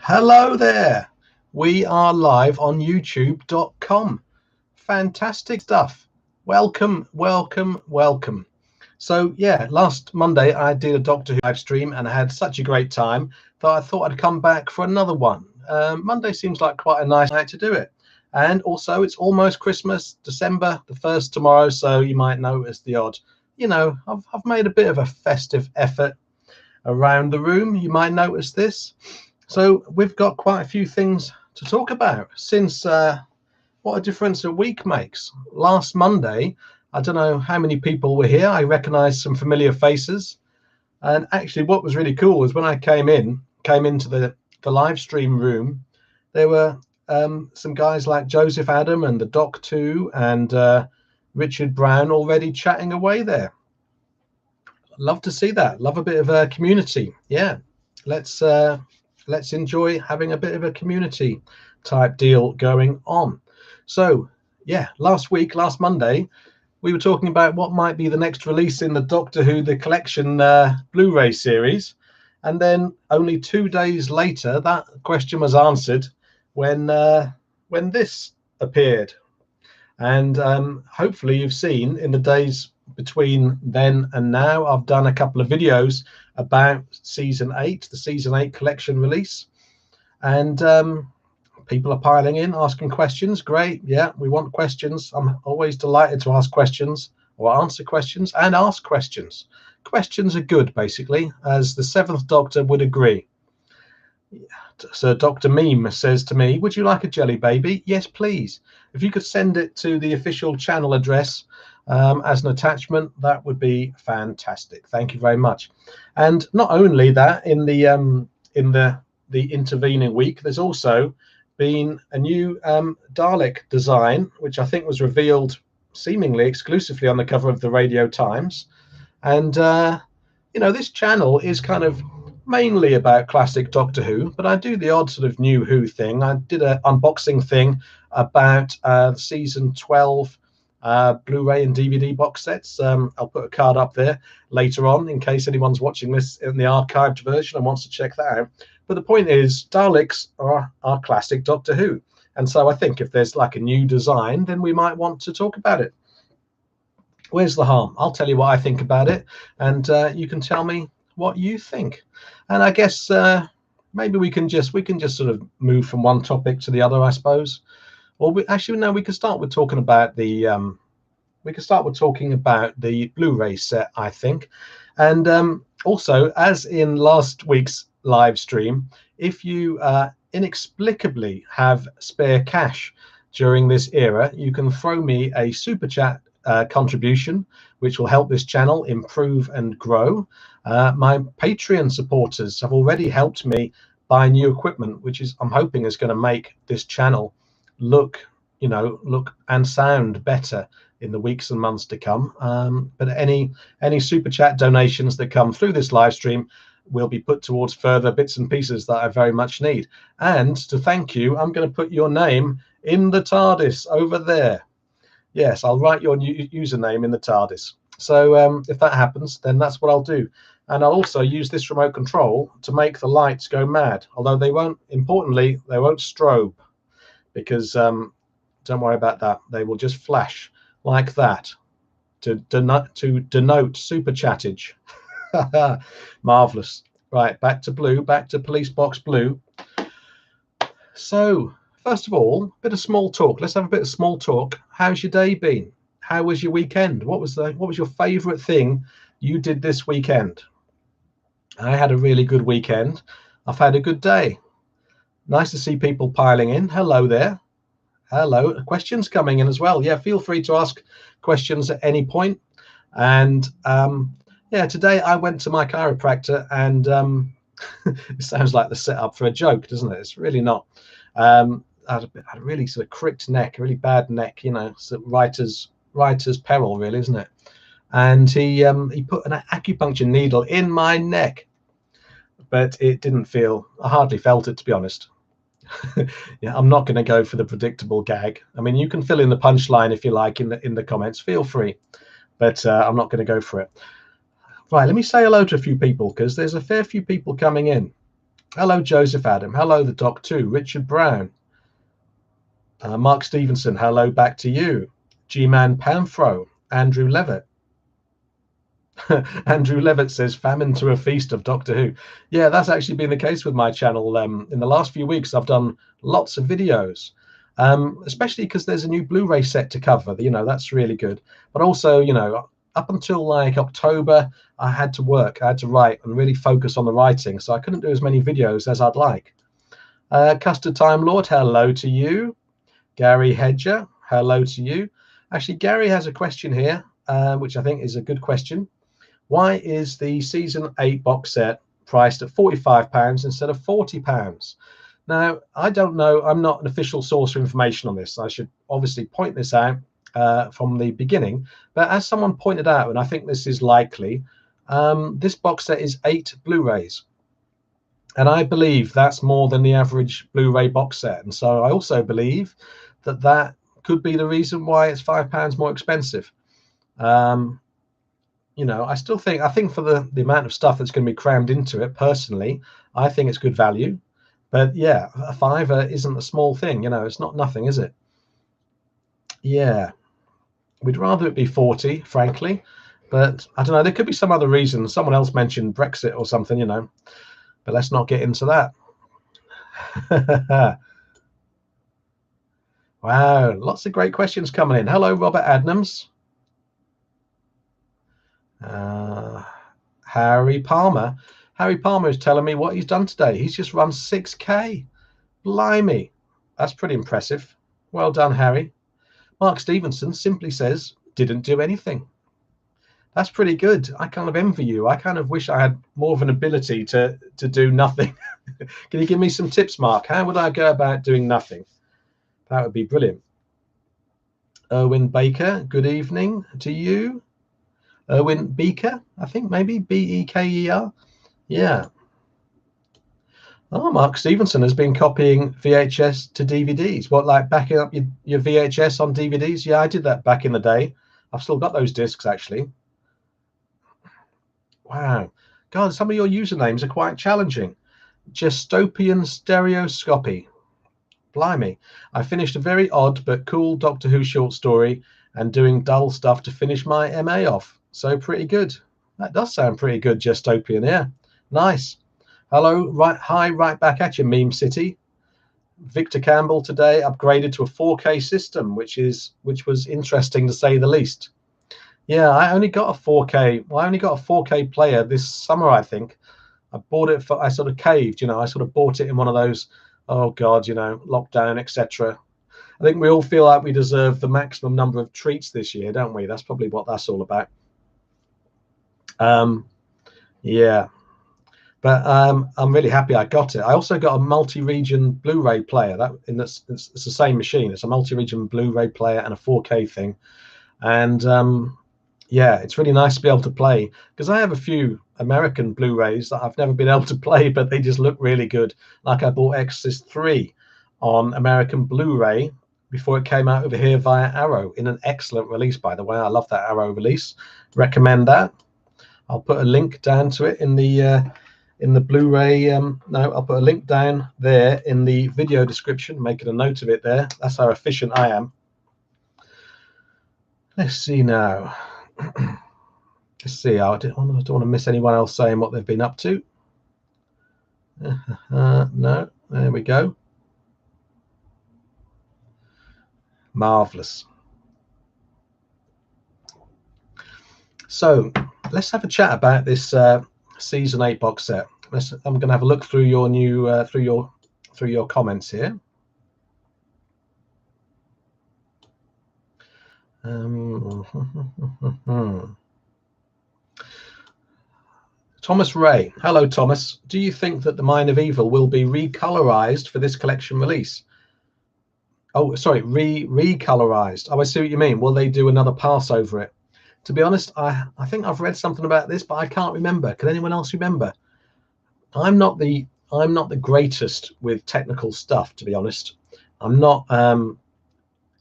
Hello there. We are live on youtube.com. Fantastic stuff. Welcome, welcome, welcome. So yeah, last Monday I did a Doctor Who live stream and I had such a great time that I thought I'd come back for another one. Monday seems like quite a nice night to do it. And also it's almost Christmas, December the 1st tomorrow, so you might notice the odd, I've made a bit of a festive effort around the room. You might notice this. So we've got quite a few things to talk about since what a difference a week makes. Last Monday, I don't know how many people were here. I recognized some familiar faces. And actually what was really cool was when I came into the live stream room, there were some guys like Joseph Adam and the Doc 2 and Richard Brown already chatting away there. Love to see that. Love a bit of a community. Yeah, let's enjoy having a bit of a community type deal going on. So yeah, last Monday, we were talking about what might be the next release in the Doctor Who The Collection Blu-ray series. And then only 2 days later, that question was answered when this appeared. And hopefully you've seen in the days between then and now, I've done a couple of videos about season 8, the season 8 collection release, and people are piling in, asking questions. Great. Yeah, we want questions. I'm always delighted to ask questions or answer questions and ask questions. Questions are good, basically, as the 7th Doctor would agree. So Dr. Meme says to me, would you like a jelly baby? Yes, please. If you could send it to the official channel address as an attachment, that would be fantastic. Thank you very much. And not only that, in the intervening week, there's also been a new Dalek design, which I think was revealed seemingly exclusively on the cover of the Radio Times. And this channel is kind of mainly about classic Doctor Who, but I do the odd sort of new Who thing. I did an unboxing thing about season 12 Blu-ray and DVD box sets. I'll put a card up there later on in case anyone's watching this in the archived version and wants to check that out. But the point is, Daleks are classic Doctor Who, and so I think if there's like a new design, then we might want to talk about it. Where's the harm? I'll tell you what I think about it, and you can tell me what you think. And I guess maybe we can just sort of move from one topic to the other, I suppose. Or we could start with talking about the Blu-ray set, I think. And also, as in last week's live stream, if you inexplicably have spare cash during this era, you can throw me a super chat contribution, which will help this channel improve and grow. My Patreon supporters have already helped me buy new equipment, which I'm hoping is going to make this channel look and sound better in the weeks and months to come. But any super chat donations that come through this live stream will be put towards further bits and pieces that I very much need. And to thank you, I'm going to put your name in the TARDIS over there. Yes, I'll write your username in the TARDIS. So if that happens, then that's what I'll do. And I'll also use this remote control to make the lights go mad, although they won't strobe, because don't worry about that. They will just flash like that to denote super chattage. Marvelous. Right, back to blue, back to police box blue. So first of all, a bit of small talk. Let's have a bit of small talk. How's your day been? How was your weekend? What was your favorite thing you did this weekend? I had a really good weekend. I've had a good day. Nice to see people piling in. Hello there. Hello. Questions coming in as well. Yeah, feel free to ask questions at any point. And yeah, today I went to my chiropractor, and it sounds like the setup for a joke, doesn't it? It's really not. I had a really sort of cricked neck, a really bad neck, sort of writer's peril, really, isn't it? And he put an acupuncture needle in my neck, but it didn't feel. I hardly felt it, to be honest. Yeah, I'm not going to go for the predictable gag. I mean, you can fill in the punchline if you like in the comments. Feel free, but I'm not going to go for it. Right, let me say hello to a few people because there's a fair few people coming in. Hello, Joseph Adam. Hello, the Doc 2. Richard Brown. Mark Stevenson. Hello, back to you. G-Man Panfro. Andrew Levitt. Andrew Levitt says, famine to a feast of Doctor Who. Yeah, that's actually been the case with my channel. In the last few weeks, I've done lots of videos, especially because there's a new Blu-ray set to cover. That's really good. But also, up until like October, I had to work, I had to write and really focus on the writing. So I couldn't do as many videos as I'd like. Custard Time Lord, hello to you. Gary Hedger, hello to you. Actually, Gary has a question here, which I think is a good question. Why is the season 8 box set priced at £45 instead of £40? Now, I don't know. I'm not an official source of information on this. I should obviously point this out from the beginning. But as someone pointed out, and I think this is likely, this box set is 8 Blu-rays. And I believe that's more than the average Blu-ray box set. And so I also believe that that could be the reason why it's £5 more expensive. I still think, for the amount of stuff that's going to be crammed into it, personally, I think it's good value. But yeah, a £5 isn't a small thing. It's not nothing, is it? Yeah, we'd rather it be 40, frankly. But I don't know, there could be some other reason. Someone else mentioned Brexit or something, but let's not get into that. Wow, lots of great questions coming in. Hello, Robert Adnams. Harry Palmer. Harry Palmer is telling me what he's done today. He's just run 6K. Blimey. That's pretty impressive. Well done, Harry. Mark Stevenson simply says, didn't do anything. That's pretty good. I kind of envy you. I kind of wish I had more of an ability to do nothing. Can you give me some tips, Mark? How would I go about doing nothing? That would be brilliant. Erwin Baker, good evening to you. Erwin Beaker, I think, maybe Beker. Yeah. Oh, Mark Stevenson has been copying VHS to DVDs. What, like backing up your VHS on DVDs? Yeah, I did that back in the day. I've still got those discs, actually. Wow. God, some of your usernames are quite challenging. Gestopian Stereoscopy. Blimey. I finished a very odd but cool Doctor Who short story and doing dull stuff to finish my MA off. So pretty good. That does sound pretty good, Gestopian. Yeah, nice. Hello, hi, right back at you, Meme City. Victor Campbell today upgraded to a 4K system, which was interesting to say the least. Yeah, I only got a 4K. Well, I only got a 4K player this summer, I think. I bought it I sort of caved, I sort of bought it in one of those, oh God, lockdown, etc. I think we all feel like we deserve the maximum number of treats this year, don't we? That's probably what that's all about. Yeah, but I'm really happy I got it. I also got a multi-region Blu-ray player. It's the same machine. It's a multi-region Blu-ray player and a 4K thing, and yeah, it's really nice to be able to play, because I have a few American Blu-rays that I've never been able to play, but they just look really good. Like I bought Exorcist 3 on American Blu-ray before it came out over here via Arrow, in an excellent release, by the way. I love that Arrow release. Recommend that. I'll put a link down to it in the Blu-ray. No, I'll put a link down there in the video description, making a note of it there. That's how efficient I am. Let's see now. Let's see. I don't want to miss anyone else saying what they've been up to. No, there we go. Marvelous. So let's have a chat about this season 8 box set. I'm going to have a look through your new through your comments here. Thomas Ray. Hello, Thomas. Do you think that the Mine of Evil will be recolorized for this collection release? Oh, sorry, recolorized. Oh, I see what you mean. Will they do another pass over it? To be honest, I think I've read something about this, but I can't remember. Can anyone else remember? I'm not the greatest with technical stuff, to be honest. I'm not a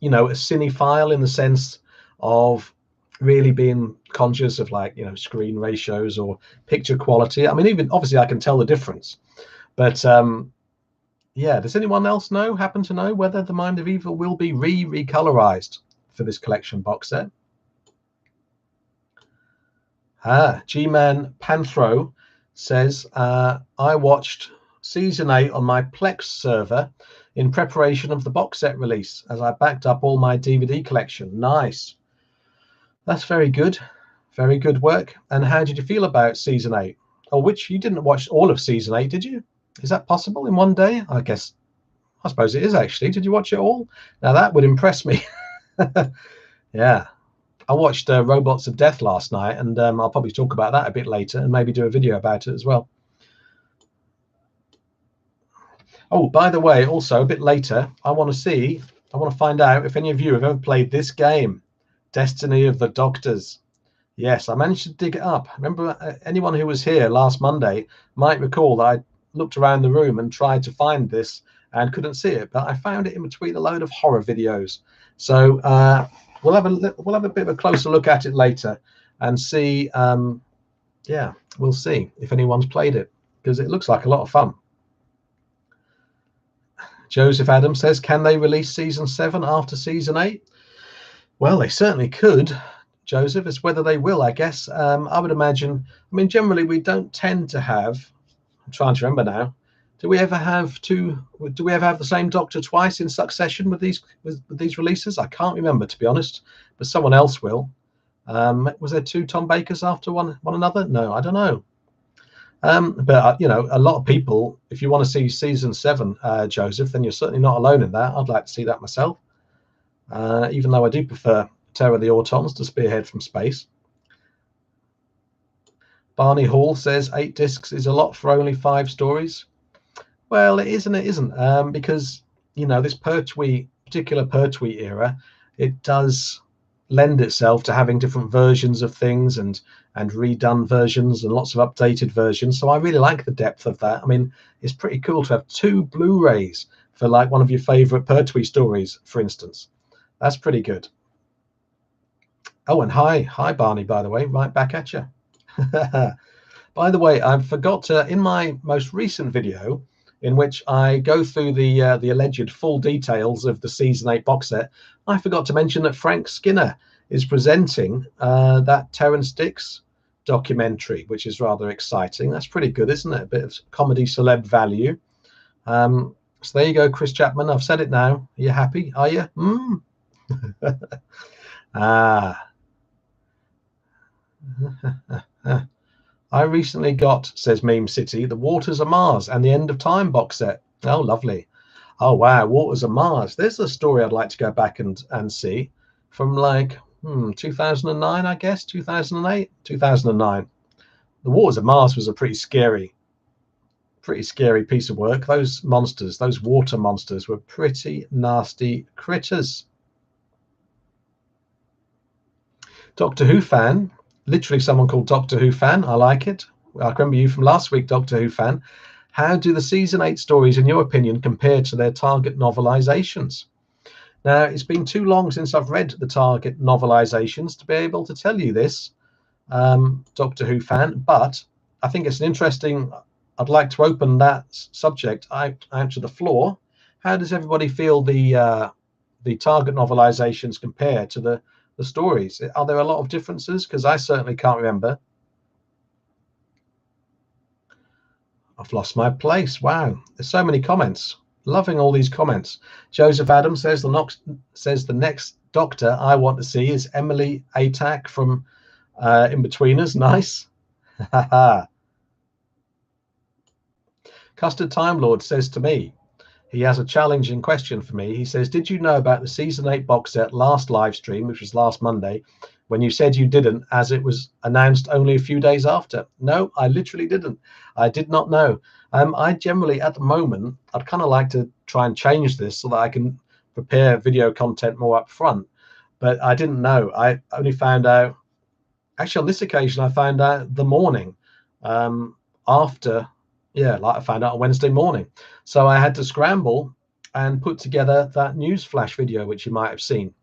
cinephile in the sense of really being conscious of, like, screen ratios or picture quality. I mean, even obviously I can tell the difference, But yeah, does anyone else happen to know whether The Mind of Evil will be recolorized for this collection box set? G-Man Panthro says, I watched season 8 on my Plex server in preparation of the box set release as I backed up all my DVD collection. Nice. That's very good. Very good work. And how did you feel about season 8? Oh, which you didn't watch all of season 8, did you? Is that possible in one day? I suppose it is actually. Did you watch it all? Now that would impress me. Yeah. I watched Robots of Death last night, and I'll probably talk about that a bit later and maybe do a video about it as well. Oh, by the way, also a bit later, I want to find out if any of you have ever played this game, Destiny of the Doctors. Yes, I managed to dig it up. Remember, anyone who was here last Monday might recall that I looked around the room and tried to find this and couldn't see it, but I found it in between a load of horror videos. So we'll have a bit of a closer look at it later and see. Yeah, we'll see if anyone's played it, because it looks like a lot of fun. Joseph Adams says, can they release season 7 after season 8? Well, they certainly could, Joseph. It's whether they will, I guess. I would imagine. I mean, generally, we don't tend to have. I'm trying to remember now. Do we ever have the same Doctor twice in succession with these releases? I can't remember, to be honest. But someone else will. Was there 2 Tom Bakers after one another? No, I don't know. But a lot of people, if you want to see season 7, Joseph, then you're certainly not alone in that. I'd like to see that myself, even though I do prefer Terror of the Autons to Spearhead from Space. Barney Hall says 8 discs is a lot for only 5 stories. Well, it is and it isn't, because this particular Pertwee era, it does lend itself to having different versions of things and redone versions and lots of updated versions. So I really like the depth of that. I mean, it's pretty cool to have 2 Blu-rays for like one of your favorite Pertwee stories, for instance. That's pretty good. Oh, and hi Barney, by the way, right back at you. By the way, I forgot to, in my most recent video, in which I go through the alleged full details of the season 8 box set, I forgot to mention that Frank Skinner is presenting that Terrance Dicks documentary, which is rather exciting. That's pretty good, isn't it? A bit of comedy celeb value. So there you go, Chris Chapman. I've said it now. Are you happy? Are you? I recently got, says Meme City, the Waters of Mars and the End of Time box set. Oh, lovely. Oh, wow, Waters of Mars. There's a story I'd like to go back and see from like 2009, I guess, 2008, 2009. The Waters of Mars was a pretty scary piece of work. Those monsters, those water monsters, were pretty nasty critters. Doctor Who fan. Literally someone called Doctor Who fan. I like it. I remember you from last week, Doctor Who fan. How do the season 8 stories, in your opinion, compare to their target novelizations? Now, it's been too long since I've read the target novelizations to be able to tell you this, Doctor Who fan, but I think it's an interesting, I'd like to open that subject out to the floor. How does everybody feel the target novelizations compare to the stories? Are there a lot of differences? Because I certainly can't remember. I've lost my place. Wow, there's so many comments. Loving all these comments. Joseph Adams says the next Doctor I want to see is Emily Atack from In-Betweeners. Nice. Custard Time Lord says to me, he has a challenging question for me. He says, did you know about the season 8 box set last live stream, which was last Monday, when you said you didn't, as it was announced only a few days after? No, I literally didn't. I did not know. I generally, at the moment, I'd kind of like to try and change this so that I can prepare video content more up front. But I didn't know. I only found out, actually on this occasion, I found out the morning after. Yeah, like I found out on Wednesday morning. So I had to scramble and put together that news flash video, which you might have seen.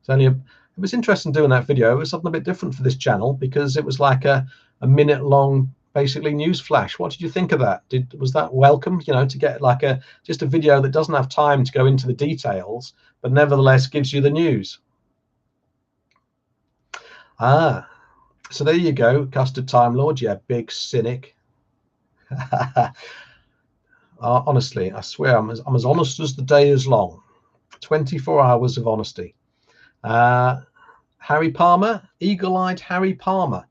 It was interesting doing that video. It was something a bit different for this channel because it was like a minute long, basically news flash. What did you think of that? Was that welcome? You know, to get like just a video that doesn't have time to go into the details, but nevertheless gives you the news. So there you go, Custard Time Lord. Yeah, big cynic. Honestly, I swear I'm as honest as the day is long. 24 hours of honesty. Harry Palmer, eagle-eyed Harry Palmer,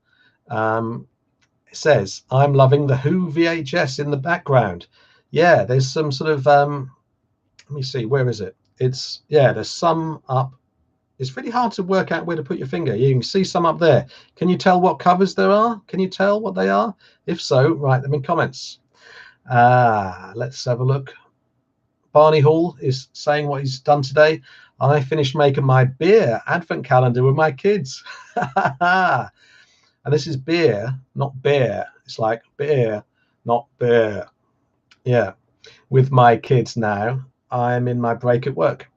says, I'm loving the Who VHS in the background. Yeah, there's some sort of let me see, where is it? There's some up. It's really hard to work out where to put your finger. You can see some up there. Can you tell what covers there are? Can you tell what they are? If so, write them in comments. Let's have a look. Barney Hall is saying what he's done today. I finished making my beer advent calendar with my kids. And this is beer, not bear. It's like beer, not bear. Yeah, with my kids now. I'm in my break at work.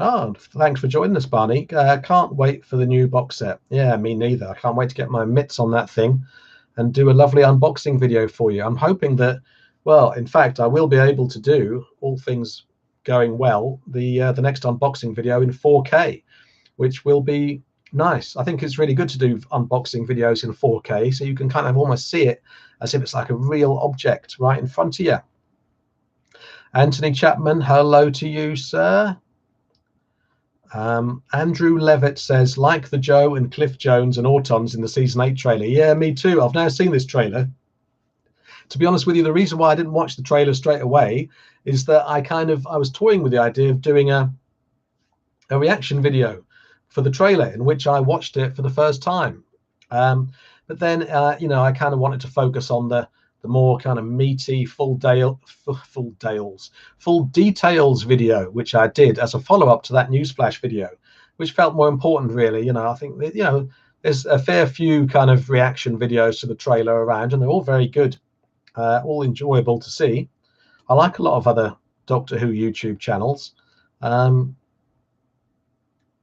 Oh, thanks for joining us, Barney. Can't wait for the new box set. Yeah, me neither. I can't wait to get my mitts on that thing and do a lovely unboxing video for you. I'm hoping that, well, in fact, I will be able to do, all things going well, the next unboxing video in 4K, which will be nice. I think it's really good to do unboxing videos in 4K, so you can kind of almost see it as if it's like a real object right in front of you. Anthony Chapman, hello to you, sir. Andrew Levitt says, like the Joe and Cliff Jones and Autons in the season 8 trailer. Yeah, me too. I've now seen this trailer. To be honest with you, the reason why I didn't watch the trailer straight away is that I was toying with the idea of doing a reaction video for the trailer in which I watched it for the first time. But then, you know, I kind of wanted to focus on the more kind of meaty full details video, which I did as a follow-up to that newsflash video, which felt more important, really. You know, I think that, you know, there's a fair few kind of reaction videos to the trailer around, and they're all very good, all enjoyable to see. I like a lot of other Doctor Who YouTube channels.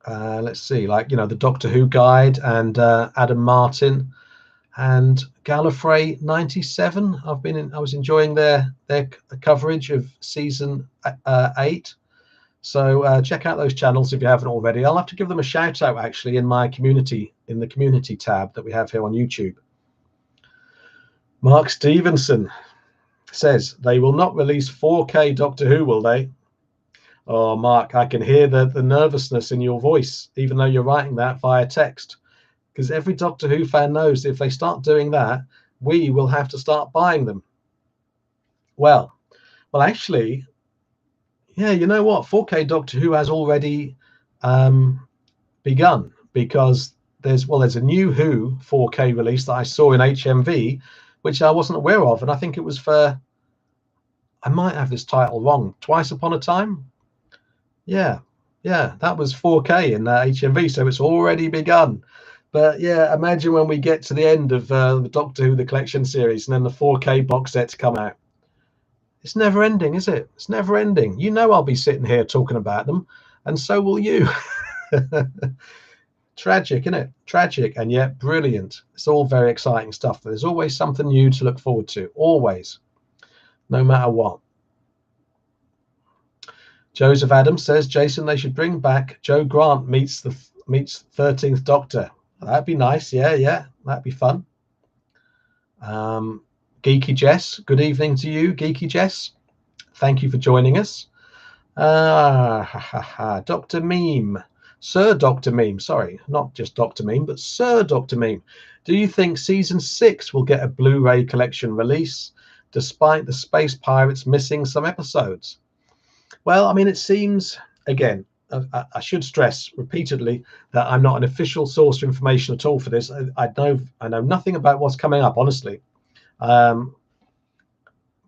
Let's see, like, you know, the Doctor Who Guide and Adam Martin and Gallifrey 97. I was enjoying their coverage of season 8. So check out those channels if you haven't already. I'll have to give them a shout out actually in my community, in the community tab that we have here on YouTube. Mark Stevenson says, they will not release 4K Doctor Who, will they? Oh, Mark, I can hear the nervousness in your voice, even though you're writing that via text. Because every Doctor Who fan knows if they start doing that, we will have to start buying them. Well, actually, yeah, you know what? 4K Doctor Who has already begun, because there's a new Who 4K release that I saw in HMV, which I wasn't aware of, and I think it was for, I might have this title wrong, Twice Upon a Time. Yeah, that was 4K in HMV, so it's already begun. But yeah, imagine when we get to the end of the Doctor Who, the collection series, and then the 4K box sets come out. It's never ending, is it? It's never ending. You know I'll be sitting here talking about them, and so will you. Tragic, isn't it? Tragic, and yet brilliant. It's all very exciting stuff. There's always something new to look forward to, always, no matter what. Joseph Adams says, Jason, they should bring back Joe Grant meets 13th Doctor. That'd be nice. Yeah, that'd be fun. Geeky Jess, good evening to you, Geeky Jess. Thank you for joining us. Dr. Meme, Sir Dr. Meme, sorry, not just Dr. Meme, but Sir Dr. Meme. Do you think season 6 will get a Blu-ray collection release, despite the Space Pirates missing some episodes? Well, I mean, it seems, again, I should stress repeatedly that I'm not an official source of information at all for this. I know nothing about what's coming up, honestly.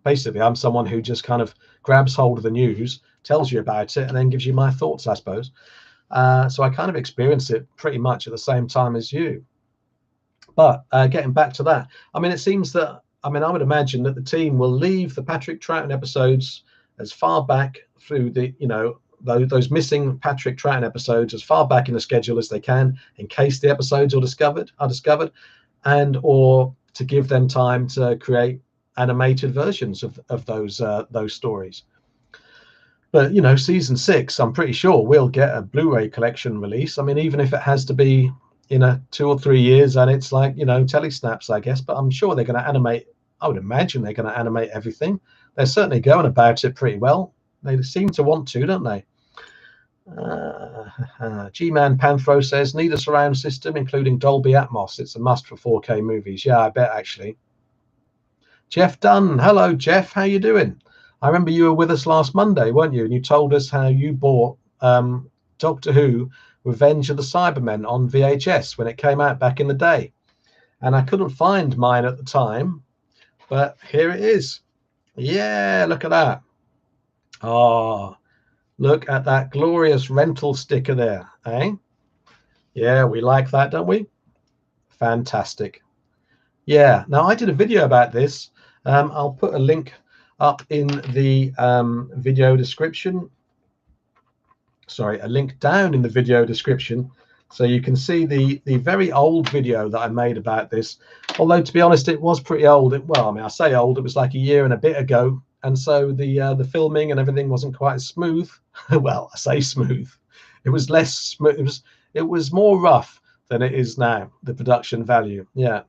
Basically, I'm someone who just kind of grabs hold of the news, tells you about it, and then gives you my thoughts, I suppose. So I kind of experience it pretty much at the same time as you. But getting back to that, I mean, it seems that, I would imagine that the team will leave the Patrick Troughton episodes as far back through the, those missing Patrick Troughton episodes as far back in the schedule as they can, in case the episodes are discovered, and or to give them time to create animated versions of those stories. But you know, season 6, I'm pretty sure we'll get a Blu-ray collection release. I mean, even if it has to be in a 2 or 3 years, and it's like, you know, telesnaps, I guess. But I'm sure they're going to animate. I would imagine they're going to animate everything. They're certainly going about it pretty well. They seem to want to, don't they? G-Man Panthro says, need a surround system, including Dolby Atmos. It's a must for 4K movies. Yeah, I bet, actually. Jeff Dunn. Hello, Jeff. How you doing? I remember you were with us last Monday, weren't you? And you told us how you bought Doctor Who Revenge of the Cybermen on VHS when it came out back in the day. And I couldn't find mine at the time, but here it is. Yeah, look at that. Oh, look at that glorious rental sticker there, eh? Yeah, we like that, don't we? Fantastic. Yeah, now I did a video about this. I'll put a link up in the video description. Sorry, a link down in the video description, so you can see the very old video that I made about this. Although, to be honest, it was pretty old. Well, I mean, I say old, it was like a year and a bit ago, and so the filming and everything wasn't quite as smooth. Well, I say smooth. It was less smooth. It was more rough than it is now, the production value. Yeah.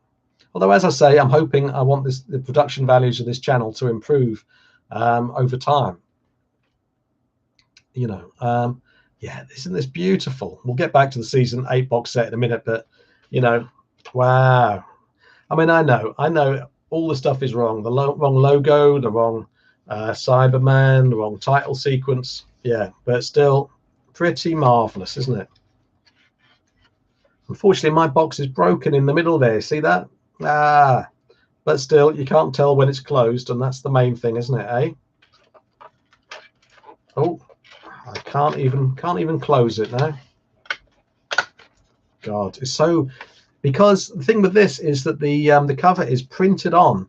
Although, as I say, I want the production values of this channel to improve over time. You know, yeah, isn't this beautiful? We'll get back to the season 8 box set in a minute, but you know, wow. I mean, I know all the stuff is wrong. The wrong logo, the wrong Cyberman, the wrong title sequence. Yeah, but still pretty marvelous, isn't it? Unfortunately, my box is broken in the middle there. See that? But still, you can't tell when it's closed, and that's the main thing, isn't it, eh? Oh, I can't even close it now. God, it's so, because the thing with this is that the cover is printed on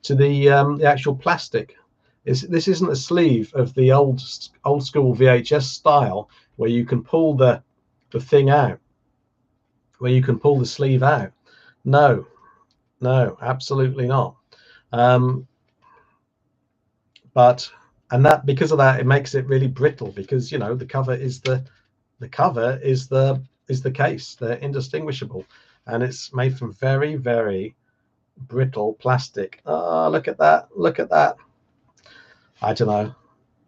to the actual plastic. This isn't a sleeve of the old school VHS style where you can pull the thing out, where you can pull the sleeve out. No, absolutely not. But because of that, it makes it really brittle, because you know the cover is the case. They're indistinguishable, and it's made from very, very brittle plastic. Oh, look at that! Look at that! I don't know.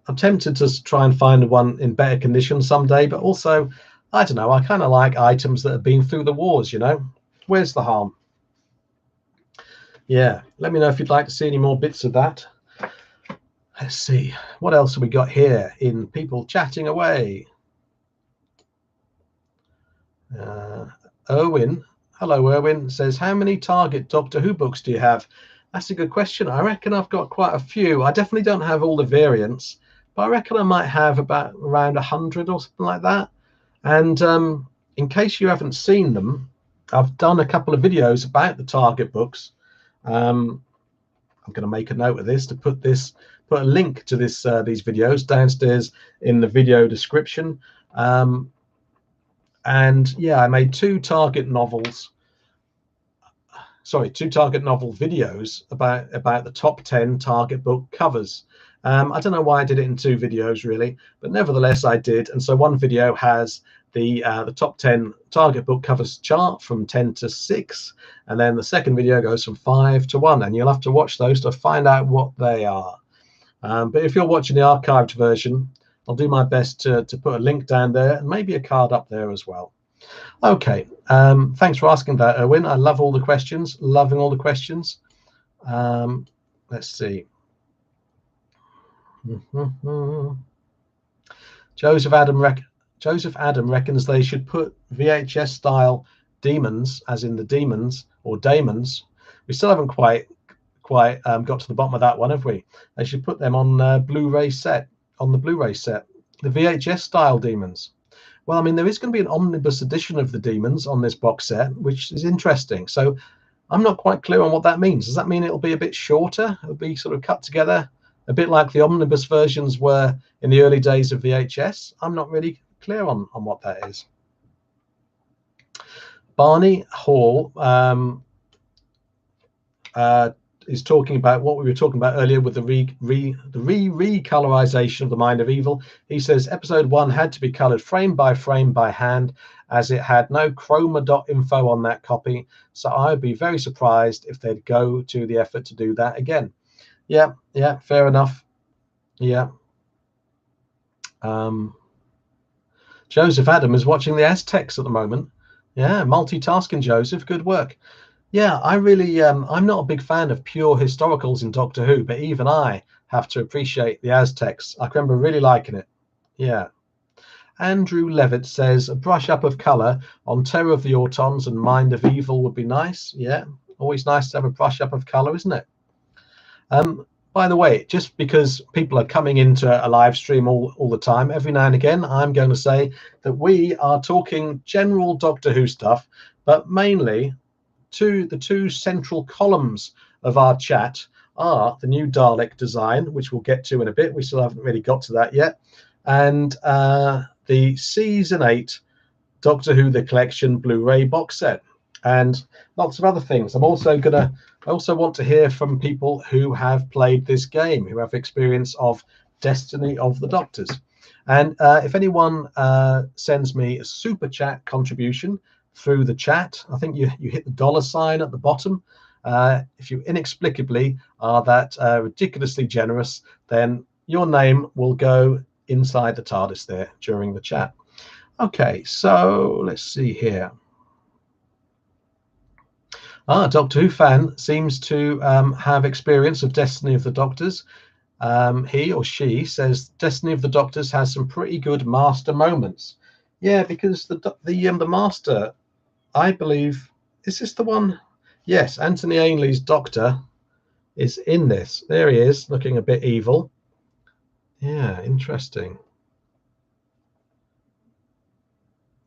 I'm tempted to try and find one in better condition someday, but also, I don't know. I kind of like items that have been through the wars. You know, where's the harm? Yeah, let me know if you'd like to see any more bits of that. Let's see, what else have we got here in people chatting away? Erwin, hello Erwin, says, how many Target Doctor Who books do you have? That's a good question. I reckon I've got quite a few. I definitely don't have all the variants, but I reckon I might have around 100 or something like that. And in case you haven't seen them, I've done a couple of videos about the Target books. I'm going to make a note of this to put a link to these videos downstairs in the video description. And yeah, I made two Target novel videos about the top 10 Target book covers. I don't know why I did it in 2 videos really, but nevertheless I did. And so one video has the top 10 Target book covers chart from 10 to 6, and then the second video goes from 5 to 1, and you'll have to watch those to find out what they are. But if you're watching the archived version, I'll do my best to put a link down there and maybe a card up there as well. Okay, thanks for asking that, Erwin. I love all the questions, loving all the questions. Let's see. Joseph Adam reckons they should put VHS style demons, as in the demons or daemons. We still haven't quite got to the bottom of that one, have we? They should put them on Blu-ray set, the VHS style demons. Well, I mean, there is going to be an omnibus edition of the demons on this box set, which is interesting. So I'm not quite clear on what that means. Does that mean it'll be a bit shorter? It'll be sort of cut together a bit like the omnibus versions were in the early days of VHS? I'm not really clear on what that is. Barney Hall is talking about what we were talking about earlier with the recolorization of the Mind of Evil. He says episode 1 had to be colored frame by frame by hand, as it had no chroma dot info on that copy. So I would be very surprised if they'd go to the effort to do that again. Yeah, fair enough. Yeah. Joseph Adam is watching the Aztecs at the moment. Yeah, multitasking, Joseph. Good work. Yeah, I really, I'm not a big fan of pure historicals in Doctor Who, but even I have to appreciate the Aztecs. I remember really liking it. Yeah. Andrew Levitt says a brush up of colour on Terror of the Autons and Mind of Evil would be nice. Yeah, always nice to have a brush up of colour, isn't it? By the way, just because people are coming into a live stream all the time, every now and again, I'm going to say that we are talking general Doctor Who stuff, but mainly the two central columns of our chat are the new Dalek design, which we'll get to in a bit. We still haven't really got to that yet. And the Season 8 Doctor Who The Collection Blu-ray box set. And lots of other things. I also want to hear from people who have played this game, who have experience of Destiny of the Doctors. And if anyone sends me a super chat contribution through the chat, I think you hit the $sign at the bottom. If you inexplicably are that ridiculously generous, then your name will go inside the TARDIS there during the chat. Okay, so let's see here. Doctor Who fan seems to have experience of Destiny of the Doctors. He or she says Destiny of the Doctors has some pretty good master moments. Yeah, because the master, I believe, is this the one? Yes, Anthony Ainley's Doctor is in this. There he is, looking a bit evil. Yeah, interesting.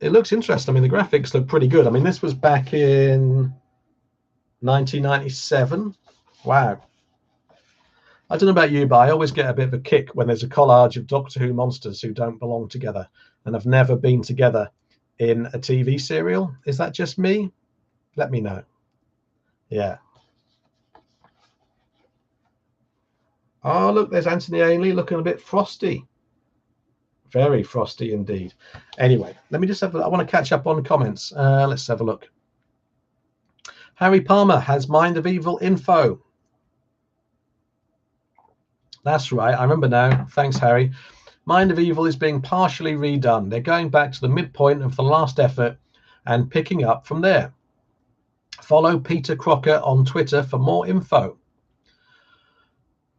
It looks interesting. I mean, the graphics look pretty good. I mean, this was back in 1997. Wow. I don't know about you, but I always get a bit of a kick when there's a collage of Doctor Who monsters who don't belong together and have never been together in a TV serial. Is that just me? Let me know. Yeah. Oh, look, there's Anthony Ainley looking a bit frosty. Very frosty indeed. Anyway, let me just have I want to catch up on comments. Let's have a look. Harry Palmer has Mind of Evil info. That's right. I remember now. Thanks, Harry. Mind of Evil is being partially redone. They're going back to the midpoint of the last effort and picking up from there. Follow Peter Crocker on Twitter for more info.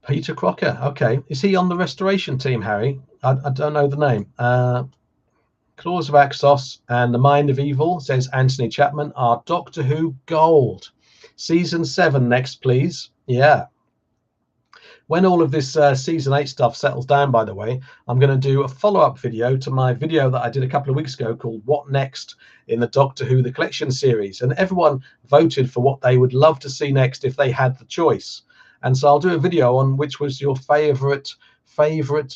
Peter Crocker. Okay. Is he on the restoration team, Harry? I don't know the name. Claws of Axos and the Mind of Evil, says Anthony Chapman, are Doctor Who gold. Season 7 next, please. Yeah. When all of this Season 8 stuff settles down, by the way, I'm going to do a follow-up video to my video that I did a couple of weeks ago called What Next in the Doctor Who The Collection series. And everyone voted for what they would love to see next if they had the choice. And so I'll do a video on which was your favorite,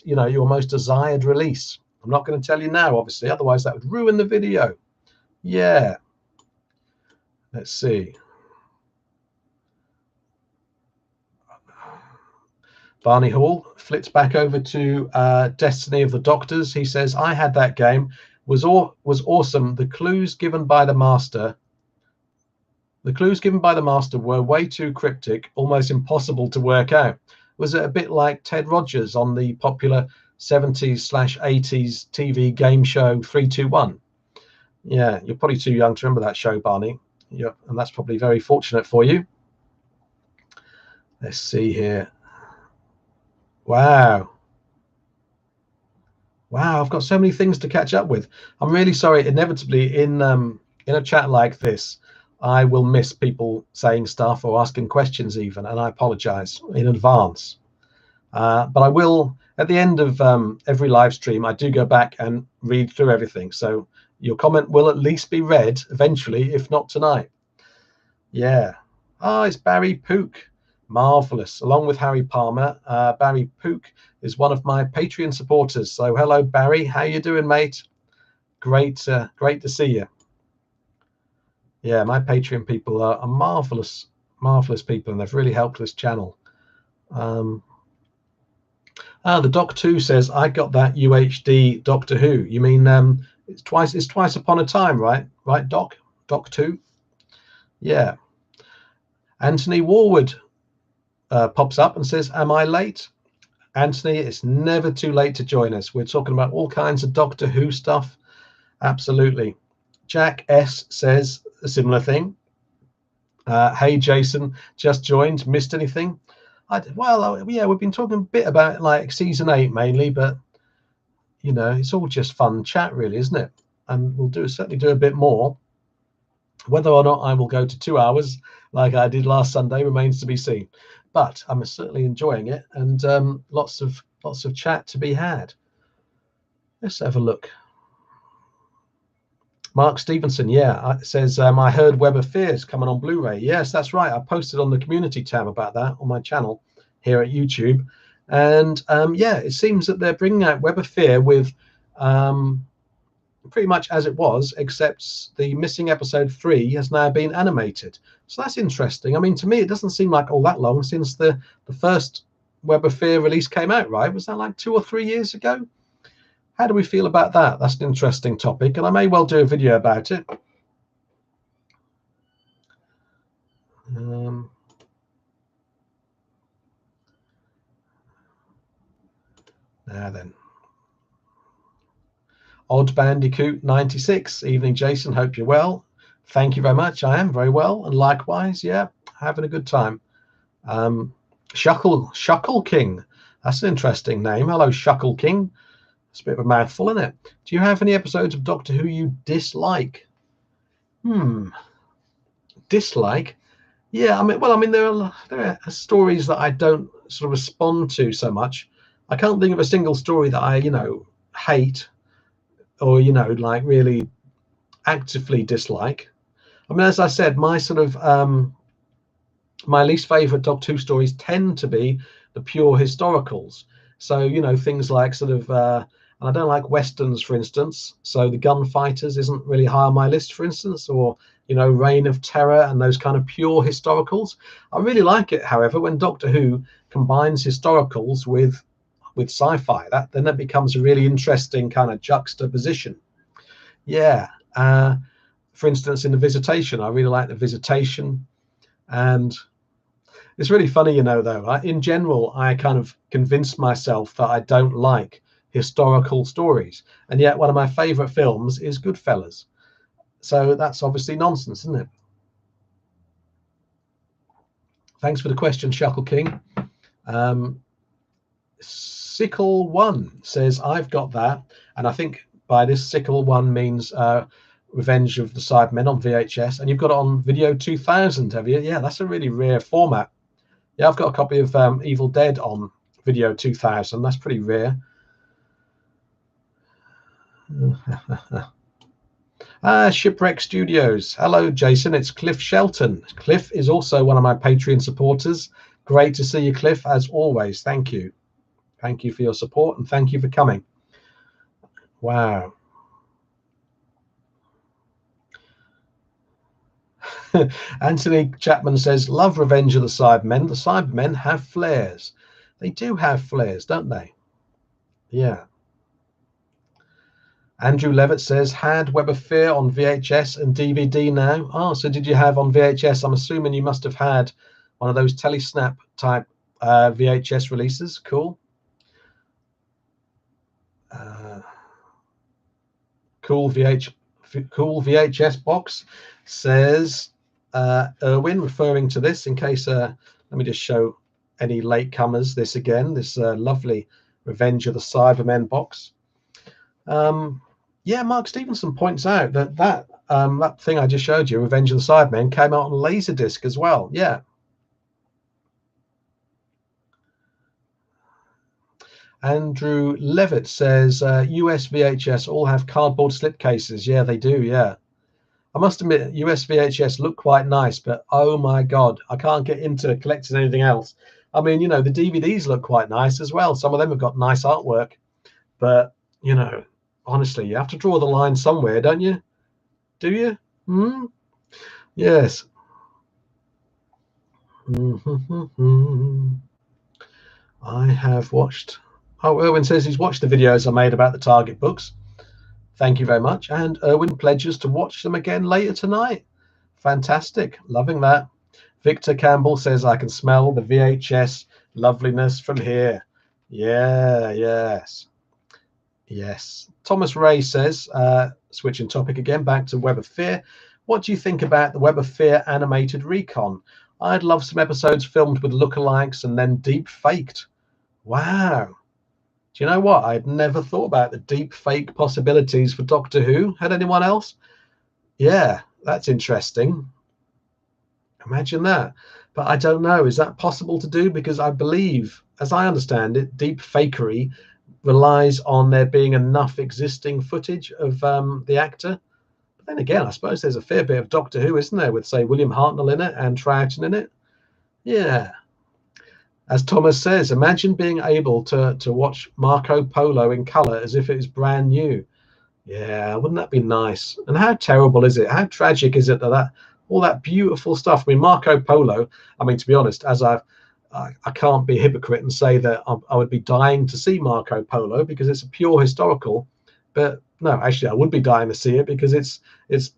your most desired release. I'm not going to tell you now, obviously, otherwise that would ruin the video. Yeah. Let's see. Barney Hall flips back over to Destiny of the Doctors. He says, I had that game. Was awesome. The clues given by the Master were way too cryptic, almost impossible to work out. Was it a bit like Ted Rogers on the popular 70s/80s TV game show 321? Yeah, you're probably too young to remember that show, Barney. Yeah, and that's probably very fortunate for you. Let's see here. Wow, I've got so many things to catch up with. I'm really sorry. Inevitably, in a chat like this, I will miss people saying stuff or asking questions even, and I apologize in advance. But I will, at the end of every live stream, I do go back and read through everything. So your comment will at least be read eventually, if not tonight. Yeah. It's Barry Pook. Marvelous. Along with Harry Palmer, Barry Pook is one of my Patreon supporters. So hello, Barry. How you doing, mate? Great to see you. Yeah, my Patreon people are marvelous Marvelous people, and they've really helped this channel. The Doc 2 says, I got that UHD Doctor Who. You mean it's twice upon a time, right? Right, Doc 2. Yeah. Anthony Warwood pops up and says, am I late? Anthony, it's never too late to join us. We're talking about all kinds of Doctor Who stuff. Absolutely. Jack S says a similar thing. Hey, Jason, just joined. Missed anything? Yeah, we've been talking a bit about like season 8 mainly, but you know, it's all just fun chat, really, isn't it? And we'll certainly do a bit more. Whether or not I will go to 2 hours like I did last Sunday remains to be seen. But I'm certainly enjoying it, and lots of chat to be had. Let's have a look. Mark Stevenson, yeah, says, I heard Web of Fears coming on Blu-ray. Yes, that's right. I posted on the community tab about that on my channel here at YouTube. And yeah, it seems that they're bringing out Web of Fear with pretty much as it was, except the missing episode 3 has now been animated. So that's interesting. I mean, to me, it doesn't seem like all that long since the first Web of Fear release came out, right? Was that like 2 or 3 years ago? How do we feel about that? That's an interesting topic, and I may well do a video about it. Now then. Odd Bandicoot 96. Evening, Jason. Hope you're well. Thank you very much. I am very well, and likewise, yeah, having a good time. Shuckle King. That's an interesting name. Hello, Shuckle King. It's a bit of a mouthful, isn't it? Do you have any episodes of Doctor Who you dislike? Dislike? Yeah, I mean, there are stories that I don't sort of respond to so much. I can't think of a single story that I, hate or, like really actively dislike. I mean, as I said, my sort of my least favorite Doctor Who stories tend to be the pure historicals. So, things like sort of, and I don't like Westerns, for instance. So the Gunfighters isn't really high on my list, for instance, or, Reign of Terror and those kind of pure historicals. I really like it, however, when Doctor Who combines historicals with sci-fi. Then that becomes a really interesting kind of juxtaposition. Yeah. For instance, in The Visitation, I really like The Visitation. And it's really funny, though. In general, I kind of convinced myself that I don't like historical stories. And yet one of my favorite films is Goodfellas. So that's obviously nonsense, isn't it? Thanks for the question, Shuckle King. Sickle One says, I've got that. And I think by this, Sickle One means Revenge of the Cybermen on VHS. And you've got it on Video 2000, have you? Yeah, that's a really rare format. Yeah, I've got a copy of Evil Dead on Video 2000. That's pretty rare. Shipwreck Studios. Hello, Jason. It's Cliff Shelton. Cliff is also one of my Patreon supporters. Great to see you, Cliff, as always. Thank you. Thank you for your support, and thank you for coming. Wow. Anthony Chapman says, love Revenge of the Cybermen. The Cybermen have flares. They do have flares, don't they? Yeah. Andrew Levitt says, had Web of Fear on VHS and DVD now. Oh, so did you have on VHS? I'm assuming you must have had one of those Telesnap type VHS releases. Cool. Cool VHS box, says Erwin, referring to this in case, let me just show any latecomers this again, this lovely Revenge of the Cybermen box. Yeah, Mark Stevenson points out that thing I just showed you, Revenge of the Cybermen, came out on Laserdisc as well. Yeah. Andrew Levitt says, US VHS all have cardboard slipcases. Yeah, they do, yeah. I must admit, US VHS look quite nice, but oh my God, I can't get into collecting anything else. I mean, the DVDs look quite nice as well. Some of them have got nice artwork, but, honestly, you have to draw the line somewhere, don't you? Do you? Yes. I have watched. Oh, Erwin says he's watched the videos I made about the Target books. Thank you very much. And Erwin pledges to watch them again later tonight. Fantastic. Loving that. Victor Campbell says, I can smell the VHS loveliness from here. Yeah, yes. Yes. Thomas Ray says, switching topic again, back to Web of Fear. What do you think about the Web of Fear animated recon? I'd love some episodes filmed with lookalikes and then deep faked. Wow. Do you know what? I'd never thought about the deep fake possibilities for Doctor Who. Had anyone else? Yeah, that's interesting. Imagine that. But I don't know. Is that possible to do? Because I believe, as I understand it, deep fakery relies on there being enough existing footage of the actor. But then again, I suppose there's a fair bit of Doctor Who, isn't there, with, say, William Hartnell in it and Troughton in it? Yeah. As Thomas says, imagine being able to watch Marco Polo in color as if it was brand new. Yeah, wouldn't that be nice? And how terrible is it? How tragic is it that all that beautiful stuff? I mean, Marco Polo, I mean, to be honest, I can't be a hypocrite and say that I would be dying to see Marco Polo because it's a pure historical. But no, actually, I would be dying to see it because it's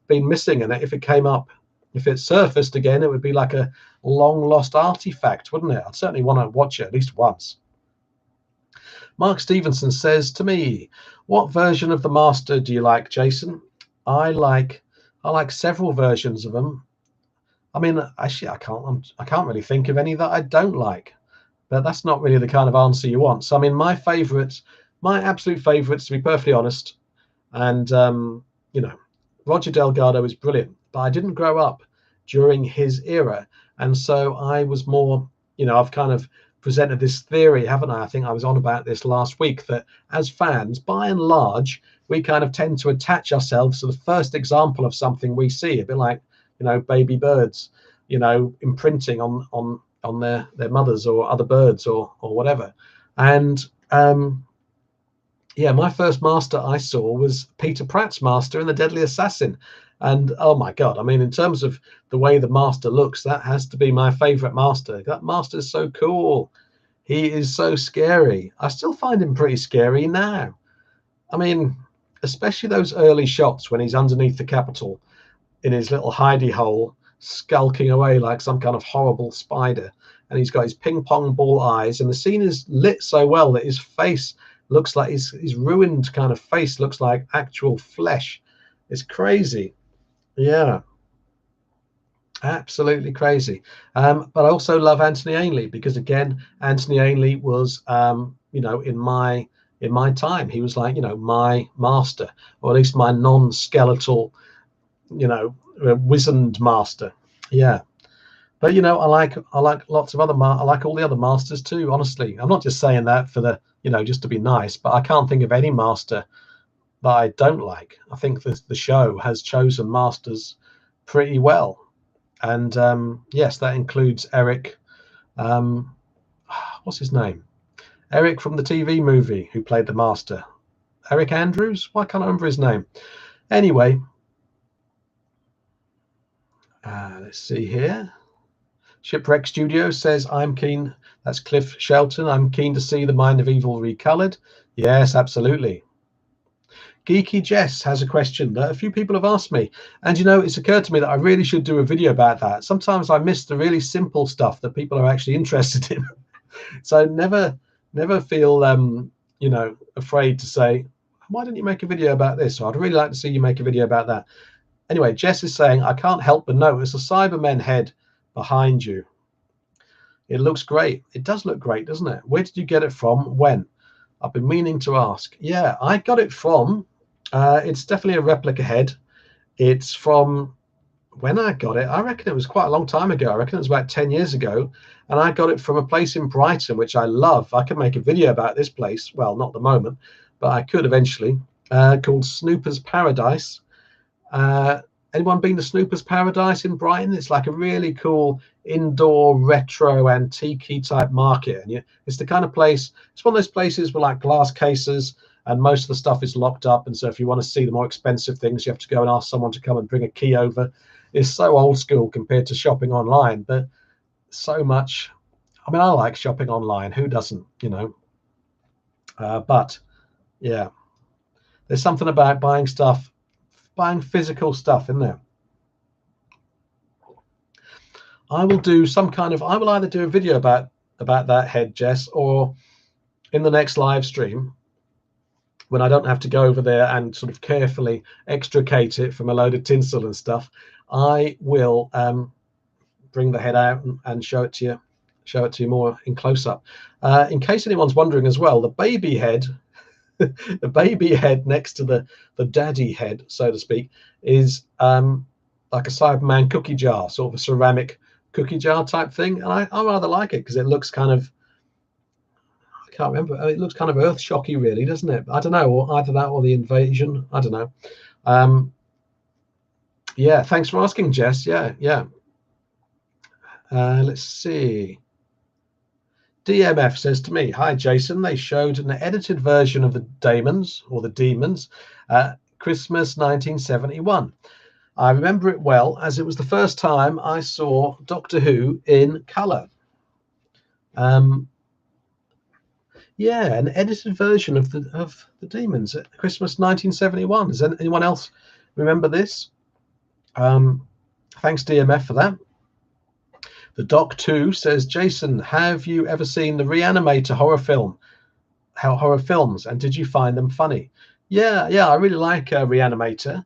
been missing. And if it came up, if it surfaced again, it would be like a long lost artifact, wouldn't it? I'd certainly want to watch it at least once. Mark Stevenson says to me, what version of the Master do you like, Jason? I like several versions of them. I mean, actually, I can't really think of any that I don't like, but that's not really the kind of answer you want. So, I mean, my absolute favorites, to be perfectly honest, and Roger Delgado is brilliant, but I didn't grow up during his era, and so I was more, I've kind of presented this theory, haven't I? I think I was on about this last week, that as fans, by and large, we kind of tend to attach ourselves to the first example of something we see, a bit like, baby birds, imprinting on their mothers or other birds or whatever. And yeah, my first Master I saw was Peter Pratt's Master in The Deadly Assassin. And oh my God, I mean, in terms of the way the Master looks, that has to be my favorite Master. That Master is so cool. He is so scary. I still find him pretty scary now. I mean, especially those early shots when he's underneath the Capitol in his little hidey hole, skulking away like some kind of horrible spider. And he's got his ping pong ball eyes, and the scene is lit so well that his face looks like his ruined kind of face looks like actual flesh. It's crazy. Yeah, absolutely crazy. But I also love Anthony Ainley because, again, Anthony Ainley was in my time, he was like, my Master, or at least my non-skeletal, wizened Master. Yeah. But I like lots of other I like all the other Masters too, honestly. I'm not just saying that for the just to be nice, but I can't think of any Master that I don't like. I think the show has chosen Masters pretty well. And yes, that includes Eric, what's his name? Eric from the TV movie who played the Master. Eric Andrews? Why can't I remember his name? Anyway, let's see here. Shipwreck Studio says, I'm keen. That's Cliff Shelton. I'm keen to see The Mind of Evil recolored. Yes, absolutely. Geeky Jess has a question that a few people have asked me. And, it's occurred to me that I really should do a video about that. Sometimes I miss the really simple stuff that people are actually interested in. So never feel, afraid to say, why don't you make a video about this? Or I'd really like to see you make a video about that. Anyway, Jess is saying, I can't help but notice a Cybermen head behind you. It looks great. It does look great, doesn't it? Where did you get it from? When? I've been meaning to ask. Yeah, I got it from, it's definitely a replica head. It's from when I got it. I reckon it was quite a long time ago. I reckon it was about 10 years ago. And I got it from a place in Brighton, which I love. I could make a video about this place. Well, not at the moment, but I could eventually, called Snooper's Paradise. Anyone been to Snooper's Paradise in Brighton? It's like a really cool indoor retro antique type market, and it's the kind of place. It's one of those places with like glass cases, and most of the stuff is locked up. And so, if you want to see the more expensive things, you have to go and ask someone to come and bring a key over. It's so old school compared to shopping online, but so much. I mean, I like shopping online. Who doesn't, you know? But yeah, there's something about buying physical stuff, isn't there? I will do some kind of. I will either do a video about that head, Jess, or in the next live stream, when I don't have to go over there and sort of carefully extricate it from a load of tinsel and stuff, I will bring the head out and show it to you more in close up. In case anyone's wondering as well, the baby head, the baby head next to the daddy head, so to speak, is like a Cyberman cookie jar, sort of a ceramic cookie jar type thing, and I rather like it because it looks kind of, I can't remember, it looks kind of earth shocky, really, doesn't it? I don't know, or either that or the invasion, I don't know. Yeah, thanks for asking, Jess. Yeah. Let's see. DMF says to me, "Hi Jason, they showed an edited version of the Demons Christmas 1971. I remember it well as it was the first time I saw Doctor Who in colour." Yeah, an edited version of the Demons at Christmas 1971. Does anyone else remember this? Thanks DMF for that. The Doc 2 says, "Jason, have you ever seen the Reanimator horror films, and did you find them funny?" Yeah, I really like Reanimator.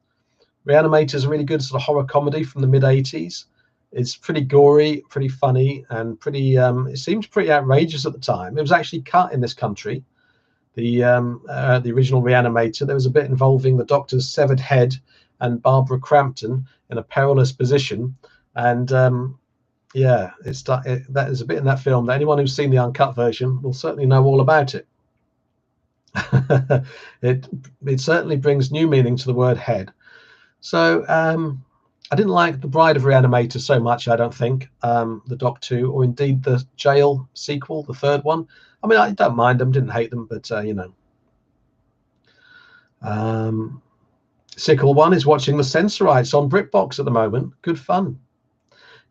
Reanimator is a really good sort of horror comedy from the mid-80s. It's pretty gory, pretty funny, and pretty. It seems pretty outrageous at the time. It was actually cut in this country. The original Reanimator. There was a bit involving the Doctor's severed head and Barbara Crampton in a perilous position, and yeah, that is a bit in that film that anyone who's seen the uncut version will certainly know all about it. It certainly brings new meaning to the word head. So I didn't like The Bride of Reanimator so much, I don't think, the Doc 2, or indeed the Jail sequel, the third one. I mean, I don't mind them, didn't hate them, but you know. Sickle One is watching the Sensorites on BritBox at the moment. Good fun.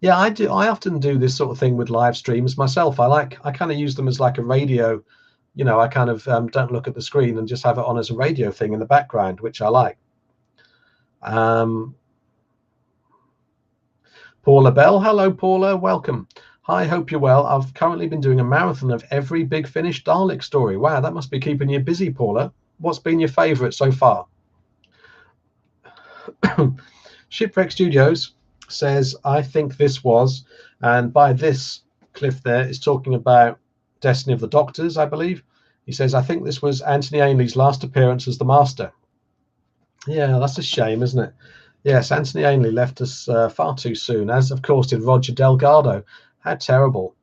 Yeah, I do. I often do this sort of thing with live streams myself. I kind of use them as like a radio. You know, I kind of don't look at the screen and just have it on as a radio thing in the background, which I like. Paula Bell, hello Paula, welcome. Hi, hope you're well. I've currently been doing a marathon of every Big Finish Dalek story. Wow, that must be keeping you busy, Paula. What's been your favorite so far? Shipwreck Studios says, "I think this was," and by this, Cliff there is talking about Destiny of the Doctors, I believe. He says, "I think this was Anthony Ainley's last appearance as the Master." Yeah, that's a shame, isn't it? Yes, Anthony Ainley left us far too soon, as of course did Roger Delgado. How terrible.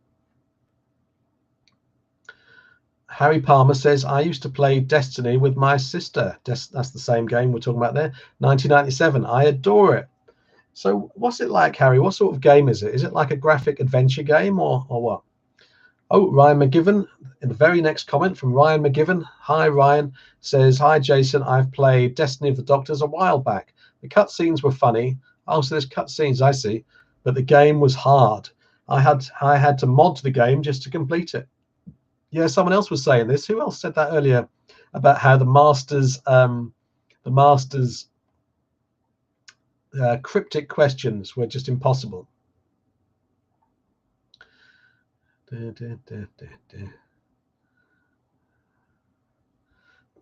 Harry Palmer says, "I used to play Destiny with my sister." That's the same game we're talking about there. 1997. I adore it. So what's it like, Harry? What sort of game is it? Is it like a graphic adventure game or what? Oh, Ryan McGiven, in the very next comment from Ryan McGiven. Hi, Ryan, says, "Hi, Jason. I've played Destiny of the Doctors a while back. The cutscenes were funny." Oh, so there's cutscenes, I see. "But the game was hard. I had to mod the game just to complete it." Yeah, someone else was saying this. Who else said that earlier about how the Master's cryptic questions were just impossible?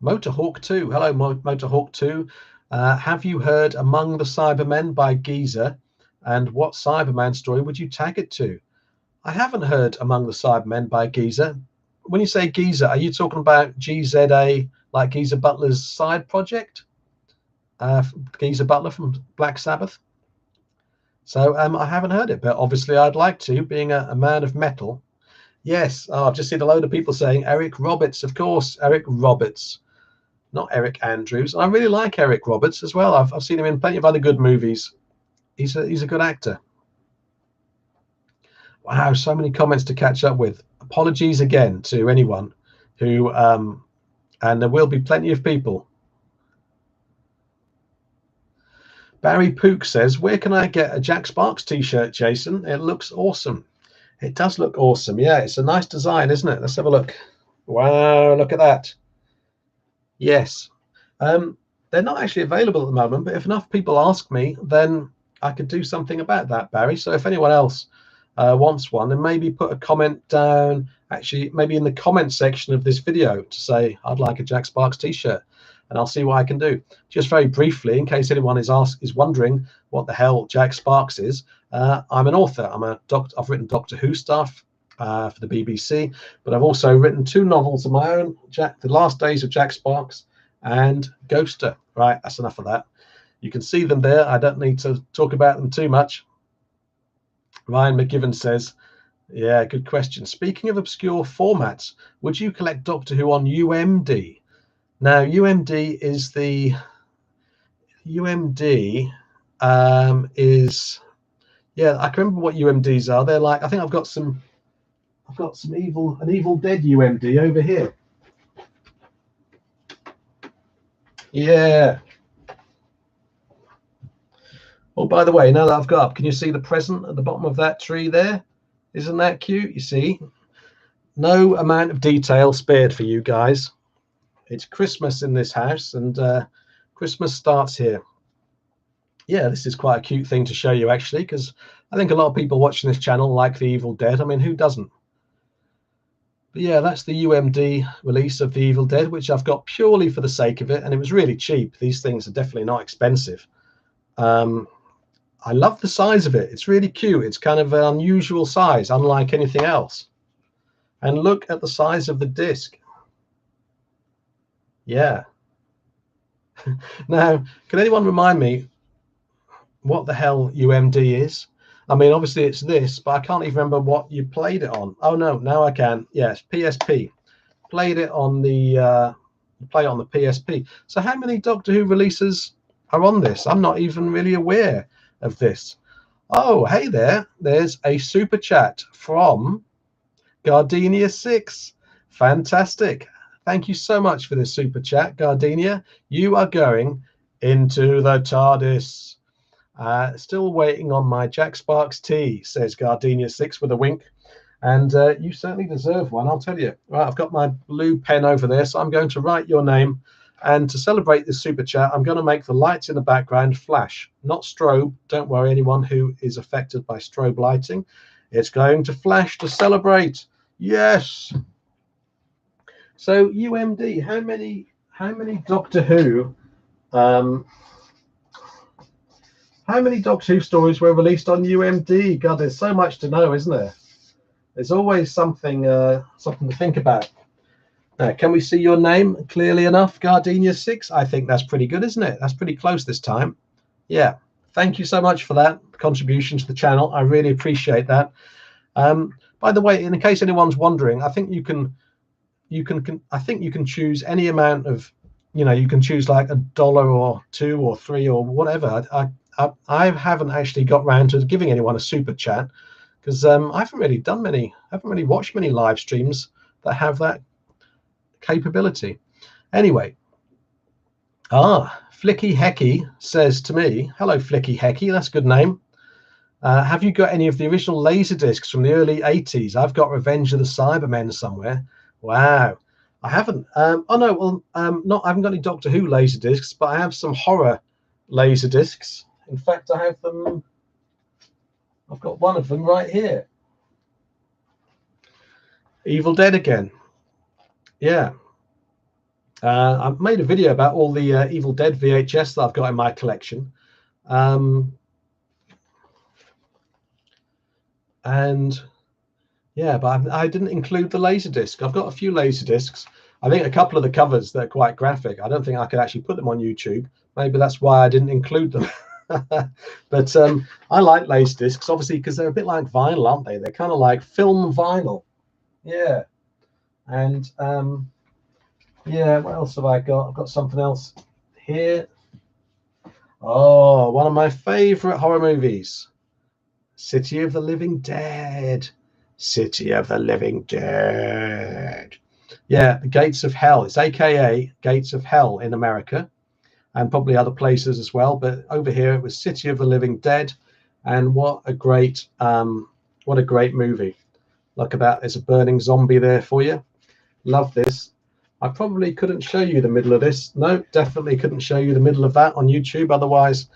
Motorhawk 2. Hello, Motorhawk 2. Have you heard Among the Cybermen by Geezer? And what Cyberman story would you tag it to? I haven't heard Among the Cybermen by Geezer. When you say Geezer, are you talking about GZA, like Geezer Butler's side project? Geezer Butler from Black Sabbath? So I haven't heard it, but obviously I'd like to, being a man of metal. Yes, I've just seen a load of people saying Eric Roberts, of course, Eric Roberts, not Eric Andrews. I really like Eric Roberts as well. I've seen him in plenty of other good movies. He's a good actor. Wow, so many comments to catch up with. Apologies again to anyone who, and there will be plenty of people. Barry Pook says, "Where can I get a Jack Sparks t-shirt, Jason? It looks awesome." It does look awesome. Yeah, it's a nice design, isn't it? Let's have a look. Wow, look at that. Yes. They're not actually available at the moment, but if enough people ask me, then I could do something about that, Barry. So if anyone else wants one, then maybe put a comment down, actually maybe in the comment section of this video, to say I'd like a Jack Sparks t-shirt, and I'll see what I can do. Just very briefly, in case anyone is wondering what the hell Jack Sparks is, I'm an author. I've written Doctor Who stuff for the BBC, but I've also written 2 novels of my own, The Last Days of Jack Sparks and Ghoster. Right, that's enough of that. You can see them there. I don't need to talk about them too much. Ryan McGivern says, yeah, good question. Speaking of obscure formats, would you collect Doctor Who on UMD? Now, UMD is the yeah, I can remember what UMDs are. They're like, I think I've got an Evil Dead UMD over here. Yeah. Oh, by the way, now that I've got up, can you see the present at the bottom of that tree there? Isn't that cute? You see, no amount of detail spared for you guys. It's Christmas in this house, and Christmas starts here. Yeah, this is quite a cute thing to show you, actually, because I think a lot of people watching this channel like the Evil Dead. I mean, who doesn't? But yeah, that's the UMD release of the Evil Dead, which I've got purely for the sake of it, and it was really cheap. These things are definitely not expensive. I love the size of it. It's really cute. It's kind of an unusual size, unlike anything else. And look at the size of the disc. Yeah. Now, can anyone remind me what the hell UMD is? I mean, obviously it's this, but I can't even remember what you played it on. Oh no, now I can. Yes, PSP. Played it on the play on the PSP. So how many Doctor Who releases are on this? I'm not even really aware of this. Oh, hey there. There's a super chat from Gardenia 6. Fantastic. Thank you so much for this super chat, Gardenia. You are going into the TARDIS. Still waiting on my Jack Sparks tea, says Gardenia 6 with a wink. And you certainly deserve one, I'll tell you. Right, I've got my blue pen over there, so I'm going to write your name. And to celebrate this super chat, I'm going to make the lights in the background flash, not strobe. Don't worry, anyone who is affected by strobe lighting. It's going to flash to celebrate. Yes. So UMD, how many Doctor Who how many Doctor Who stories were released on UMD? God, there's so much to know, isn't there? There's always something to think about. Can we see your name clearly enough, Gardenia 6? I think that's pretty good, isn't it? That's pretty close this time. Yeah. Thank you so much for that contribution to the channel. I really appreciate that. By the way, in case anyone's wondering, I think you can choose any amount of, you can choose like $1 or $2 or $3 or whatever. I haven't actually got round to giving anyone a super chat because I haven't really watched many live streams that have that capability. Anyway, Flicky Hecky says to me, hello Flicky Hecky, that's a good name. Have you got any of the original laser discs from the early 80s? I've got Revenge of the Cybermen somewhere. Wow, I haven't. I haven't got any Doctor Who laser discs, but I have some horror laser discs. In fact, I have them. I've got one of them right here. Evil Dead again. Yeah. I've made a video about all the Evil Dead VHS that I've got in my collection. And yeah, but I didn't include the Laserdisc. I've got a few Laserdiscs. I think a couple of the covers that are quite graphic. I don't think I could actually put them on YouTube. Maybe that's why I didn't include them. But I like Laserdiscs, obviously, because they're a bit like vinyl, aren't they? They're kind of like film vinyl. Yeah. And yeah, what else have I got? I've got something else here. Oh, one of my favorite horror movies. City of the Living Dead. City of the Living Dead. Yeah, the Gates of Hell. It's AKA Gates of Hell in America and probably other places as well. But over here it was City of the Living Dead. And what a great movie. Look at that. There's a burning zombie there for you. Love this. I probably couldn't show you the middle of this. No, definitely couldn't show you the middle of that on YouTube. Otherwise,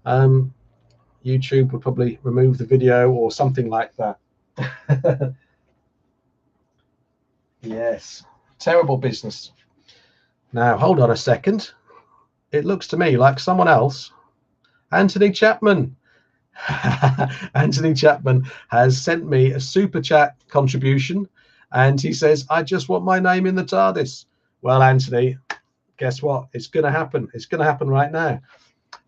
YouTube would probably remove the video or something like that. Yes, terrible business. Now, hold on a second. It looks to me like someone else. Anthony Chapman. Anthony Chapman has sent me a super chat contribution, and he says, I just want my name in the TARDIS. Well, Anthony, guess what? It's going to happen. It's going to happen right now.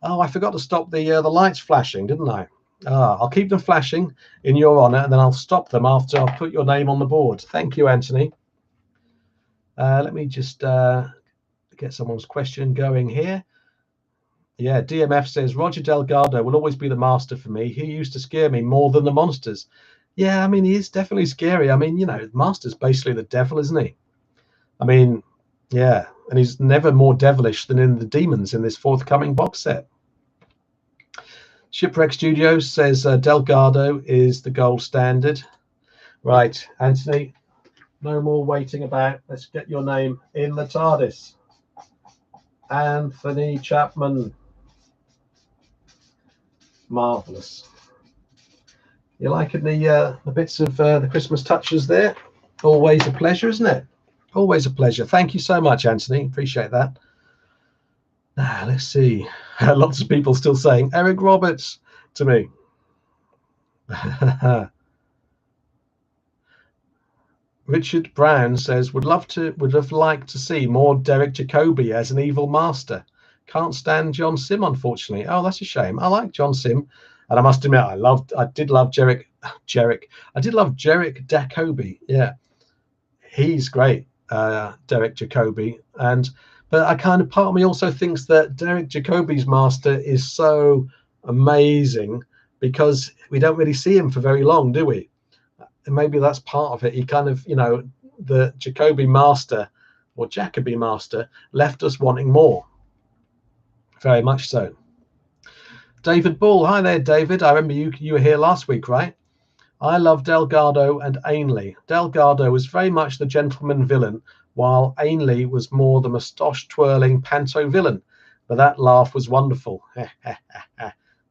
Oh, I forgot to stop the lights flashing, didn't I? I'll keep them flashing in your honor, and then I'll stop them after I've put your name on the board. Thank you, Anthony. Let me just get someone's question going here. Yeah, DMF says, Roger Delgado will always be the master for me. He used to scare me more than the monsters. Yeah, I mean, he is definitely scary. I mean, you know, the master's basically the devil, isn't he? I mean, yeah, and he's never more devilish than in the demons in this forthcoming box set. Shipwreck Studios says Delgado is the gold standard. Right, Anthony, no more waiting about. Let's get your name in the TARDIS. Anthony Chapman. Marvelous. You liking the bits of the Christmas touches there? Always a pleasure, isn't it? Always a pleasure. Thank you so much, Anthony. Appreciate that. Let's see. Lots of people still saying Eric Roberts to me. Richard Brown says would have liked to see more Derek Jacobi as an evil master. Can't stand John Sim, unfortunately. Oh, that's a shame. I like John Sim, and I must admit I did love Jarek Jacobi. Yeah, he's great, Derek Jacobi. But I kind of, part of me also thinks that Derek Jacobi's master is so amazing because we don't really see him for very long, do we? And maybe that's part of it. He kind of, you know, the Jacobi master or Jacobi master left us wanting more. Very much so. David Ball. Hi there, David. I remember you were here last week, right? I love Delgado and Ainley. Delgado was very much the gentleman villain, while Ainley was more the moustache-twirling panto villain. But that laugh was wonderful.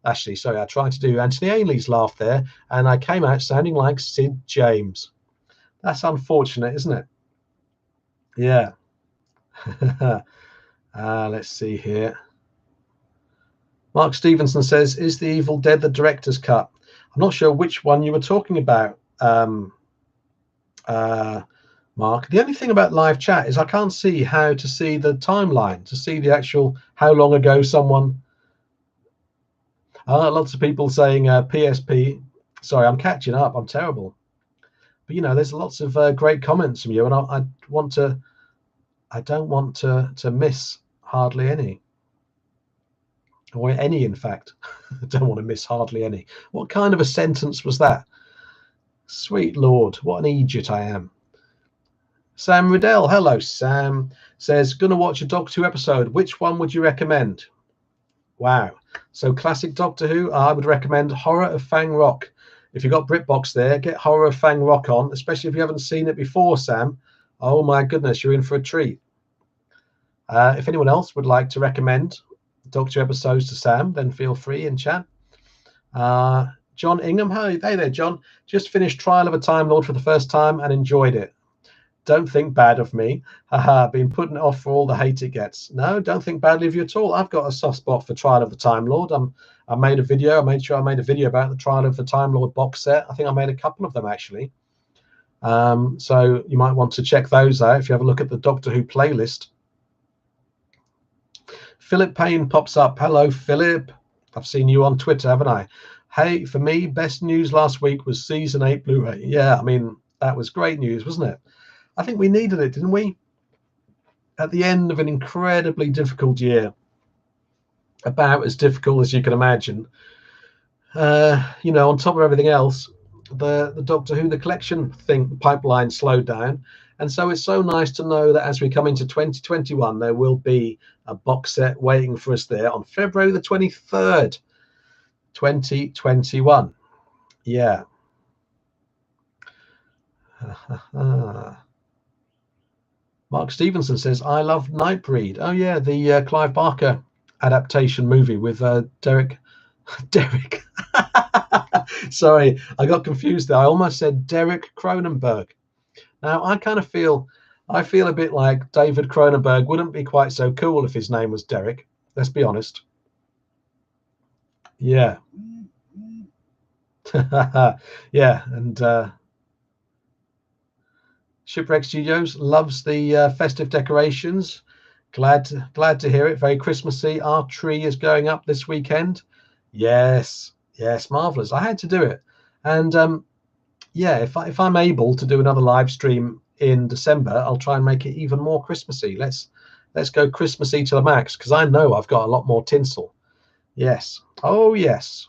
Actually, sorry, I tried to do Anthony Ainley's laugh there, and I came out sounding like Sid James. That's unfortunate, isn't it? Yeah. Let's see here. Mark Stevenson says, is The Evil Dead the director's cut? I'm not sure which one you were talking about, Mark. The only thing about live chat is I can't see how to see the timeline, to see the actual how long ago someone... lots of people saying PSP. Sorry, I'm catching up. I'm terrible. But, you know, there's lots of great comments from you, and I don't want to miss hardly any. Or any, in fact. I don't want to miss hardly any. What kind of a sentence was that? Sweet Lord, what an idiot I am. Sam Riddell, hello Sam, says, gonna watch a Doctor Who episode. Which one would you recommend? Wow. So classic Doctor Who, I would recommend Horror of Fang Rock. If you've got BritBox there, get Horror of Fang Rock on, especially if you haven't seen it before, Sam. Oh my goodness, you're in for a treat. If anyone else would like to recommend Doctor Who episodes to Sam, then feel free in chat. John Ingham, hey there, John. Just finished Trial of a Time Lord for the first time and enjoyed it. Don't think bad of me. Been putting it off for all the hate it gets. No, don't think badly of you at all. I've got a soft spot for Trial of the Time Lord. I made a video. I made sure I made a video about the Trial of the Time Lord box set. I think I made a couple of them actually. So you might want to check those out if you have a look at the Doctor Who playlist. Philip Payne pops up. Hello, Philip. I've seen you on Twitter, haven't I? Hey, for me, best news last week was Season 8 Blu-ray. Yeah, I mean, that was great news, wasn't it? I think we needed it, didn't we? At the end of an incredibly difficult year, about as difficult as you can imagine. You know, on top of everything else, the Doctor Who, the collection pipeline slowed down. And so it's so nice to know that as we come into 2021, there will be a box set waiting for us there on February the 23rd, 2021. Yeah. Mark Stevenson says, I love Nightbreed. Oh, yeah, the Clive Barker adaptation movie with Derek. Derek. Sorry, I got confused there. I almost said Derek Cronenberg. Now, I feel a bit like David Cronenberg wouldn't be quite so cool if his name was Derek. Let's be honest. Yeah. Yeah, and Shipwreck Studios loves the festive decorations. Glad to hear it. Very Christmassy. Our tree is going up this weekend. Yes, marvelous. I had to do it, and yeah, if I'm able to do another live stream in December, I'll try and make it even more Christmassy. Let's go Christmassy to the max, because I know I've got a lot more tinsel. Yes. Oh yes.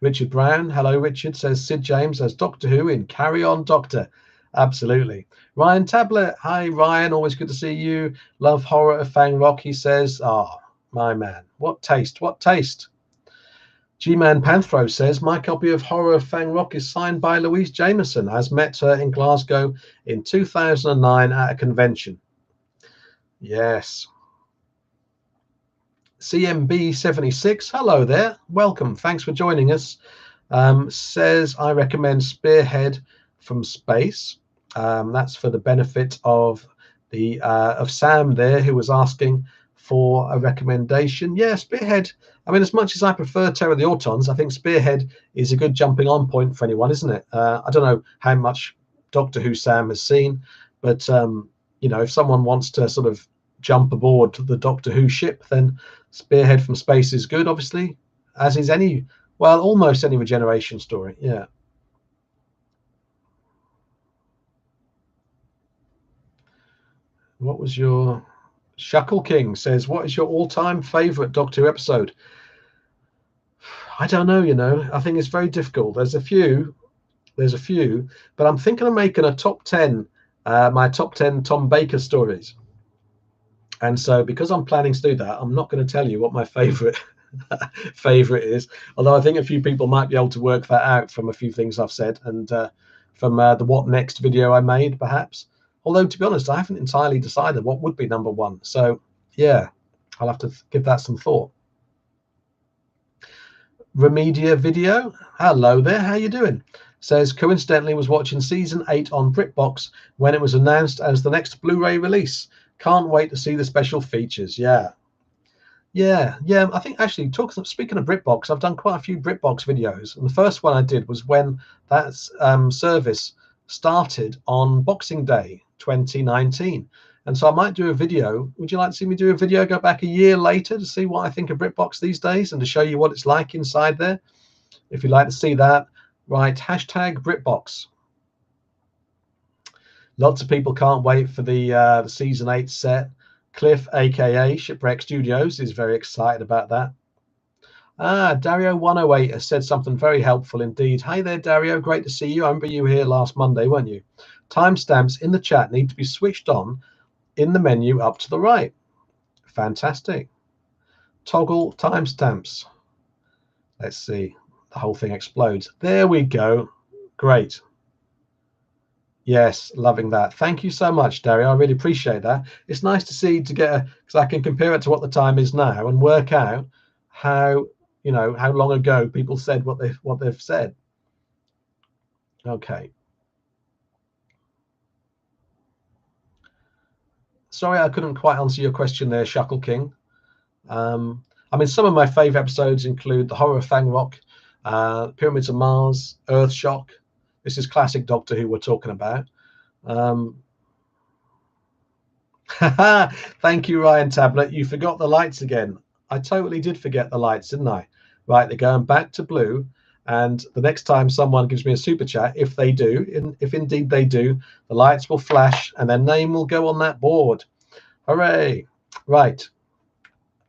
Richard Brown, hello Richard, says Sid James as Doctor Who in Carry On Doctor. Absolutely. Ryan Tablet, hi Ryan, always good to see you. Love Horror of Fang Rock, he says. Ah, my man, what taste, what taste. G-Man Panthro says, my copy of Horror of Fang Rock is signed by Louise Jameson, as met her in Glasgow in 2009 at a convention. Yes. CMB76, hello there, welcome, thanks for joining us. Says, I recommend Spearhead from Space. That's for the benefit of the of Sam there, who was asking for a recommendation. Yeah, Spearhead. I mean, as much as I prefer Terror of the Autons, I think Spearhead is a good jumping on point for anyone, isn't it? I don't know how much Doctor Who Sam has seen, but you know, if someone wants to sort of jump aboard the Doctor Who ship, then Spearhead from Space is good, obviously, as is any, well, almost any regeneration story. Yeah. What was your Shuckle King says, what is your all-time favorite Doctor Who episode? I don't know, you know. I think it's very difficult. There's a few, but I'm thinking of making a top 10, my top 10 Tom Baker stories. And so because I'm planning to do that, I'm not going to tell you what my favorite is, although I think a few people might be able to work that out from a few things I've said, and from the What Next video I made, perhaps. Although, to be honest, I haven't entirely decided what would be number one. So, yeah, I'll have to give that some thought. Remedia Video, hello there, how you doing? Says, coincidentally was watching season 8 on BritBox when it was announced as the next Blu-ray release. Can't wait to see the special features. Yeah. I think actually, speaking of BritBox, I've done quite a few BritBox videos, and the first one I did was when that service started on Boxing Day 2019, and so I might do a video. Would you like to see me do a video, go back a year later to see what I think of BritBox these days and to show you what it's like inside there? If you'd like to see that, right, hashtag BritBox. Lots of people can't wait for the season 8 set. Cliff, aka Shipwreck Studios, is very excited about that. Dario108 has said something very helpful indeed. Hey there, Dario, great to see you. I remember you were here last Monday, weren't you? Timestamps in the chat need to be switched on in the menu up to the right. Fantastic. Toggle timestamps. Let's see. The whole thing explodes. There we go. Great. Yes, loving that. Thank you so much, Dario. I really appreciate that. It's nice to see, because I can compare it to what the time is now and work out how, you know, how long ago people said what they've said. Okay. Sorry, I couldn't quite answer your question there, Shuckle King. I mean, some of my favorite episodes include The Horror of Fang Rock, Pyramids of Mars, Earth Shock. This is classic Doctor Who we're talking about. Thank you, Ryan Tablet. You forgot the lights again. I totally did forget the lights, didn't I? Right, they're going back to blue. And the next time someone gives me a super chat, if they do, if indeed they do, the lights will flash and their name will go on that board. Hooray. Right.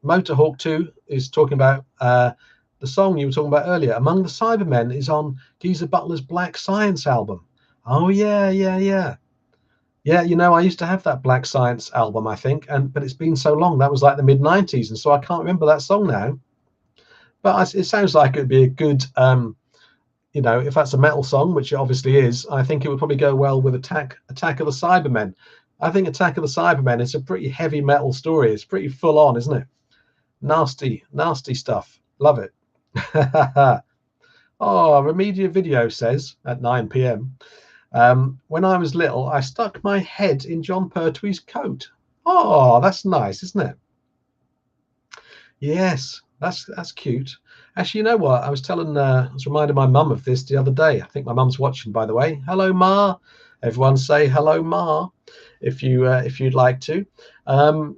Motorhawk 2 is talking about the song you were talking about earlier. Among the Cybermen is on Geezer Butler's Black Science album. Oh, yeah. Yeah, you know, I used to have that Black Science album, I think, but it's been so long. That was like the mid-90s, and so I can't remember that song now. But it sounds like it would be a good you know, if that's a metal song, which it obviously is, I think it would probably go well with Attack of the Cybermen. I think Attack of the Cybermen is a pretty heavy metal story. It's pretty full on, isn't it? Nasty, nasty stuff. Love it. Oh, Remedia Video says at 9 p.m. When I was little, I stuck my head in John Pertwee's coat. Oh, that's nice, isn't it? Yes, that's cute. Actually, you know what? I was reminding my mum of this the other day. I think my mum's watching, by the way. Hello, Ma. Everyone say hello, Ma, if you'd like to. When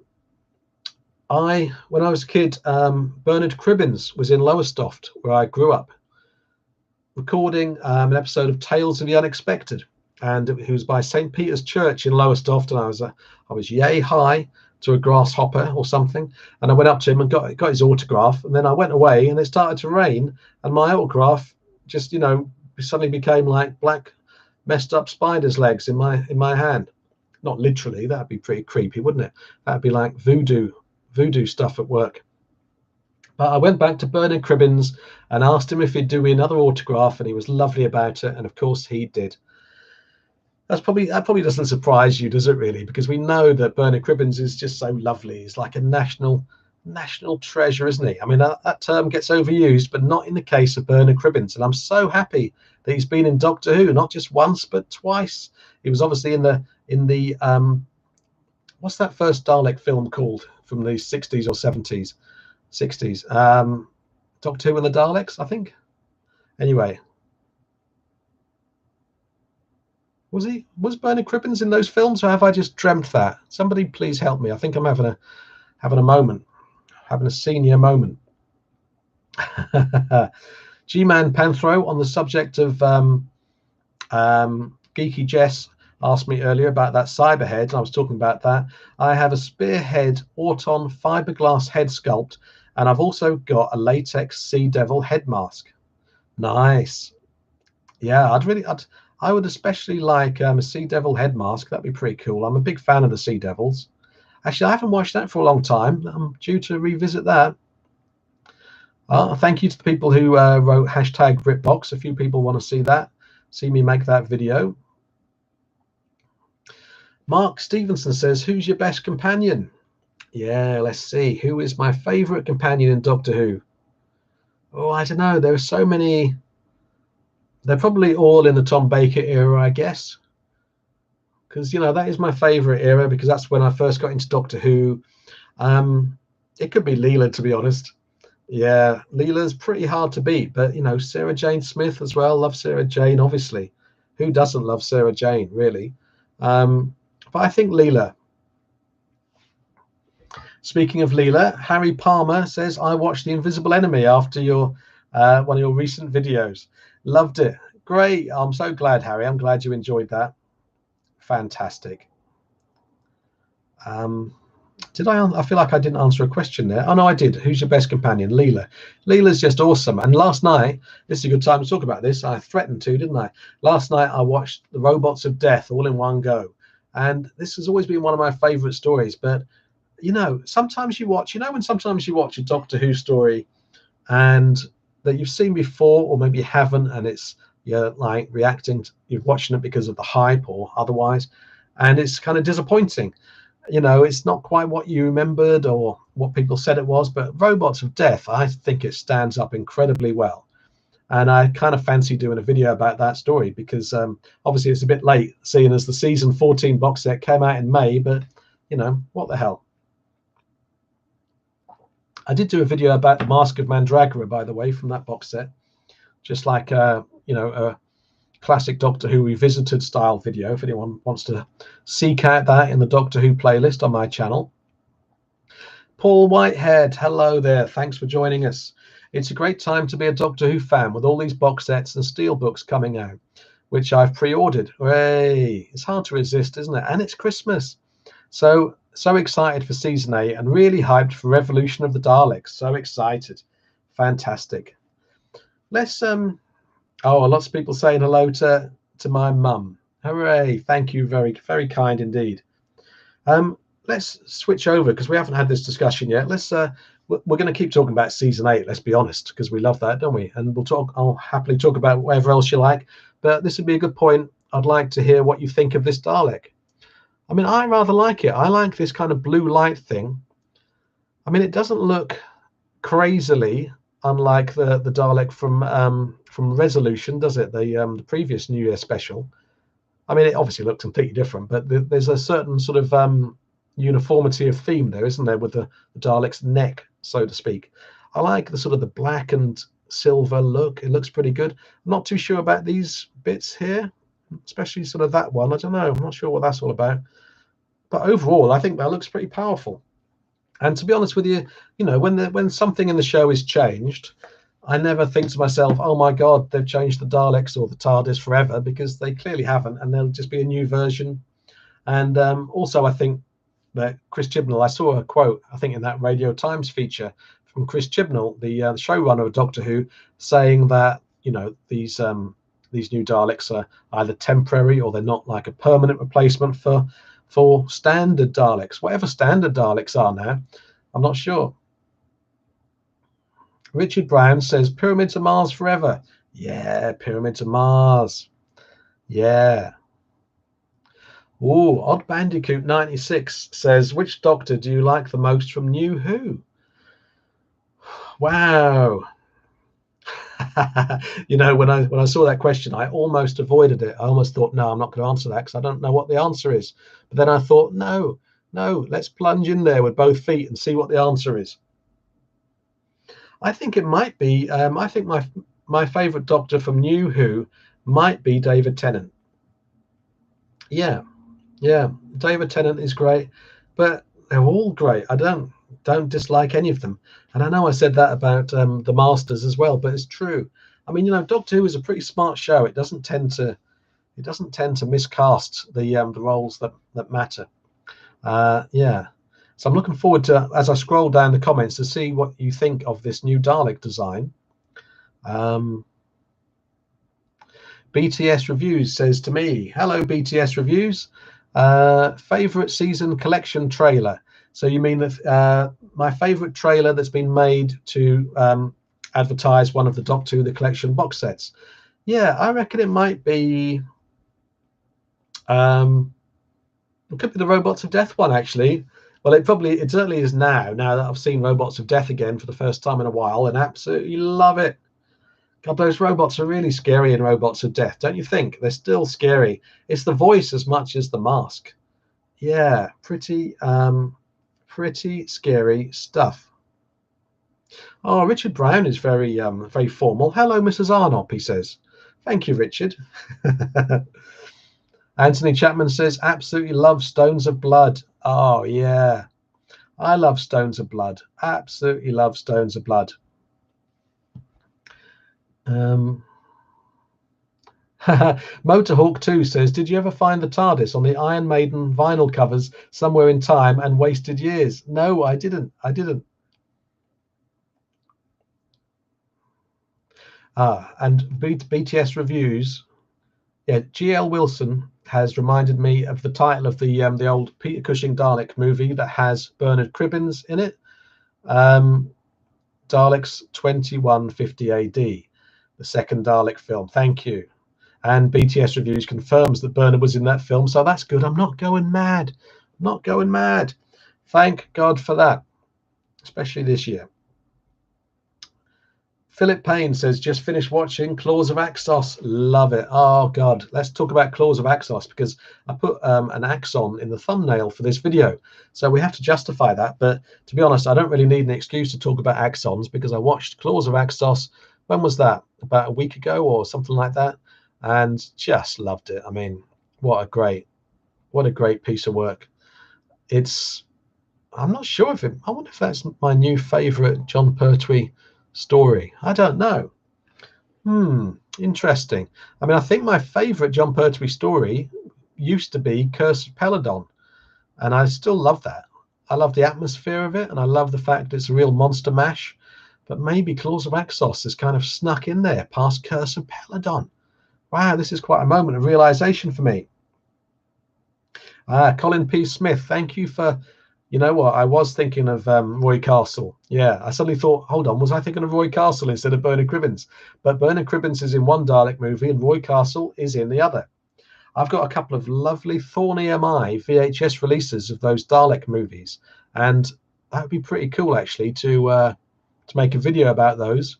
I was a kid, Bernard Cribbins was in Lowestoft, where I grew up, recording an episode of Tales of the Unexpected, and it was by St. Peter's Church in Lowestoft, and I was yay high to a grasshopper or something, and I went up to him and got his autograph, and then I went away, and it started to rain, and my autograph just, you know, suddenly became like black messed up spider's legs in my hand. Not literally, that'd be pretty creepy, wouldn't it? That'd be like voodoo stuff at work. But I went back to Bernard Cribbins and asked him if he'd do me another autograph, and he was lovely about it, and of course he did. That probably doesn't surprise you, does it really? Because we know that Bernard Cribbins is just so lovely. He's like a national treasure, isn't he? I mean, that term gets overused, but not in the case of Bernard Cribbins. And I'm so happy that he's been in Doctor Who, not just once but twice. He was obviously in the what's that first Dalek film called from the 60s or 70s? 60s. Doctor Who and the Daleks, I think. Anyway. Was Bernard Cribbins in those films, or have I just dreamt that? Somebody please help me. I think I'm having a moment, having a senior moment. G-Man Panthro on the subject of Geeky Jess asked me earlier about that Cyberhead, and I was talking about that. I have a Spearhead Auton fiberglass head sculpt, and I've also got a latex Sea Devil head mask. Nice. Yeah, I would especially like a Sea Devil head mask. That'd be pretty cool. I'm a big fan of the Sea Devils. Actually, I haven't watched that for a long time. I'm due to revisit that. Thank you to the people who wrote hashtag Britbox. A few people want to see me make that video. Mark Stevenson says, who's your best companion? Yeah, let's see. Who is my favourite companion in Doctor Who? Oh, I don't know. There are so many. They're probably all in the Tom Baker era, I guess. Because, you know, that is my favourite era, because that's when I first got into Doctor Who. It could be Leela, to be honest. Yeah, Leela's pretty hard to beat. But, you know, Sarah Jane Smith as well. Love Sarah Jane, obviously. Who doesn't love Sarah Jane, really? But I think Leela. Speaking of Leela, Harry Palmer says, I watched The Invisible Enemy after your one of your recent videos. Loved it. Great. I'm so glad, Harry. I'm glad you enjoyed that. Fantastic. Did I feel like I didn't answer a question there. Oh no, I did. Who's your best companion? Leela. Leela's just awesome. And last night, this is a good time to talk about this. I threatened to, didn't I? Last night I watched The Robots of Death all in one go. And this has always been one of my favorite stories. But you know, sometimes you watch, when sometimes you watch a Doctor Who story and that you've seen before, or maybe you haven't, and you're like you're watching it because of the hype or otherwise, and it's kind of disappointing. You know, it's not quite what you remembered or what people said it was, but Robots of Death, I think it stands up incredibly well. And I kind of fancy doing a video about that story because obviously it's a bit late, seeing as the season 14 box set came out in May, but you know, what the hell. I did do a video about the Mask of Mandragora, by the way, from that box set, just like a classic Doctor Who revisited style video. If anyone wants to seek out that in the Doctor Who playlist on my channel. Paul Whitehead, hello there. Thanks for joining us. It's a great time to be a Doctor Who fan with all these box sets and steelbooks coming out, which I've pre-ordered. Hooray! It's hard to resist, isn't it? And it's Christmas. So excited for season 8 and really hyped for Revolution of the Daleks. So excited. Fantastic. Let's lots of people saying hello to my mum. Hooray. Thank you. Very, very kind indeed. Let's switch over because we haven't had this discussion yet. we're going to keep talking about season 8, let's be honest, because we love that, don't we? And I'll happily talk about whatever else you like, but this would be a good point. I'd like to hear what you think of this Dalek. I mean, I rather like it. I like this kind of blue light thing. I mean, it doesn't look crazily unlike the Dalek from Resolution, does it? The previous New Year special. I mean, it obviously looked completely different, but there's a certain sort of uniformity of theme there, isn't there, with the Dalek's neck, so to speak. I like the sort of the black and silver look. It looks pretty good. I'm not too sure about these bits here, especially sort of that one. I don't know. I'm not sure what that's all about. But overall, I think that looks pretty powerful. And to be honest with you, you know, when something in the show is changed, I never think to myself, oh my God, they've changed the Daleks or the TARDIS forever, because they clearly haven't, and there'll just be a new version. And also, I think that Chris Chibnall, I saw a quote, I think in that Radio Times feature from Chris Chibnall, the showrunner of Doctor Who, saying that, you know, these new Daleks are either temporary or they're not like a permanent replacement for standard Daleks, whatever standard Daleks are now. I'm not sure. Richard Brown says Pyramids of Mars forever. Yeah, Pyramids of Mars. Yeah. Oh, Odd Bandicoot 96 says, which Doctor do you like the most from New Who? Wow. You know, when I saw that question, I almost avoided it. I almost thought, no, I'm not going to answer that because I don't know what the answer is. But then I thought, no, let's plunge in there with both feet and see what the answer is. I think it might be. I think my favourite Doctor from New Who might be David Tennant. Yeah, David Tennant is great, but they're all great. I don't dislike any of them. And I know I said that about the Masters as well, but it's true. I mean, you know, Doctor Who is a pretty smart show. It doesn't tend to miscast the roles that matter. Yeah. So I'm looking forward to, as I scroll down the comments, to see what you think of this new Dalek design. BTS Reviews says to me, hello BTS Reviews, favorite season collection trailer. So you mean that my favorite trailer that's been made to advertise one of the Doctor Who the collection box sets? Yeah, I reckon it might be it could be the Robots of Death one, actually. Well, it certainly is now that I've seen Robots of Death again for the first time in a while, and absolutely love it. God, those robots are really scary in Robots of Death, don't you think? They're still scary. It's the voice as much as the mask. Yeah, pretty scary stuff. Oh, Richard Brown is very formal. Hello, Mrs. Arnopp, he says. Thank you, Richard. Anthony Chapman says, absolutely love Stones of Blood. Oh, yeah. I love Stones of Blood. Absolutely love Stones of Blood. Motorhawk 2 says, did you ever find the TARDIS on the Iron Maiden vinyl covers somewhere in time and wasted years? No, I didn't. And BTS Reviews. Yeah, G.L. Wilson has reminded me of the title of the old Peter Cushing Dalek movie that has Bernard Cribbins in it. Daleks 2150 AD, the second Dalek film. Thank you. And BTS Reviews confirms that Bernard was in that film, so that's good. I'm not going mad. Thank God for that, especially this year. Philip Payne says, just finished watching Claws of Axos. Love it. Oh, God. Let's talk about Claws of Axos, because I put an axon in the thumbnail for this video. So we have to justify that. But to be honest, I don't really need an excuse to talk about axons, because I watched Claws of Axos. When was that? About a week ago or something like that. And just loved it. I mean, what a great piece of work. I'm not sure I wonder if that's my new favorite Jon Pertwee story. I don't know. Interesting. I mean, I think my favorite Jon Pertwee story used to be Curse of Peladon, and I still love that. I love the atmosphere of it, and I love the fact it's a real monster mash. But maybe Claws of Axos is kind of snuck in there past Curse of Peladon. Wow, this is quite a moment of realization for me. Colin P. Smith, thank you for You know what? I was thinking of Roy Castle. Yeah, I suddenly thought, hold on, was I thinking of Roy Castle instead of Bernard Cribbins? But Bernard Cribbins is in one Dalek movie and Roy Castle is in the other. I've got a couple of lovely Thorny MI VHS releases of those Dalek movies, and that would be pretty cool actually to make a video about those.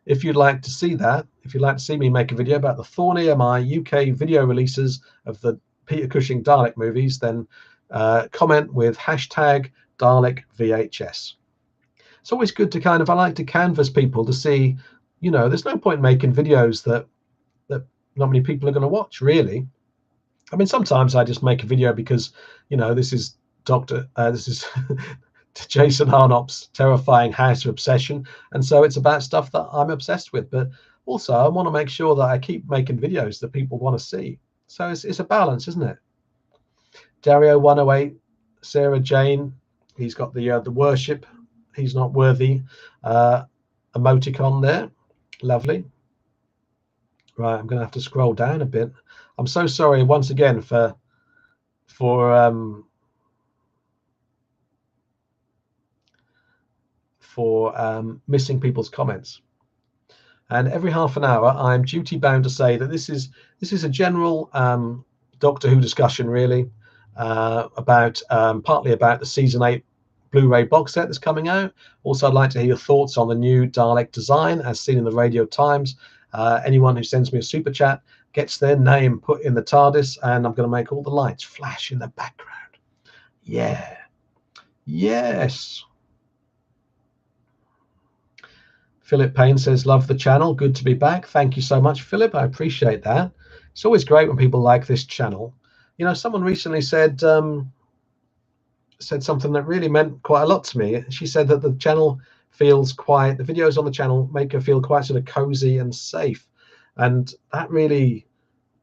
If you'd like to see that, if you'd like to see me make a video about the Thorny MI UK video releases of the Peter Cushing Dalek movies, then comment with hashtag Dalek VHS. It's always good to I like to canvass people to see, there's no point making videos that not many people are going to watch, really. I mean, sometimes I just make a video because, this is Jason Arnopp's terrifying house of obsession, and so it's about stuff that I'm obsessed with. But also, I want to make sure that I keep making videos that people want to see. So it's a balance, isn't it? Dario 108, Sarah Jane, he's got the worship, he's not worthy emoticon there. Lovely. Right, I'm going to have to scroll down a bit. I'm so sorry once again for missing people's comments. And every half an hour, I'm duty bound to say that this is a general Doctor Who discussion, really, about partly about the season 8 Blu-ray box set that's coming out. Also, I'd like to hear your thoughts on the new Dalek design as seen in the Radio Times. Anyone who sends me a super chat gets their name put in the TARDIS, and I'm going to make all the lights flash in the background. Yeah. Yes. Philip Payne says, love the channel. Good to be back. Thank you so much, Philip. I appreciate that. It's always great when people like this channel. Someone recently said something that really meant quite a lot to me. She said that the channel feels the videos on the channel make her feel quite sort of cozy and safe. And that really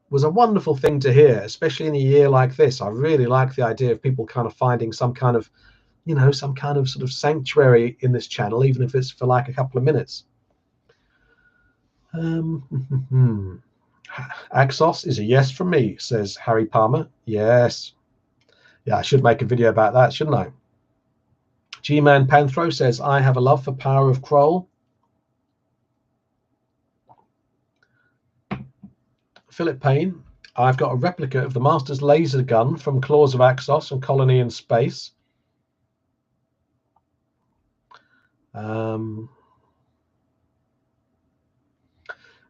was a wonderful thing to hear, especially in a year like this. I really like the idea of people kind of finding some kind of sort of sanctuary in this channel, even if it's for like a couple of minutes. Axos is a yes from me, says Harry Palmer. Yes. Yeah, I should make a video about that, shouldn't I? G-Man Panthro says, I have a love for Power of Kroll. Philip Payne, I've got a replica of the Master's laser gun from Claws of Axos and Colony in Space.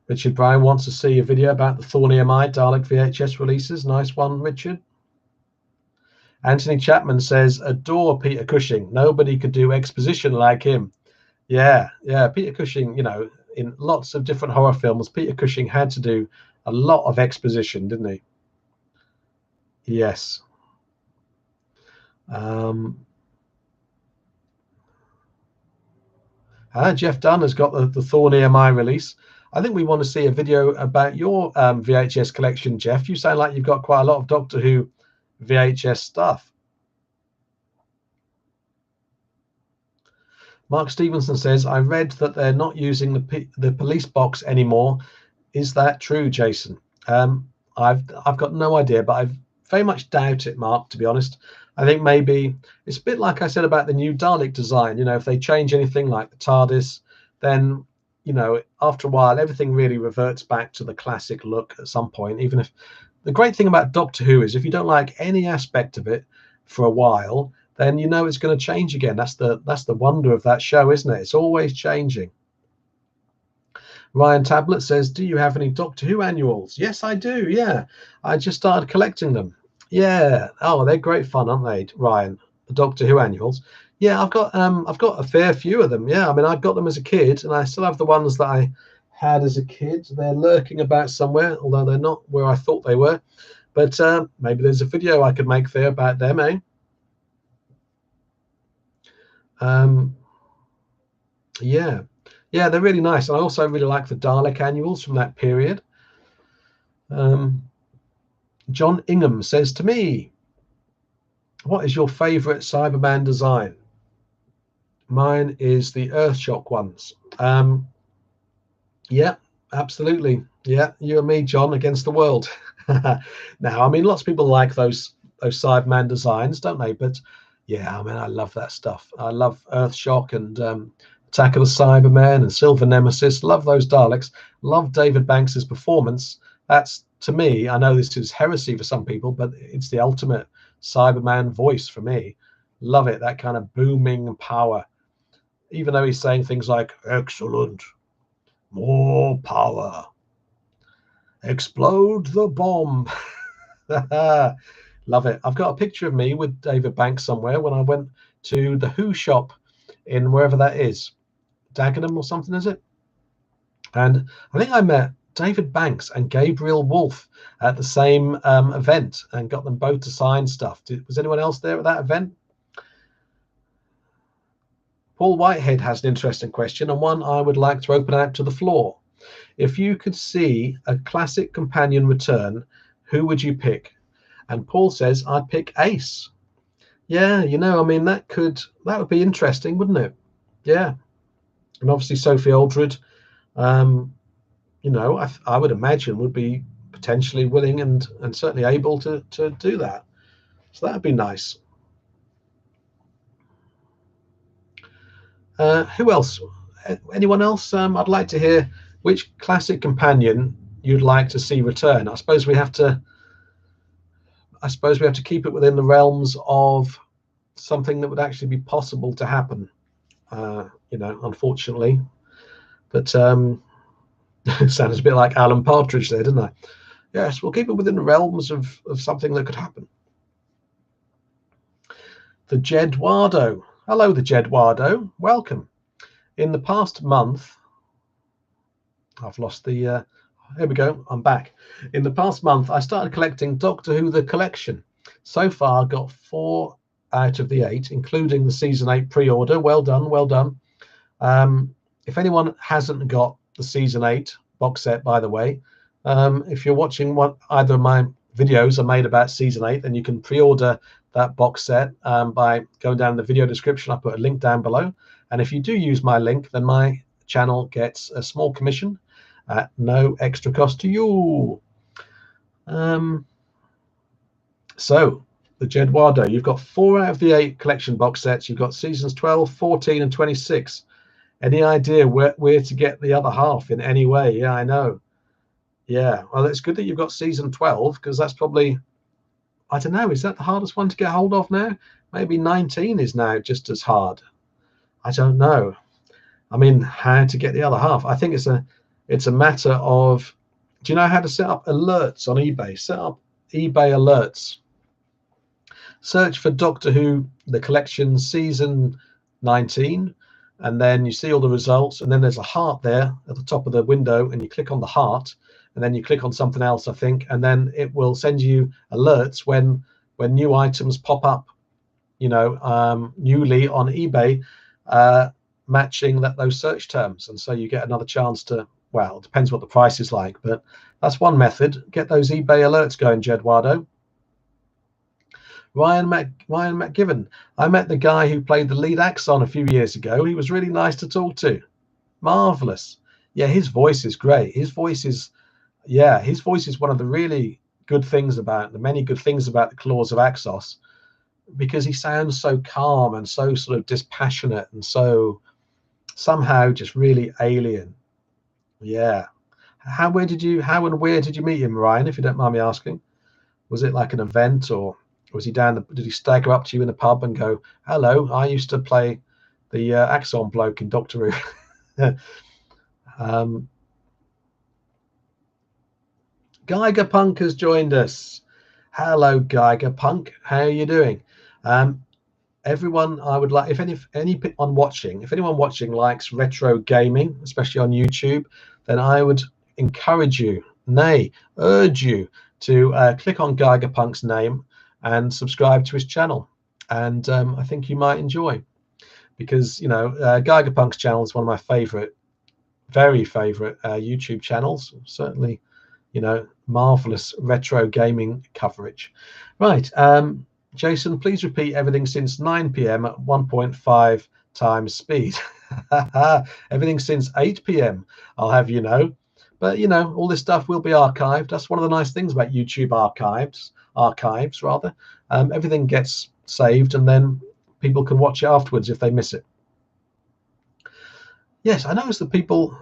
Richard Brown wants to see a video about the Thorny MI Dalek VHS releases. Nice one, Richard. Anthony Chapman says, adore Peter Cushing. Nobody could do exposition like him. Yeah, Peter Cushing, in lots of different horror films, Peter Cushing had to do a lot of exposition, didn't he? Yes. Jeff Dunn has got the Thorny MI release. I think we want to see a video about your VHS collection, Jeff. You sound like you've got quite a lot of Doctor Who VHS stuff. Mark Stevenson says, I read that they're not using the police box anymore. Is that true, Jason? I've got no idea, but I very much doubt it, Mark, to be honest. I think maybe it's a bit like I said about the new Dalek design. If they change anything like the TARDIS, then, after a while, everything really reverts back to the classic look at some point. Even if the great thing about Doctor Who is if you don't like any aspect of it for a while, then it's going to change again. That's the wonder of that show, isn't it? It's always changing. Ryan Tablet says, do you have any Doctor Who annuals? Yes, I do. Yeah, I just started collecting them. Yeah. Oh, they're great fun, aren't they, Ryan? The Doctor Who annuals. Yeah, I've got a fair few of them. Yeah, I mean, I got them as a kid, and I still have the ones that I had as a kid. They're lurking about somewhere, although they're not where I thought they were. But maybe there's a video I could make there about them, eh? Yeah, they're really nice. And I also really like the Dalek annuals from that period. John Ingham says to me, what is your favorite Cyberman design? Mine is the Earthshock ones. Yeah, absolutely. Yeah, you and me, John, against the world. Now, I mean, lots of people like those Cyberman designs, don't they? But Yeah, I mean, I love that stuff. I love Earthshock and Attack of the Cyberman and Silver Nemesis. Love those Daleks. Love David Banks's performance. That's, to me, I know this is heresy for some people, but it's the ultimate Cyberman voice for me. Love it, that kind of booming power. Even though he's saying things like, excellent, more power, explode the bomb. Love it. I've got a picture of me with David Banks somewhere when I went to the Who shop in wherever that is, Dagenham or something, is it? And I think I met David Banks and Gabriel Wolfe at the same event and got them both to sign stuff. Was anyone else there at that event? Paul Whitehead has an interesting question, and one I would like to open out to the floor. If you could see a classic companion return, who would you pick? And Paul says, I'd pick Ace. Yeah, I mean, that would be interesting, wouldn't it? Yeah. And obviously Sophie Aldred, I would imagine would be potentially willing and certainly able to do that. So that would be nice. Who else? Anyone else? I'd like to hear which classic companion you'd like to see return. I suppose we have to keep it within the realms of something that would actually be possible to happen. Unfortunately, but it sounds a bit like Alan Partridge there, didn't I? Yes, we'll keep it within the realms of something that could happen. The Jedwardo. Hello, the Jedwardo. Welcome. In the past month, I've lost the. Here we go. I'm back. In the past month, I started collecting Doctor Who: The Collection. So far, got 4 out of the 8, including the season 8 pre-order. Well done, well done. If anyone hasn't got the season 8 box set, by the way, if you're watching either of my videos are made about season 8, then you can pre-order that box set by going down in the video description. I put a link down below, and if you do use my link, then my channel gets a small commission at no extra cost to you. So the Jedwardo, you've got 4 out of the 8 collection box sets. You've got seasons 12, 14 and 26. Any idea where to get the other half in any way? Yeah, I know. Yeah, well, it's good that you've got season 12, because that's probably, I don't know, is that the hardest one to get hold of now? Maybe 19 is now just as hard. I don't know. I mean, how to get the other half? I think it's a matter of, do you know how to set up alerts on eBay? Set up eBay alerts. Search for Doctor Who: The Collection season 19, and then you see all the results, and then there's a heart there at the top of the window, and you click on the heart, and then you click on something else, I think, and then it will send you alerts when new items pop up, newly on eBay, matching those search terms, and so you get another chance to, well, it depends what the price is like, but that's one method. Get those eBay alerts going, Jedwardo. Ryan McGiven. I met the guy who played the lead Axon a few years ago. He was really nice to talk to. Marvelous. Yeah, his voice is great. His voice is one of the really good things about the many good things about the Claws of Axos, because he sounds so calm and so sort of dispassionate and so somehow just really alien. Yeah. How and where did you meet him, Ryan, if you don't mind me asking? Was it like an event, or was he did he stagger up to you in a pub and go, hello, I used to play the Axon bloke in Doctor Who? Geiger Punk has joined us. Hello, Geiger Punk. How are you doing? Everyone, I would like, if anyone watching likes retro gaming, especially on YouTube, then I would encourage you, urge you to click on Geiger Punk's name and subscribe to his channel. And I think you might enjoy, because Geiger Punk's channel is one of my very favorite YouTube channels. Certainly, marvelous retro gaming coverage. Right. Jason, please repeat everything since 9 p.m. at 1.5 times speed. Everything since 8 p.m. I'll have you know. But all this stuff will be archived. That's one of the nice things about YouTube archives rather. Everything gets saved, and then people can watch it afterwards if they miss it. Yes, I noticed that people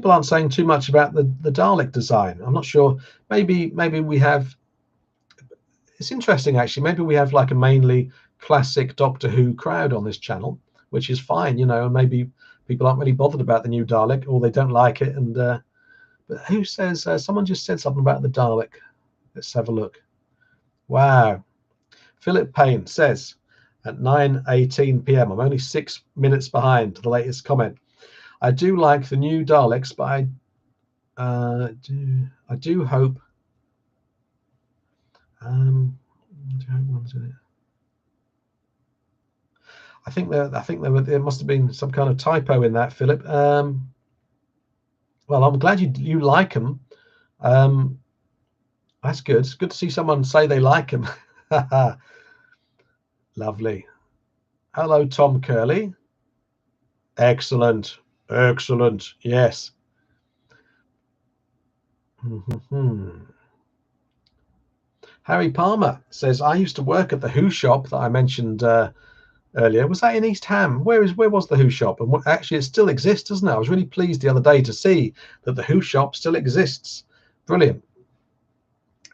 aren't saying too much about the Dalek design. I'm not sure. Maybe we have. It's interesting actually. Maybe we have like a mainly classic Doctor Who crowd on this channel, which is fine, you know. And maybe people aren't really bothered about the new Dalek, or they don't like it. And but who says? Someone just said something about the Dalek. Let's have a look. Wow. Philip Payne says at 9:18 p.m. I'm only 6 minutes behind the latest comment. I do like the new Daleks, but I do hope. I think there must have been some kind of typo in that, Philip. Well, I'm glad you like them. That's good. It's good to see someone say they like them. Lovely. Hello, Tom Curley. Excellent. Excellent. Yes. Harry Palmer says, I used to work at the Who shop that I mentioned earlier. Was that in East Ham? Where was the Who shop? And actually, it still exists, doesn't it? I was really pleased the other day to see that the Who shop still exists. Brilliant.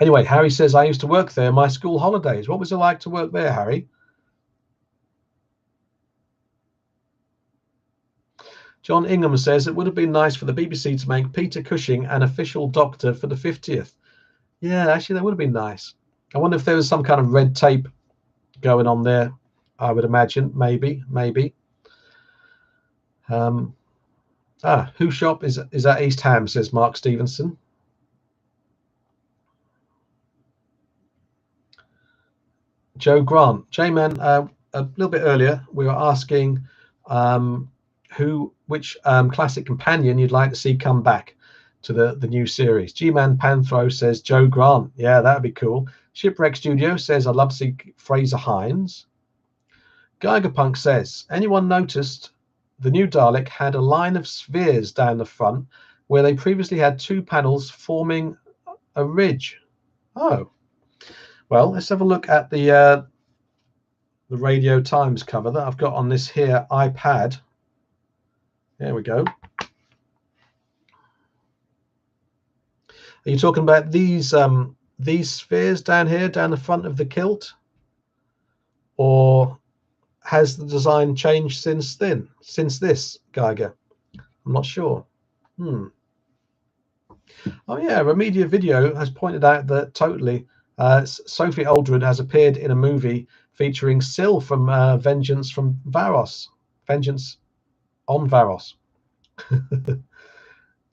Anyway, Harry says, I used to work there in my school holidays. What was it like to work there, Harry? John Ingham says, it would have been nice for the BBC to make Peter Cushing an official Doctor for the 50th. Yeah, actually, that would have been nice. I wonder if there was some kind of red tape going on there. I would imagine, maybe. Who shop is at East Ham, says Mark Stevenson. Joe Grant, J-Man, a little bit earlier, we were asking which classic companion you'd like to see come back to the new series. G-Man Panthro says Joe Grant. Yeah, that'd be cool. Shipwreck Studio says I'd love to see Fraser Hines. Geigerpunk says, anyone noticed the new Dalek had a line of spheres down the front where they previously had two panels forming a ridge? Oh, well, let's have a look at the Radio Times cover that I've got on this here iPad. There we go. Are you talking about these spheres down here, down the front of the kilt? Or has the design changed since this, Geiger? I'm not sure. Oh yeah, Remedia Video has pointed out that totally Sophie Aldred has appeared in a movie featuring Syl from Vengeance on Varos.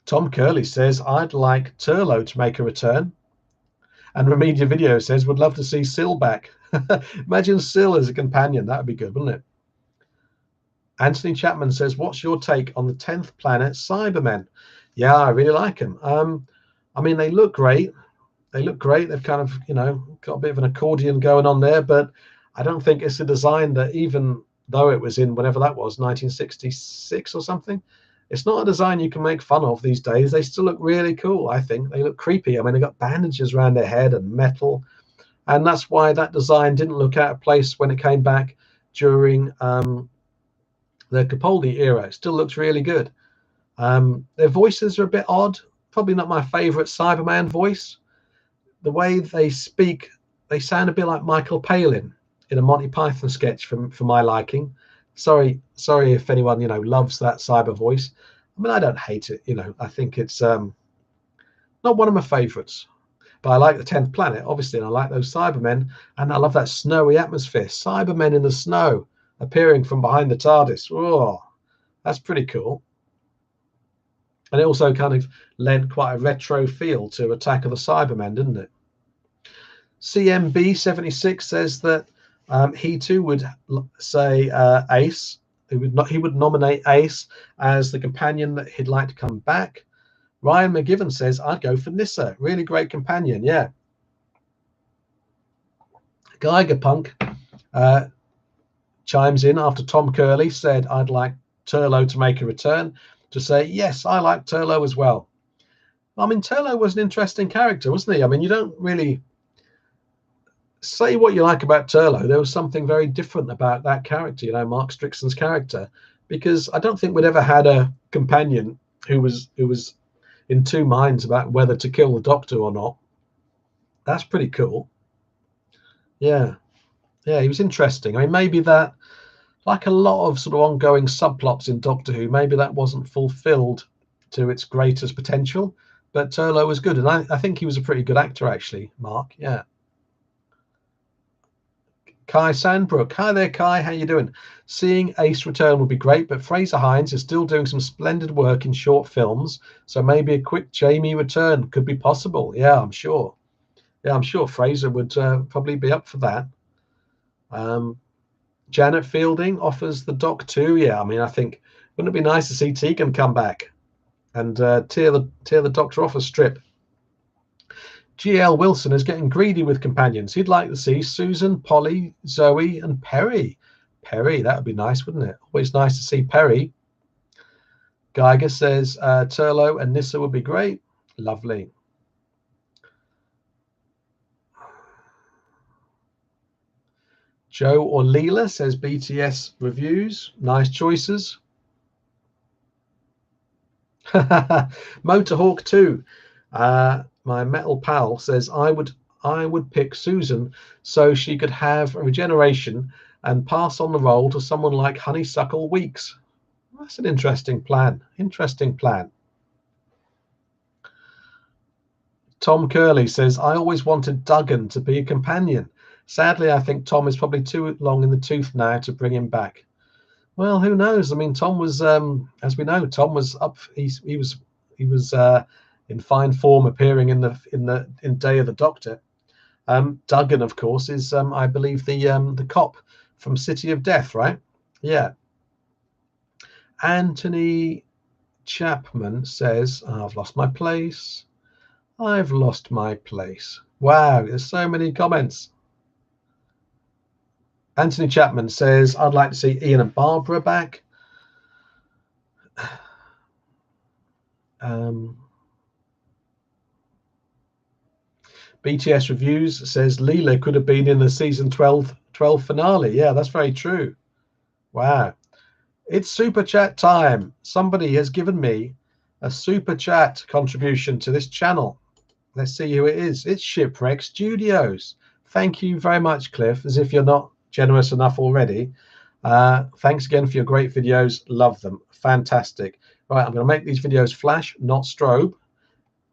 Tom Curley says, I'd like Turlo to make a return. And Remedia Video says, would love to see Syl back. Imagine Syl as a companion. That would be good, wouldn't it? Anthony Chapman says, what's your take on the 10th planet Cybermen? Yeah, I really like them. I mean, they look great. They've kind of, got a bit of an accordion going on there, but I don't think it's a design that, even though it was in whatever that was, 1966 or something, it's not a design you can make fun of these days. They still look really cool, I think. They look creepy. I mean, they got bandages around their head and metal. And that's why that design didn't look out of place when it came back during the Capaldi era. It still looks really good. Their voices are a bit odd. Probably not my favorite Cyberman voice. The way they speak, they sound a bit like Michael Palin in a Monty Python sketch for my liking. Sorry if anyone loves that cyber voice. I mean, I don't hate it. I think it's not one of my favorites. But I like the 10th planet, obviously, and I like those Cybermen, and I love that snowy atmosphere. Cybermen in the snow appearing from behind the TARDIS. Oh, that's pretty cool. And it also kind of lent quite a retro feel to Attack of the Cybermen, didn't it? CMB76 says that he too would say Ace. He would nominate Ace as the companion that he'd like to come back. Ryan McGivern says, I'd go for Nyssa. Really great companion, yeah. Geigerpunk chimes in after Tom Curley said, I'd like Turlo to make a return, to say, yes, I like Turlo as well. I mean, Turlo was an interesting character, wasn't he? I mean, you don't really say what you like about Turlough, there was something very different about that character, you know, Mark Strickson's character, because I don't think we'd ever had a companion who was in two minds about whether to kill the Doctor or not. That's pretty cool. Yeah, he was interesting. I mean, maybe that, like a lot of sort of ongoing subplots in Doctor Who, maybe that wasn't fulfilled to its greatest potential, but Turlough was good, and I think he was a pretty good actor, actually, Mark. Yeah. Kai Sandbrook. Hi there, Kai. How you doing? Seeing Ace return would be great, but Fraser Hines is still doing some splendid work in short films, so maybe a quick Jamie return could be possible. Yeah, I'm sure. Yeah, I'm sure Fraser would probably be up for that. Janet Fielding offers the Doc too. Yeah, I mean, I think wouldn't it be nice to see Tegan come back and tear the Doctor off a strip? G.L. Wilson is getting greedy with companions. He'd like to see Susan, Polly, Zoe, and Perry. Perry, that would be nice, wouldn't it? Always nice to see Perry. Geiger says Turlough and Nyssa would be great. Lovely. Joe or Leela says BTS reviews. Nice choices. Motorhawk 2. My metal pal says I would pick Susan so she could have a regeneration and pass on the role to someone like Honeysuckle Weeks. That's an interesting plan. Tom Curley says I always wanted Duggan to be a companion. Sadly, I think Tom is probably too long in the tooth now to bring him back. Well, who knows? I mean, Tom was, as we know, Tom was up. He was in fine form, appearing in Day of the Doctor. Duggan, of course, is I believe the cop from City of Death, right? Yeah. Anthony Chapman says, I've lost my place. I've lost my place. Wow, there's so many comments. Anthony Chapman says, I'd like to see Ian and Barbara back. BTS Reviews says Leela could have been in the season 12 finale. Yeah, that's very true. Wow. It's super chat time. Somebody has given me a super chat contribution to this channel. Let's see who it is. It's Shipwreck Studios. Thank you very much, Cliff, as if you're not generous enough already. Thanks again for your great videos. Love them. Fantastic. Right, I'm going to make these videos flash, not strobe,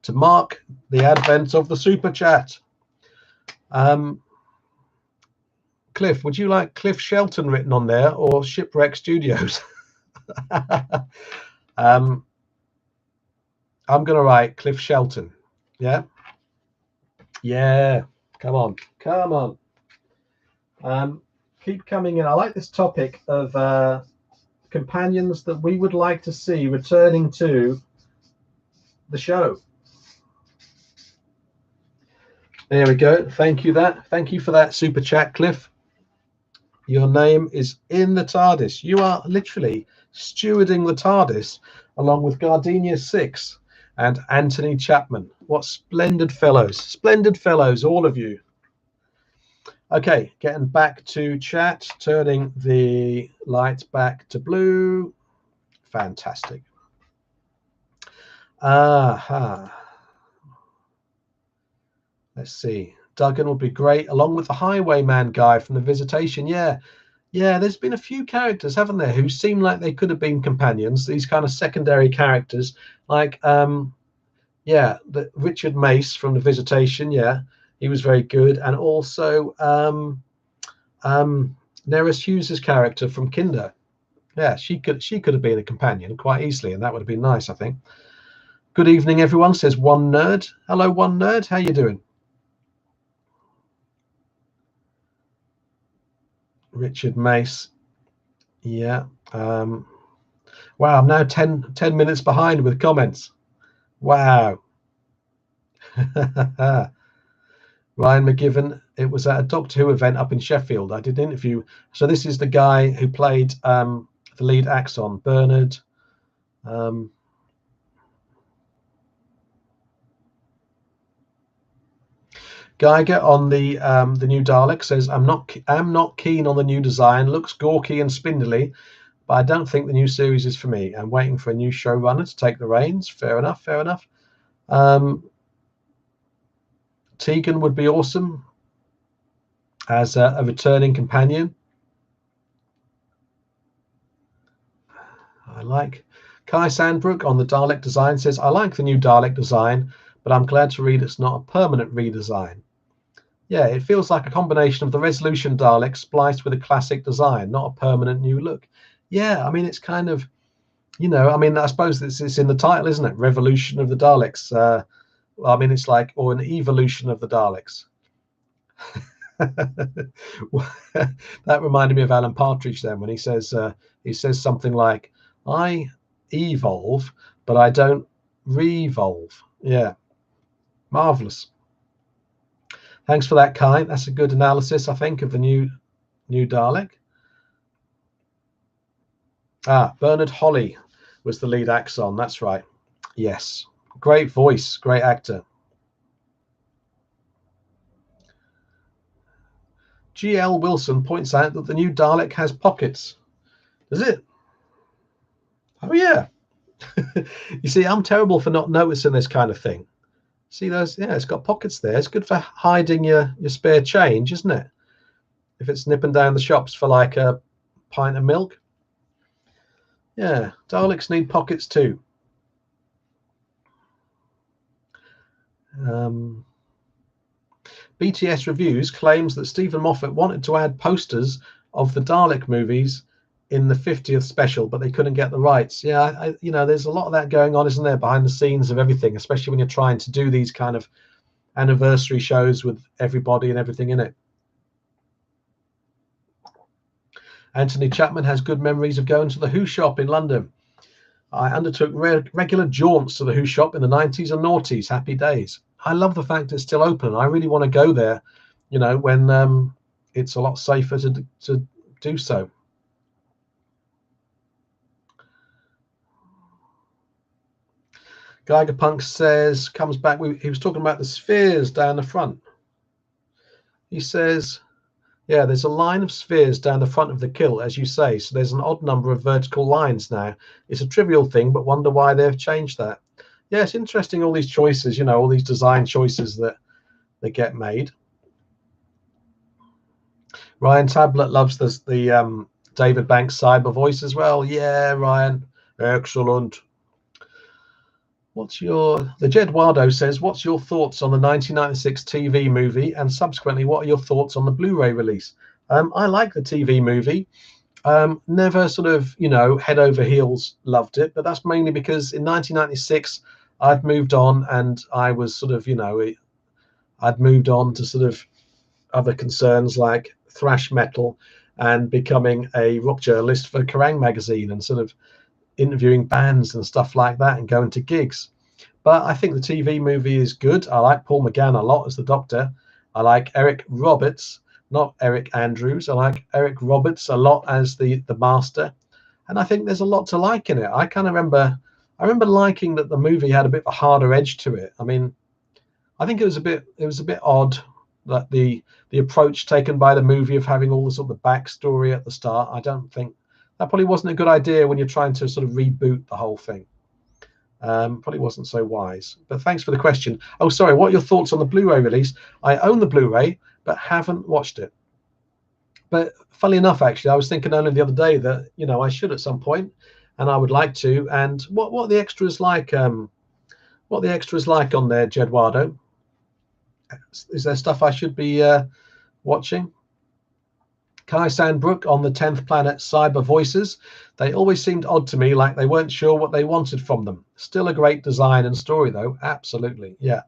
to mark the advent of the super chat. Cliff, would you like Cliff Shelton written on there or Shipwreck Studios? I'm going to write Cliff Shelton. Yeah. Come on. Keep coming in. I like this topic of companions that we would like to see returning to the show. There we go. Thank you for that super chat, Cliff. Your name is in the TARDIS. You are literally stewarding the TARDIS along with Gardenia 6 and Anthony Chapman. What splendid fellows, all of you. Okay, getting back to chat, turning the lights back to blue. Fantastic. Let's see. Duggan would be great, along with the Highwayman guy from the Visitation. Yeah, there's been a few characters, haven't there, who seem like they could have been companions, these kind of secondary characters, like the Richard Mace from the Visitation. Yeah, he was very good. And also Neris Hughes's character from Kinder. Yeah, she could have been a companion quite easily, and that would have been nice, I think. Good evening, everyone, says One Nerd. Hello, One Nerd. How you doing? Richard Mace. Yeah. Wow, I'm now 10 minutes behind with comments. Wow. Ryan McGivern, it was at a Doctor Who event up in Sheffield. I did an interview. So this is the guy who played the lead Axon, Bernard. Geiger on the new Dalek says, I'm not keen on the new design. Looks gawky and spindly, but I don't think the new series is for me. I'm waiting for a new showrunner to take the reins. Fair enough, fair enough. Tegan would be awesome as a returning companion. I like. Kai Sandbrook on the Dalek design says, I like the new Dalek design, but I'm glad to read it's not a permanent redesign. Yeah, it feels like a combination of the Resolution Dalek spliced with a classic design, not a permanent new look. Yeah, I mean, it's kind of, I mean, I suppose it's in the title, isn't it? Revolution of the Daleks. I mean, it's like, or an evolution of the Daleks. That reminded me of Alan Partridge then when he says something like, I evolve, but I don't re-evolve. Yeah, marvelous. Thanks for that, Kai. That's a good analysis, I think, of the new Dalek. Bernard Holly was the lead Axon. That's right. Yes, great voice, great actor. G.L. Wilson points out that the new Dalek has pockets. Does it? Oh, yeah. You see, I'm terrible for not noticing this kind of thing. See those? Yeah, it's got pockets there. It's good for hiding your spare change, isn't it? If it's nipping down the shops for like a pint of milk. Yeah, Daleks need pockets too. BTS Reviews claims that Stephen Moffat wanted to add posters of the Dalek movies in the 50th special, but they couldn't get the rights. Yeah, there's a lot of that going on, isn't there, behind the scenes of everything, especially when you're trying to do these kind of anniversary shows with everybody and everything in it. Anthony Chapman has good memories of going to the Who shop in London. I undertook regular jaunts to the Who shop in the 90s and noughties. Happy days. I love the fact it's still open. I really want to go there, when it's a lot safer to do so. Geiger Punk says, comes back, he was talking about the spheres down the front. He says, yeah, there's a line of spheres down the front of the kilt, as you say, so there's an odd number of vertical lines now. It's a trivial thing, but wonder why they've changed that. Yeah, it's interesting, all these choices, all these design choices that get made. Ryan Tablet loves the David Banks cyber voice as well. Yeah, Ryan, excellent. The Jed Wardo says, what's your thoughts on the 1996 TV movie, and subsequently, what are your thoughts on the Blu-ray release? I like the TV movie. Never sort of, head over heels loved it, but that's mainly because in 1996, I'd moved on and I was sort of, I'd moved on to sort of other concerns like thrash metal and becoming a rock journalist for Kerrang magazine and sort of interviewing bands and stuff like that and going to gigs. But I think the TV movie is good. I like Paul McGann a lot as the Doctor. I like Eric Roberts, not Eric Andrews. I like Eric Roberts a lot as the Master. And I think there's a lot to like in it. I remember liking that the movie had a bit of a harder edge to it. I mean, I think it was a bit odd that the approach taken by the movie of having all the sort of backstory at the start. I don't think that probably wasn't a good idea when you're trying to sort of reboot the whole thing. Probably wasn't so wise. But thanks for the question. Oh, sorry. What are your thoughts on the Blu-ray release? I own the Blu-ray, but haven't watched it. But funnily enough, actually, I was thinking only the other day that I should at some point, and I would like to. And what are the extras like? What are the extras like on there, Jedwardo? Is there stuff I should be watching? Kai Sandbrook on the 10th Planet Cyber Voices. They always seemed odd to me, like they weren't sure what they wanted from them. Still a great design and story, though. Absolutely, yeah.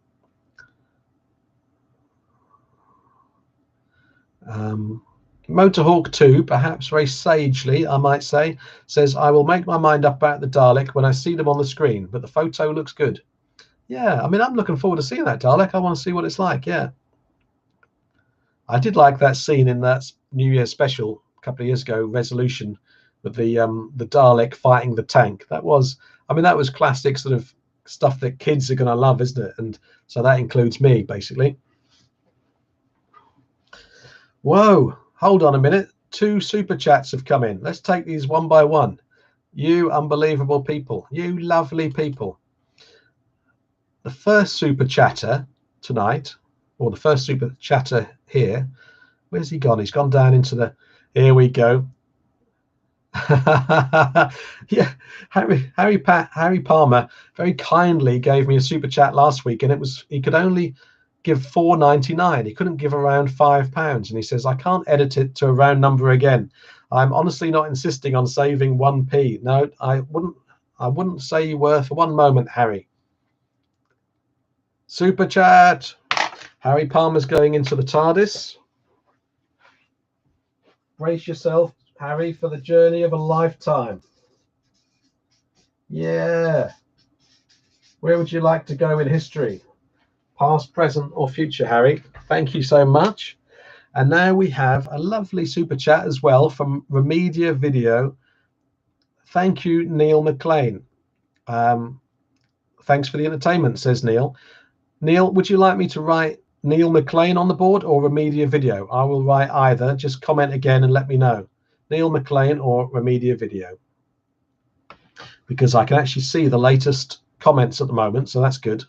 Motorhawk 2, perhaps very sagely, I might say, says, I will make my mind up about the Dalek when I see them on the screen, but the photo looks good. Yeah, I mean, I'm looking forward to seeing that Dalek. I want to see what it's like, yeah. I did like that scene in that New Year's special a couple of years ago, Resolution, with the Dalek fighting the tank. That was classic sort of stuff that kids are going to love, isn't it? And so that includes me, basically. Whoa, hold on a minute. 2 super chats have come in. Let's take these one by one. You unbelievable people. You lovely people. The first super chatter tonight, or the first super chatter here. Where's he gone? He's gone down into the... Here we go. Yeah, Harry Palmer very kindly gave me a super chat last week, and it was, he could only give £4.99. He couldn't give around £5, and he says, I can't edit it to a round number again. I'm honestly not insisting on saving 1p. No, I wouldn't say you were for one moment, Harry. Super chat. Harry Palmer's going into the TARDIS. Brace yourself, Harry, for the journey of a lifetime. Yeah. Where would you like to go in history? Past, present, or future, Harry? Thank you so much. And now we have a lovely super chat as well from Remedia Video. Thank you, Neil McLean. Thanks for the entertainment, says Neil. Neil, would you like me to write Neil McLean on the board or Remedia Video? I will write either. Just comment again and let me know. Neil McLean or Remedia Video. Because I can actually see the latest comments at the moment, so that's good.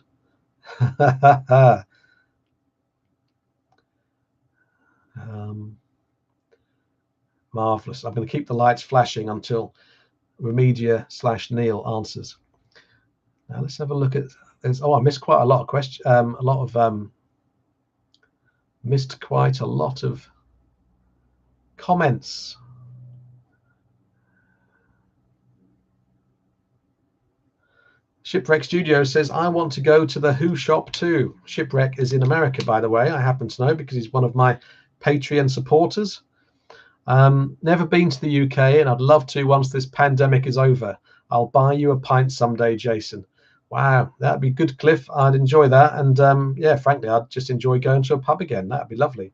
Marvelous. I'm going to keep the lights flashing until Remedia/Neil answers. Now let's have a look at. Oh, I missed quite a lot of questions. Missed quite a lot of comments. Shipwreck Studio says, I want to go to the Who shop too. Shipwreck is in America, by the way. I happen to know because he's one of my Patreon supporters. Never been to the UK, and I'd love to once this pandemic is over. I'll buy you a pint someday, Jason. Wow, that'd be good, Cliff. I'd enjoy that. And yeah, frankly, I'd just enjoy going to a pub again. That'd be lovely.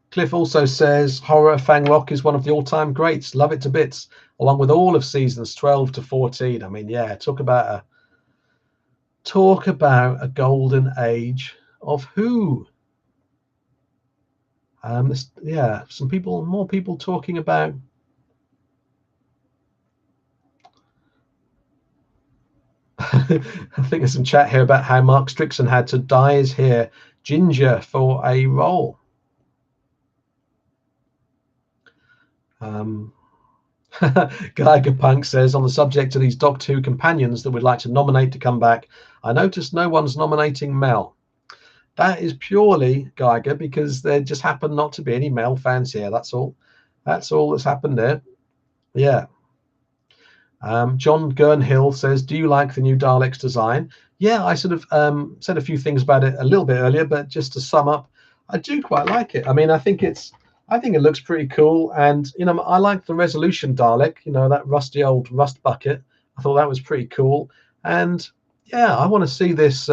Cliff also says Horror Fang Rock is one of the all-time greats. Love it to bits, along with all of seasons 12 to 14. I mean, yeah, talk about a golden age of Who. Yeah, more people talking about. I think there's some chat here about how Mark Strickson had to dye his hair ginger for a role. Geiger Punk says, on the subject of these Doctor Who companions that we'd like to nominate to come back, I noticed no one's nominating Mel. That is purely, Geiger, because there just happen not to be any Mel fans here. That's all. That's all that's happened there. Yeah. John Gurnhill says, do you like the new Daleks design? Yeah, I sort of said a few things about it a little bit earlier, but just to sum up, I do quite like it. I mean, I think it looks pretty cool. And, you know, I like the Resolution Dalek, you know, that rusty old rust bucket. I thought that was pretty cool. And yeah, I want to see this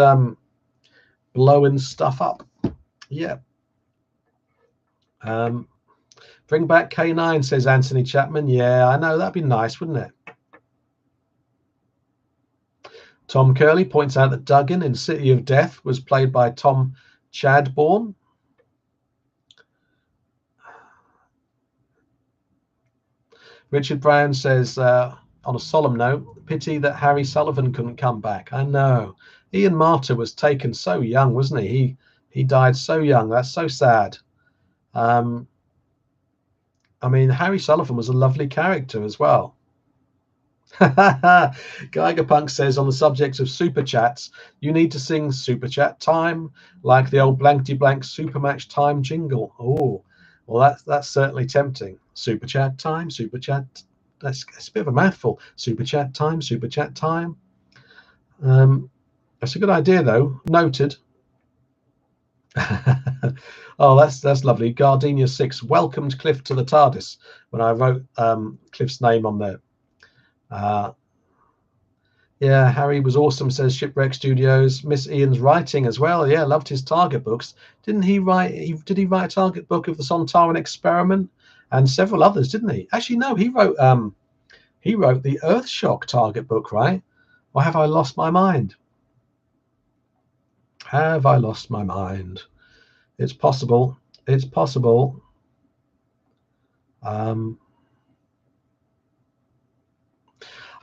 blowing stuff up. Yeah. Bring back K9, says Anthony Chapman. Yeah, I know, that'd be nice, wouldn't it? Tom Curley points out that Duggan in City of Death was played by Tom Chadbourne. Richard Brown says, on a solemn note, pity that Harry Sullivan couldn't come back. I know. Ian Marter was taken so young, wasn't he? He died so young. That's so sad. I mean, Harry Sullivan was a lovely character as well. Geiger Punk says, on the subject of super chats, you need to sing super chat time like the old blankety blank super match time jingle. Oh, well, that's certainly tempting. Super chat time, super chat. That's a bit of a mouthful. Super chat time, super chat time. That's a good idea, though. Noted. Oh, that's lovely. Gardenia 6 welcomed Cliff to the TARDIS when I wrote Cliff's name on there. Yeah, Harry was awesome, says Shipwreck Studios. Miss Ian's writing as well. Yeah, loved his Target books. Did he write a Target book of the Sontaran Experiment and several others, didn't he? Actually, no, he wrote the Earthshock Target book, right? Or have I lost my mind? Have I lost my mind? It's possible. It's possible. I'm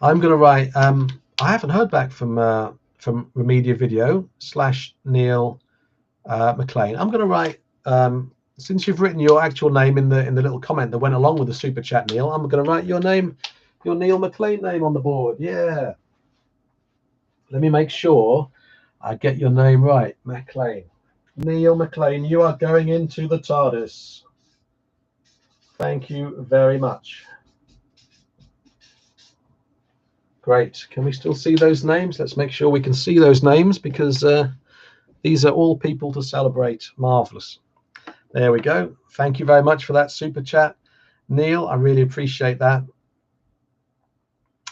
going to write. I haven't heard back from Remedia Video / Neil McLean. I'm going to write. Since you've written your actual name in the little comment that went along with the super chat, Neil, I'm going to write your name, your Neil McLean name on the board. Yeah. Let me make sure I get your name right, McLean. Neil McLean, you are going into the TARDIS. Thank you very much. Great. Can we still see those names? Let's make sure we can see those names, because these are all people to celebrate. Marvelous. There we go. Thank you very much for that super chat, Neil. I really appreciate that.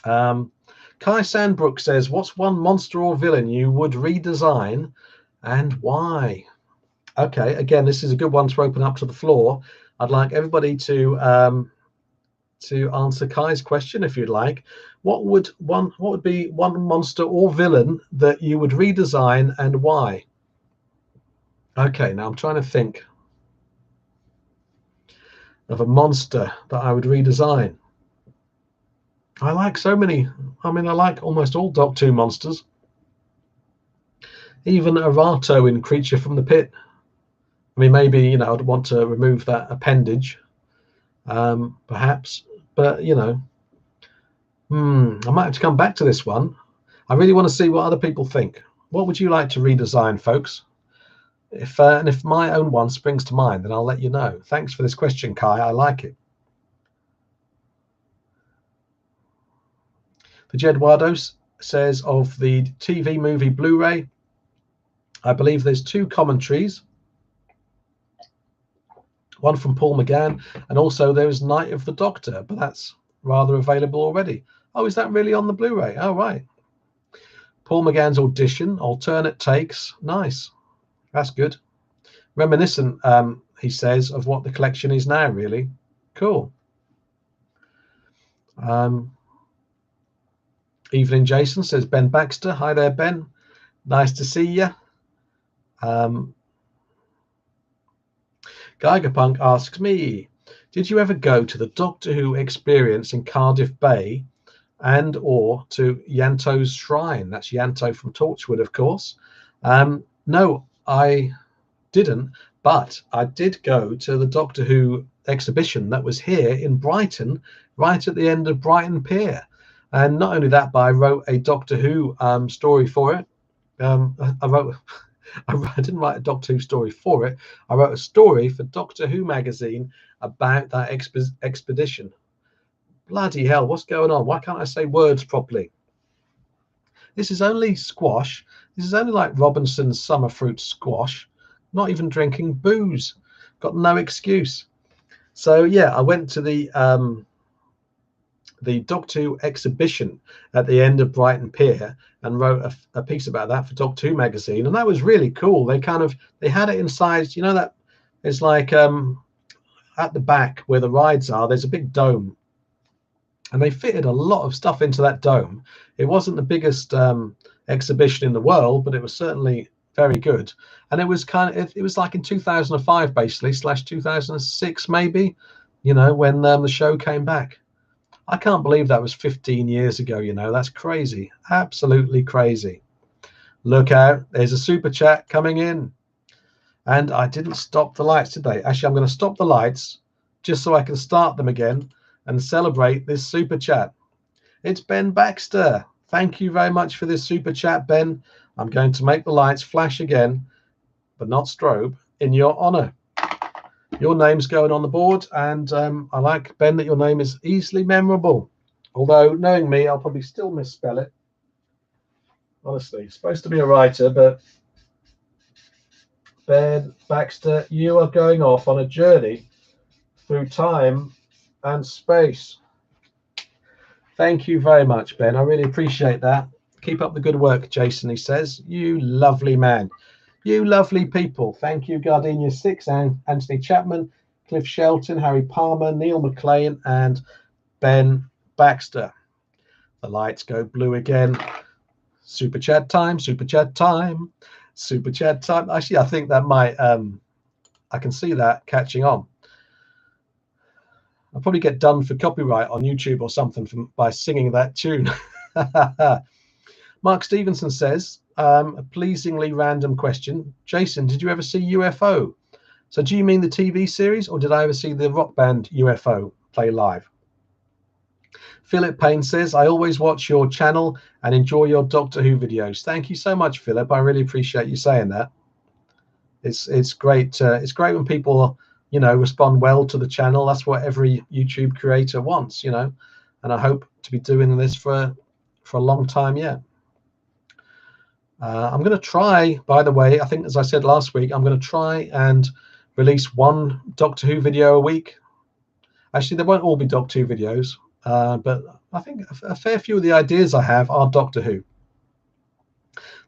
Kai Sandbrook says, what's one monster or villain you would redesign and why? Okay, again, this is a good one to open up to the floor. I'd like everybody to answer Kai's question, if you'd like. What would be one monster or villain that you would redesign and why? Okay, now I'm trying to think of a monster that I would redesign. I like so many. I mean, I like almost all Doctor Who monsters. Even Arato in Creature from the Pit. I mean, maybe, I'd want to remove that appendage, perhaps. But, I might have to come back to this one. I really want to see what other people think. What would you like to redesign, folks? And if my own one springs to mind, then I'll let you know. Thanks for this question, Kai. I like it. The Jedwardo says, of the TV movie Blu-ray, I believe there's 2 commentaries. One from Paul McGann, and also there's Night of the Doctor, but that's rather available already. Oh, is that really on the Blu-ray? Oh, right. Paul McGann's audition, alternate takes. Nice. That's good. Reminiscent, he says, of what the collection is now, really. Cool. Evelyn Jason says, Ben Baxter. Hi there, Ben. Nice to see you. Geigerpunk asks me, did you ever go to the Doctor Who experience in Cardiff Bay and or to Yanto's Shrine? That's Yanto from Torchwood, of course. No, I didn't, but I did go to the Doctor Who exhibition that was here in Brighton, right at the end of Brighton Pier. And not only that, but I wrote a Doctor Who story for it. I didn't write a Doctor Who story for it. I wrote a story for Doctor Who magazine about that expedition. Bloody hell, what's going on? Why can't I say words properly? This is only squash. This is only like Robinson's summer fruit squash. Not even drinking booze. Got no excuse. So yeah, I went to the Doctor Who exhibition at the end of Brighton Pier and wrote a piece about that for Doctor Who magazine, and that was really cool. They had it inside, that it's like at the back where the rides are, there's a big dome, and they fitted a lot of stuff into that dome. It wasn't the biggest exhibition in the world, but it was certainly very good. And it was it was like in 2005 basically / 2006 maybe, when the show came back. I can't believe that was 15 years ago, That's crazy. Absolutely crazy. Look out. There's a super chat coming in. And I didn't stop the lights today. Actually, I'm going to stop the lights just so I can start them again and celebrate this super chat. It's Ben Baxter. Thank you very much for this super chat, Ben. I'm going to make the lights flash again, but not strobe, in your honor. Your name's going on the board, and I like, Ben, that your name is easily memorable. Although, knowing me, I'll probably still misspell it. Honestly, supposed to be a writer, but Ben Baxter, you are going off on a journey through time and space. Thank you very much, Ben. I really appreciate that. Keep up the good work, Jason, he says. You lovely man. You lovely people. Thank you, Gardenia 6, and Anthony Chapman, Cliff Shelton, Harry Palmer, Neil McLean, and Ben Baxter. The lights go blue again. Super chat time, super chat time. super chat time. Actually, I think that might I can see that catching on. I'll probably get done for copyright on YouTube or something by singing that tune. Mark Stevenson says, a pleasingly random question. Jason, did you ever see UFO? So do you mean the TV series, or did I ever see the rock band UFO play live? Philip Payne says, I always watch your channel and enjoy your Doctor Who videos. Thank you so much, Philip. I really appreciate you saying that. It's great. It's great when people, you know, respond well to the channel. That's what every YouTube creator wants, you know. And I hope to be doing this for a long time yet. I'm going to try, by the way, I think, as I said last week, I'm going to try and release one Doctor Who video a week. Actually, there won't all be Doctor Who videos, but I think a fair few of the ideas I have are Doctor Who.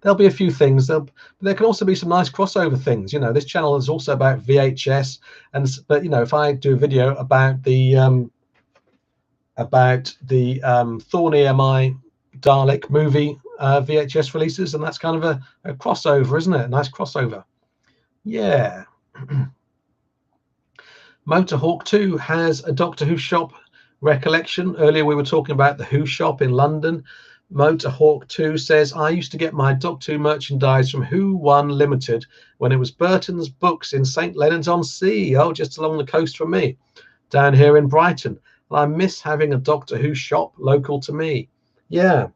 There'll be a few things. There can also be some nice crossover things. You know, this channel is also about VHS, but you know, if I do a video about the Thorny MI Dalek movie VHS releases, and that's kind of a crossover, isn't it? A nice crossover. Yeah. Motorhawk 2 has a Doctor Who shop recollection. Earlier we were talking about the Who shop in London. Motorhawk 2 says, I used to get my Doctor Who merchandise from Who 1 Limited when it was Burton's Books in St Leonards-on-Sea, just along the coast from me, down here in Brighton. And I miss having a Doctor Who shop local to me. Yeah.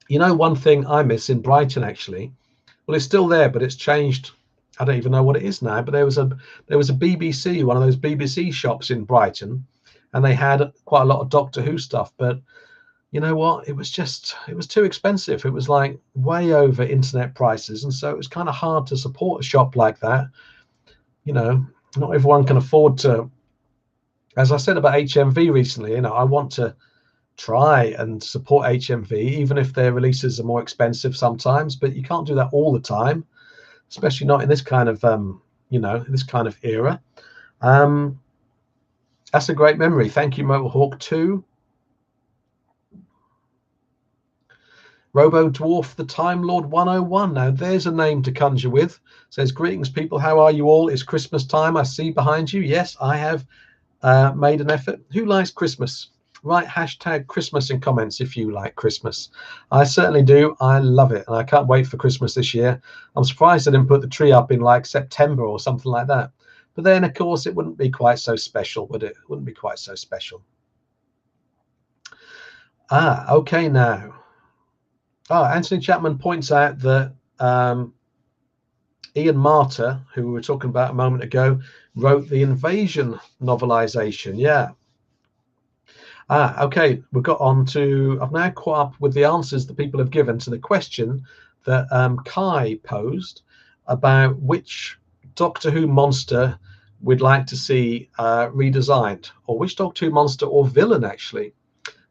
You know, one thing I miss in Brighton, actually, well, it's still there, but it's changed. I don't even know what it is now, but there was a BBC, one of those BBC shops in Brighton, and they had quite a lot of Doctor Who stuff. But you know what? It was too expensive. It was like way over internet prices, and so it was kind of hard to support a shop like that. You know, not everyone can afford to. As I said about HMV recently, you know, I want to try and support HMV, even if their releases are more expensive sometimes. But you can't do that all the time, especially not in this kind of you know, this kind of era. That's a great memory. Thank you, Motorhawk 2. Robo Dwarf, the Time Lord 101. Now there's a name to conjure with. Says, greetings people, how are you all? It's Christmas time, I see behind you. Yes, I have made an effort. Who likes Christmas? Write hashtag Christmas in comments if you like Christmas. I certainly do. I love it, and I can't wait for Christmas this year. I'm surprised I didn't put the tree up in like September or something like that. But then, of course, it wouldn't be quite so special, would it? It wouldn't be quite so special. Okay now. Anthony Chapman points out that Ian Marter, who we were talking about a moment ago, wrote the Invasion novelization. Yeah. Okay, we've got on to, I've now caught up with the answers that people have given to the question that Kai posed about which Doctor Who monster we'd like to see redesigned, or which Doctor Who monster or villain, actually.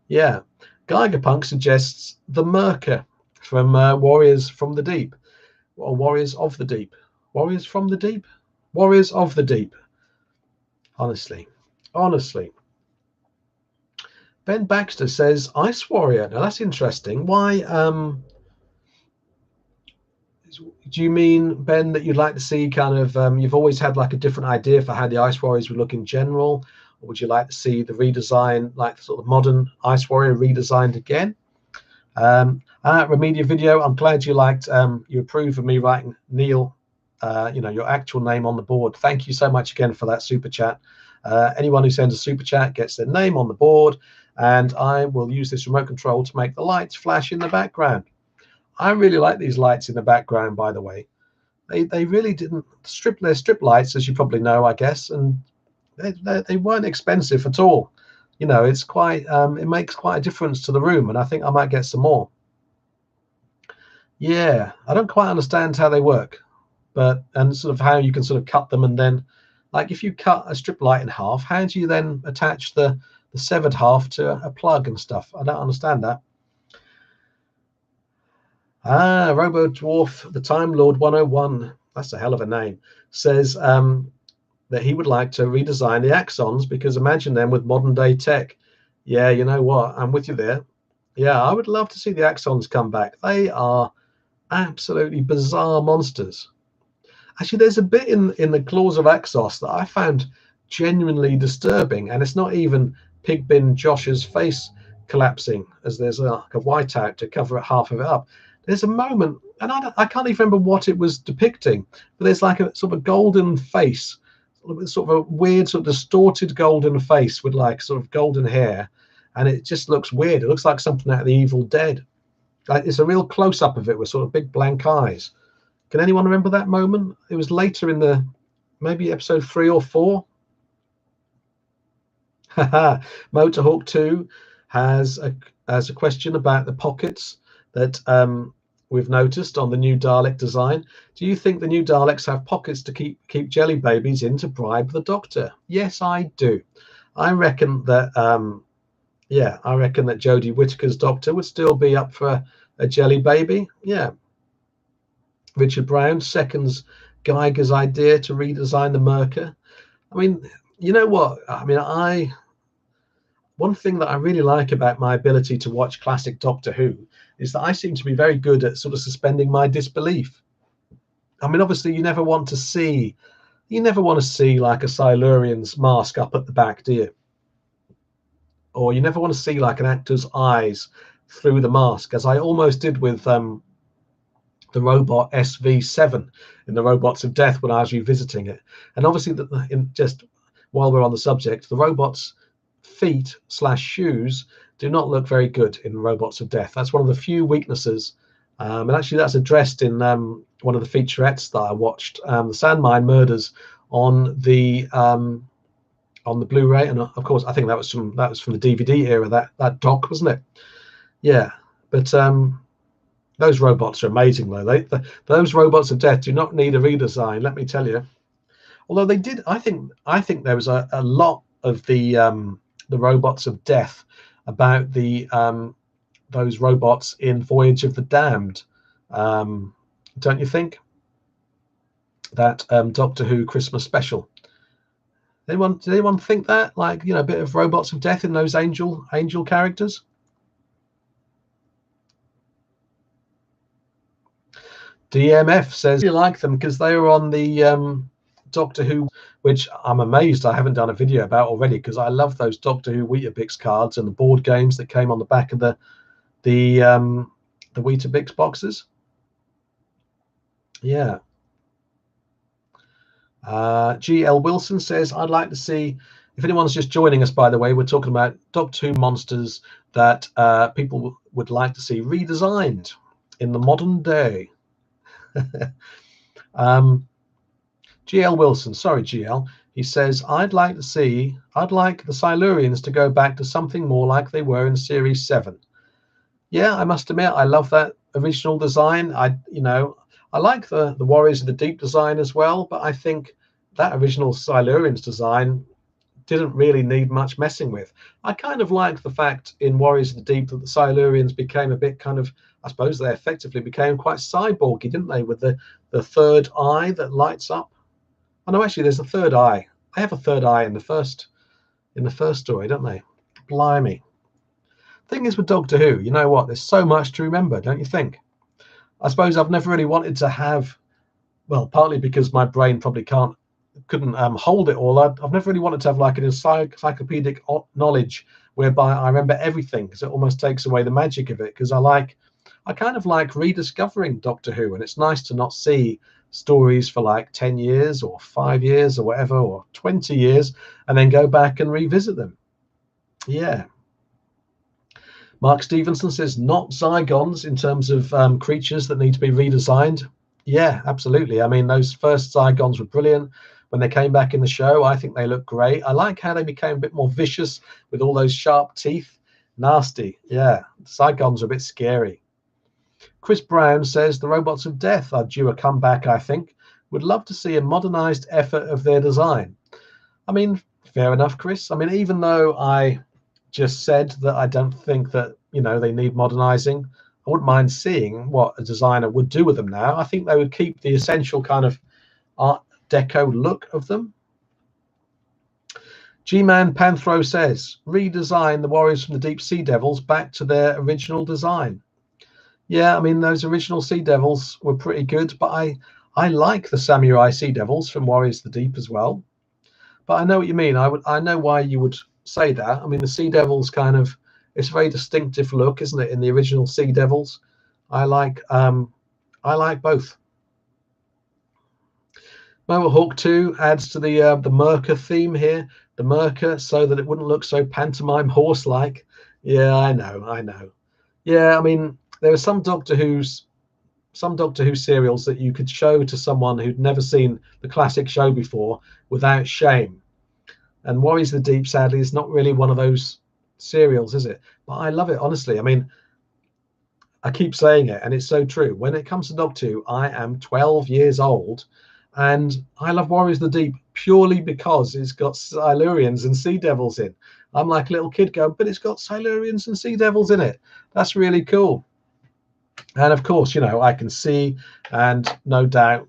Yeah, Geigerpunk suggests the Merker from Warriors from the Deep, or Warriors of the Deep. Warriors from the Deep? Warriors of the Deep. Honestly. Ben Baxter says Ice Warrior. Now that's interesting. Why? Do you mean, Ben, that you'd like to see kind of? You've always had like a different idea for how the Ice Warriors would look in general, or would you like to see the redesign, like the sort of modern Ice Warrior redesigned again? Remedia Video. I'm glad you liked. You approve of me writing Neil. You know, your actual name on the board. Thank you so much again for that super chat. Anyone who sends a super chat gets their name on the board, and I will use this remote control to make the lights flash in the background. I really like these lights in the background, by the way. They really didn't strip their strip lights, as you probably know, I guess, and they weren't expensive at all. You know, it's quite it makes quite a difference to the room, and I think I might get some more. Yeah, I don't quite understand how they work, and sort of how you can sort of cut them, and then, like, if you cut a strip light in half, how do you then attach the severed half to a plug and stuff? I don't understand that. Robo Dwarf, the Time Lord 101, that's a hell of a name, says that he would like to redesign the Axons, because imagine them with modern day tech. Yeah, you know what? I'm with you there. Yeah, I would love to see the Axons come back. They are Absolutely bizarre monsters. Actually, there's a bit in the Claws of Axos that I found genuinely disturbing, and it's not even Pigbin Josh's face collapsing as there's like a whiteout to cover half of it up. There's a moment, and I can't even remember what it was depicting, but there's like a sort of a golden face, sort of a weird, sort of distorted golden face with like sort of golden hair, and it just looks weird. It looks like something out of the Evil Dead. Like it's a real close up of it with sort of big blank eyes. Can anyone remember that moment? It was later in the maybe episode 3 or 4. Motorhawk 2 has a question about the pockets that we've noticed on the new Dalek design. Do you think the new Daleks have pockets to keep jelly babies in to bribe the Doctor? Yes, I do. I reckon that I reckon that Jodie Whittaker's Doctor would still be up for a jelly baby. Yeah. Richard Brown seconds Geiger's idea to redesign the Merker. I mean, you know what? I mean, one thing that I really like about my ability to watch classic Doctor Who is that I seem to be very good at sort of suspending my disbelief. I mean, obviously, you never want to see like a Silurian's mask up at the back, do you? Or you never want to see like an actor's eyes through the mask, as I almost did with the robot SV7 in the Robots of Death when I was revisiting it. And obviously, just while we're on the subject, the robot's feet/shoes do not look very good in Robots of Death. That's one of the few weaknesses. And actually, that's addressed in one of the featurettes that I watched, the Sandmine Murders, on the Blu-ray. And of course, I think that was from the DVD era. That doc, wasn't it? Yeah, but those robots are amazing, though. Those Robots of Death do not need a redesign, let me tell you. Although they did, I think there was a lot of the Robots of Death about the those robots in Voyage of the Damned. Don't you think? That Doctor Who Christmas special. Did anyone think that? Like, a bit of Robots of Death in those angel characters? DMF says you like them because they were on the Doctor Who, which I'm amazed I haven't done a video about already, because I love those Doctor Who Weetabix cards and the board games that came on the back of the Weetabix boxes. Yeah. GL Wilson says, I'd like to see, if anyone's just joining us, by the way, we're talking about Doctor Who monsters that people would like to see redesigned in the modern day. GL Wilson, sorry GL, he says, I'd like the Silurians to go back to something more like they were in Series 7. Yeah, I must admit, I love that original design. I like the Warriors of the Deep design as well, but I think that original Silurians design didn't really need much messing with. I kind of like the fact in Warriors of the Deep that the Silurians became a bit kind of, I suppose they effectively became quite cyborgy, didn't they, with the third eye that lights up. Oh no, actually there's a third eye. They have a third eye in the first story, don't they? Blimey. Thing is with Doctor Who, you know what? There's so much to remember, don't you think? I suppose I've never really wanted to have, well, partly because my brain probably couldn't hold it all. I've never really wanted to have like an encyclopedic knowledge whereby I remember everything, because it almost takes away the magic of it. Because I kind of like rediscovering Doctor Who, and it's nice to not see stories for like 10 years or 5 years or whatever, or 20 years, and then go back and revisit them. Yeah. Mark Stevenson says, not Zygons in terms of creatures that need to be redesigned. Yeah, absolutely. I mean, those first Zygons were brilliant. When they came back in the show, I think they look great. I like how they became a bit more vicious with all those sharp teeth. Nasty. Yeah, Zygons are a bit scary. Chris Brown says, the Robots of Death are due a comeback, I think. Would love to see a modernized effort of their design. I mean, fair enough, Chris. I mean, even though I just said that I don't think that they need modernizing, I wouldn't mind seeing what a designer would do with them now. I think they would keep the essential kind of Art Deco look of them. G-Man Panthro says, redesign the Warriors from the Deep Sea Devils back to their original design. Yeah, I mean those original Sea Devils were pretty good, but I like the Samurai Sea Devils from Warriors of the Deep as well. But I know what you mean. I know why you would say that. I mean the Sea Devils kind of, it's a very distinctive look, isn't it? In the original Sea Devils, I like both. Mobile Hawk 2 adds to the Merca theme here, the Merca, so that it wouldn't look so pantomime horse-like. Yeah, I know. Yeah, I mean there are some Doctor Who serials that you could show to someone who'd never seen the classic show before without shame. And Warriors of the Deep, sadly, is not really one of those serials, is it? But I love it, honestly. I mean, I keep saying it, and it's so true. When it comes to Doctor Who, I am 12 years old, and I love Warriors of the Deep purely because it's got Silurians and Sea Devils in. I'm like a little kid going, but it's got Silurians and Sea Devils in it. That's really cool. And of course, you know, I can see, and no doubt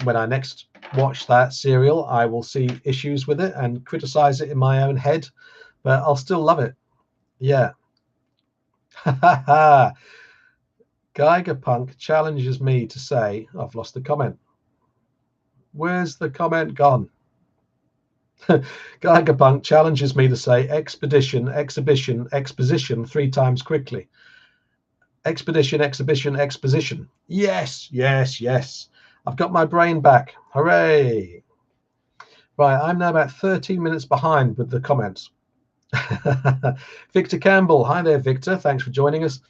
when I next watch that serial, I will see issues with it and criticize it in my own head, but I'll still love it. Yeah. Geiger Punk challenges me to say, I've lost the comment. Where's the comment gone? Geiger Punk challenges me to say expedition, exhibition, exposition 3 times quickly. Expedition, exhibition, exposition. Yes. I've got my brain back. Hooray. Right, I'm now about 13 minutes behind with the comments. Victor Campbell. Hi there, Victor. Thanks for joining us.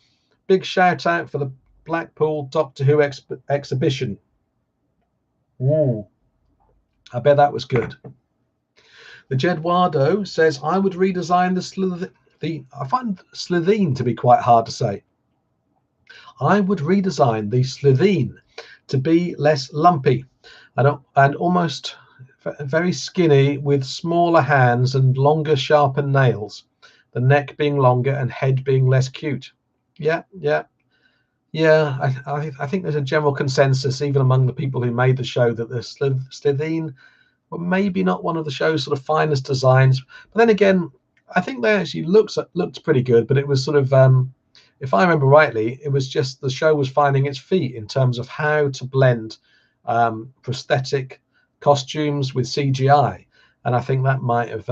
Big shout out for the Blackpool Doctor Who exhibition. Ooh, I bet that was good. The Jedwado says, I would redesign I find Slitheen to be quite hard to say. I would redesign the Slitheen to be less lumpy and almost very skinny with smaller hands and longer sharpened nails, the neck being longer and head being less cute. Yeah. I think there's a general consensus even among the people who made the show that the Slitheen were maybe not one of the show's sort of finest designs, but then again I think they actually looked pretty good, but it was sort of if I remember rightly, it was just the show was finding its feet in terms of how to blend prosthetic costumes with CGI. And I think that might have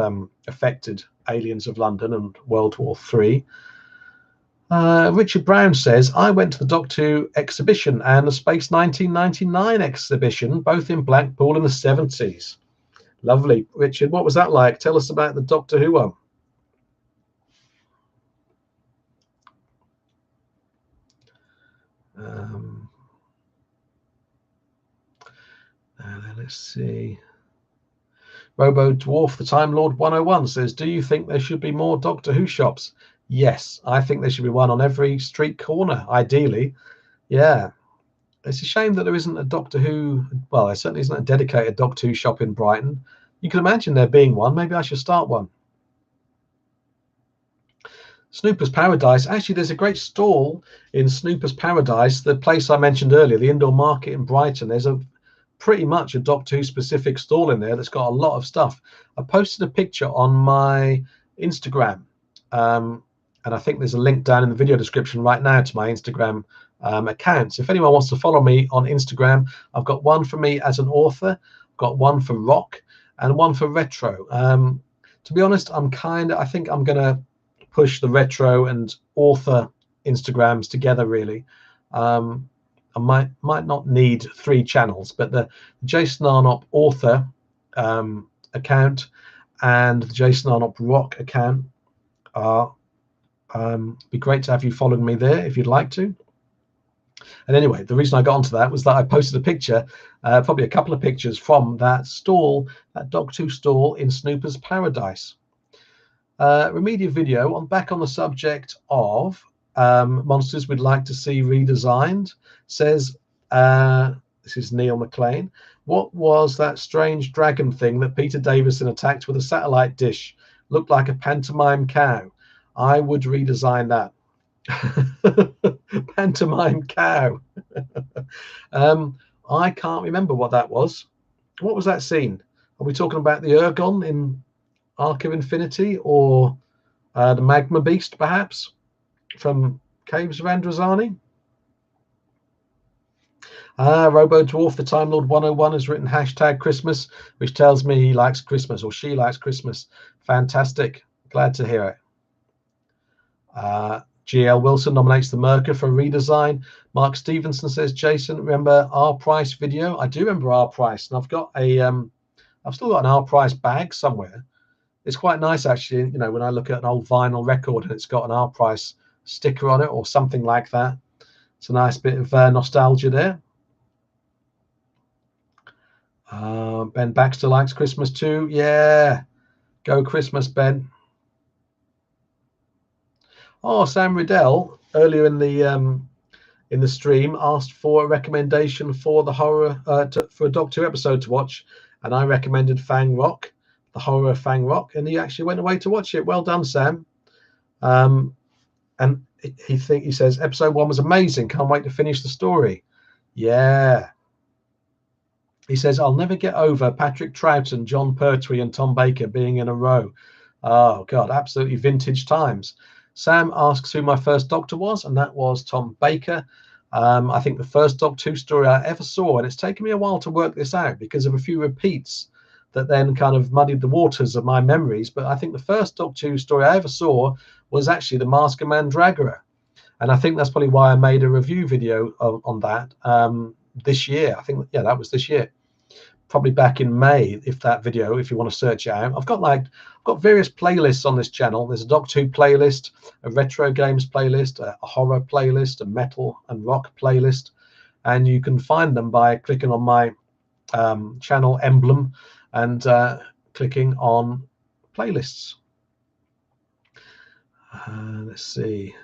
affected Aliens of London and World War III. Richard Brown says, I went to the Doctor Who exhibition and the Space 1999 exhibition, both in Blackpool in the 70s. Lovely. Richard, what was that like? Tell us about the Doctor Who one. Let's see. Robo Dwarf, the Time Lord 101 says, do you think there should be more Doctor Who shops? Yes, I think there should be one on every street corner, ideally. Yeah. It's a shame that there isn't a Doctor Who, well, there certainly isn't a dedicated Doctor Who shop in Brighton. You can imagine there being one. Maybe I should start one. Snooper's Paradise. Actually, there's a great stall in Snooper's Paradise, the place I mentioned earlier, the indoor market in Brighton. There's pretty much a Doctor Who specific stall in there that's got a lot of stuff. I posted a picture on my Instagram, and I think there's a link down in the video description right now to my Instagram account. So if anyone wants to follow me on Instagram, I've got one for me as an author, I've got one for rock, and one for retro. To be honest, I think I'm gonna push the retro and author Instagrams together, really. I might not need 3 channels, but the Jason Arnopp author account and the Jason Arnopp rock account are be great to have you following me there if you'd like to. And anyway, the reason I got onto that was that I posted a picture, probably a couple of pictures from that stall, that Doctor Who stall in Snooper's Paradise. Remedia video back on the subject of monsters we'd like to see redesigned, says this is Neil McLean, what was that strange dragon thing that Peter Davison attacked with a satellite dish? Looked like a pantomime cow. I would redesign that. Pantomime cow. I can't remember what that was. What was that scene? Are we talking about the Ergon in Arc of Infinity, or the Magma Beast, perhaps, from Caves of Androzani? Robo Dwarf, the Time Lord 101, has written #Christmas, which tells me he likes Christmas, or she likes Christmas. Fantastic. Glad to hear it. GL Wilson nominates the Merker for redesign. Mark Stevenson says, Jason, remember our price video? I do remember our price, and I've got I've still got an our price bag somewhere. It's quite nice, actually, you know, when I look at an old vinyl record and it's got an our price sticker on it or something like that. It's a nice bit of nostalgia there. Ben Baxter likes Christmas too. Yeah, go Christmas, Ben. Oh, Sam Riddell earlier in the stream asked for a recommendation for the horror for a Doctor Who episode to watch, and I recommended Fang Rock, the horror of Fang Rock, and he actually went away to watch it. Well done, Sam. And he says episode 1 was amazing. Can't wait to finish the story. Yeah. He says, I'll never get over Patrick Troughton, John Pertwee, and Tom Baker being in a row. Oh, God, absolutely vintage times. Sam asks who my first Doctor was, and that was Tom Baker. I think the first Doctor Who story I ever saw, and it's taken me a while to work this out because of a few repeats that then kind of muddied the waters of my memories. But I think the first Doctor Who story I ever saw was actually The Mask of Mandragora. And I think that's probably why I made a review video on that this year. I think, yeah, that was this year. Probably back in May, if you want to search it out. I've got various playlists on this channel. There's a Doctor Who playlist, a retro games playlist, a horror playlist, a metal and rock playlist, and you can find them by clicking on my channel emblem and clicking on playlists. Let's see.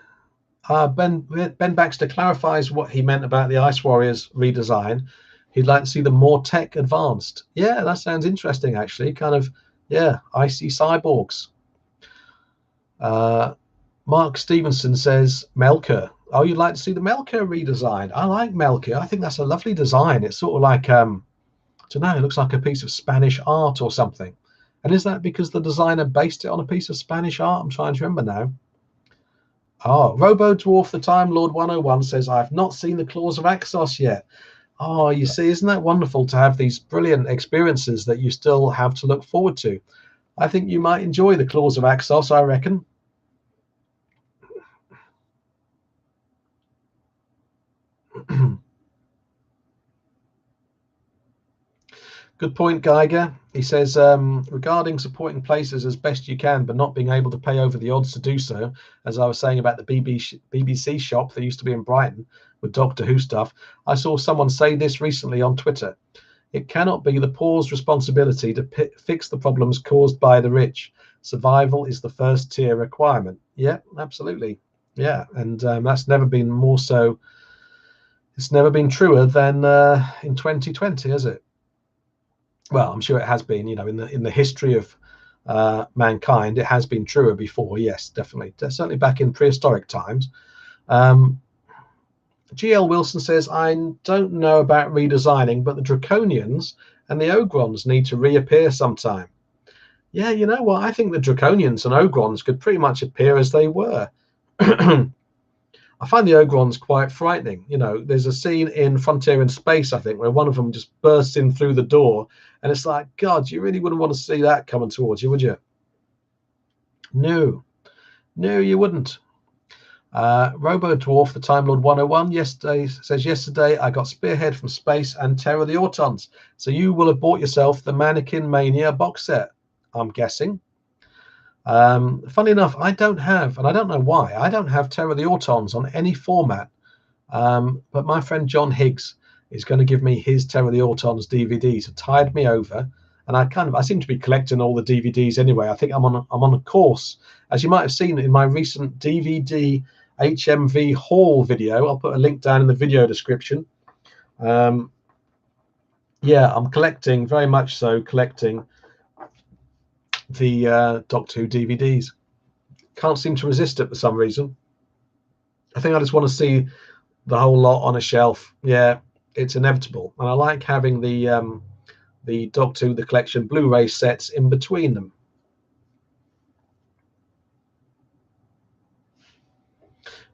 Ben Baxter clarifies what he meant about the Ice Warriors redesign. He'd like to see them more tech advanced. Yeah, that sounds interesting, actually. Kind of, yeah, icy cyborgs. Mark Stevenson says, Melker. Oh, you'd like to see the Melker redesigned? I like Melker. I think that's a lovely design. It's sort of like, I don't know, it looks like a piece of Spanish art or something. And is that because the designer based it on a piece of Spanish art? I'm trying to remember now. Oh, Robo Dwarf, the Time Lord 101 says, I've not seen the Claws of Axos yet. Oh, you see, isn't that wonderful to have these brilliant experiences that you still have to look forward to? I think you might enjoy the Claws of Axos, I reckon. Good point, Geiger. He says, regarding supporting places as best you can, but not being able to pay over the odds to do so, as I was saying about the BBC shop that used to be in Brighton with Doctor Who stuff, I saw someone say this recently on Twitter. It cannot be the poor's responsibility to fix the problems caused by the rich. Survival is the first tier requirement. Yeah, absolutely. Yeah, and that's never been more so. It's never been truer than in 2020, has it? Well, I'm sure it has been, you know, in the history of mankind, it has been truer before. Yes, definitely. Certainly back in prehistoric times. GL Wilson says, I don't know about redesigning, but the Draconians and the Ogrons need to reappear sometime. Yeah, you know what? I think the Draconians and Ogrons could pretty much appear as they were. I find the Ogrons quite frightening. You know, there's a scene in Frontier in Space, I think, where one of them just bursts in through the door, and it's like, God, you really wouldn't want to see that coming towards you, would you? No, you wouldn't. Robo Dwarf, the Time Lord 101, yesterday I got Spearhead from Space and Terror of the Autons. So you will have bought yourself the Mannequin Mania box set, I'm guessing. Funny enough, I don't have, and I don't know why, I don't have Terror of the Autons on any format. But my friend John Higgs is going to give me his Terror of the Autons DVD to tide me over. And I seem to be collecting all the DVDs anyway. I think I'm on a course, as you might have seen in my recent DVD HMV haul video. I'll put a link down in the video description. Yeah, I'm collecting, very much so collecting the Doctor Who DVDs. Can't seem to resist it for some reason. I think I just want to see the whole lot on a shelf. Yeah, it's inevitable. And I like having the Doctor Who, the collection Blu-ray sets in between them.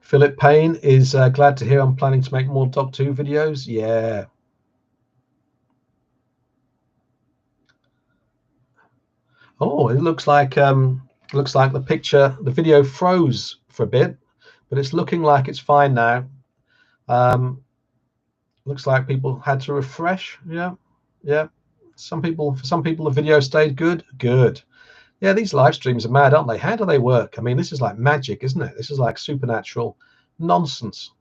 Philip Payne is glad to hear I'm planning to make more Doctor Who videos. Yeah. Oh, it looks like the video froze for a bit, but it's looking like it's fine now. Looks like people had to refresh. Yeah. For some people, the video stayed good. Yeah, these live streams are mad, aren't they? How do they work? I mean, this is like magic, isn't it? This is like supernatural nonsense.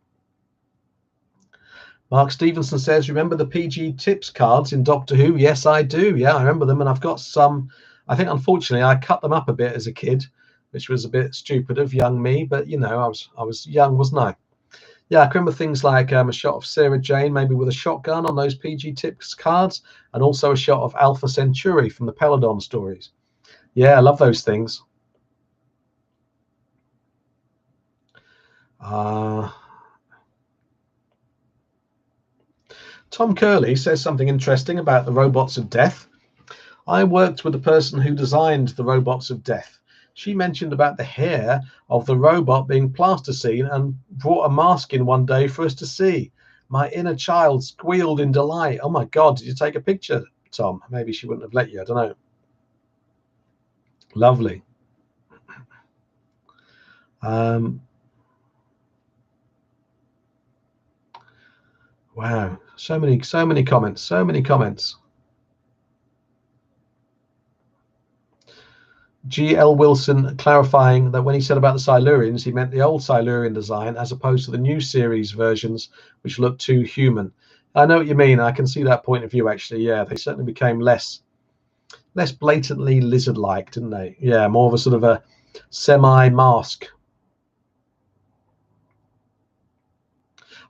Mark Stevenson says, remember the PG tips cards in Doctor Who? Yes, I do. Yeah, I remember them, and I've got some. I think, unfortunately, I cut them up a bit as a kid, which was a bit stupid of young me. But you know, I was young, wasn't I? Yeah, I can remember things like a shot of Sarah Jane, maybe with a shotgun on those PG tips cards, and also a shot of Alpha Centauri from the Peladon stories. Yeah, I love those things. Tom Curley says something interesting about the robots of death. I worked with the person who designed the robots of death. She mentioned about the hair of the robot being plasticine and brought a mask in one day for us to see. My inner child squealed in delight. Oh my God, did you take a picture, Tom? Maybe she wouldn't have let you. I don't know. Lovely. Wow, so many comments. G.L. Wilson clarifying that when he said about the Silurians, he meant the old Silurian design as opposed to the new series versions, which look too human. I know what you mean. I can see that point of view, actually. Yeah, they certainly became less blatantly lizard-like, didn't they? Yeah, more of a sort of a semi-mask.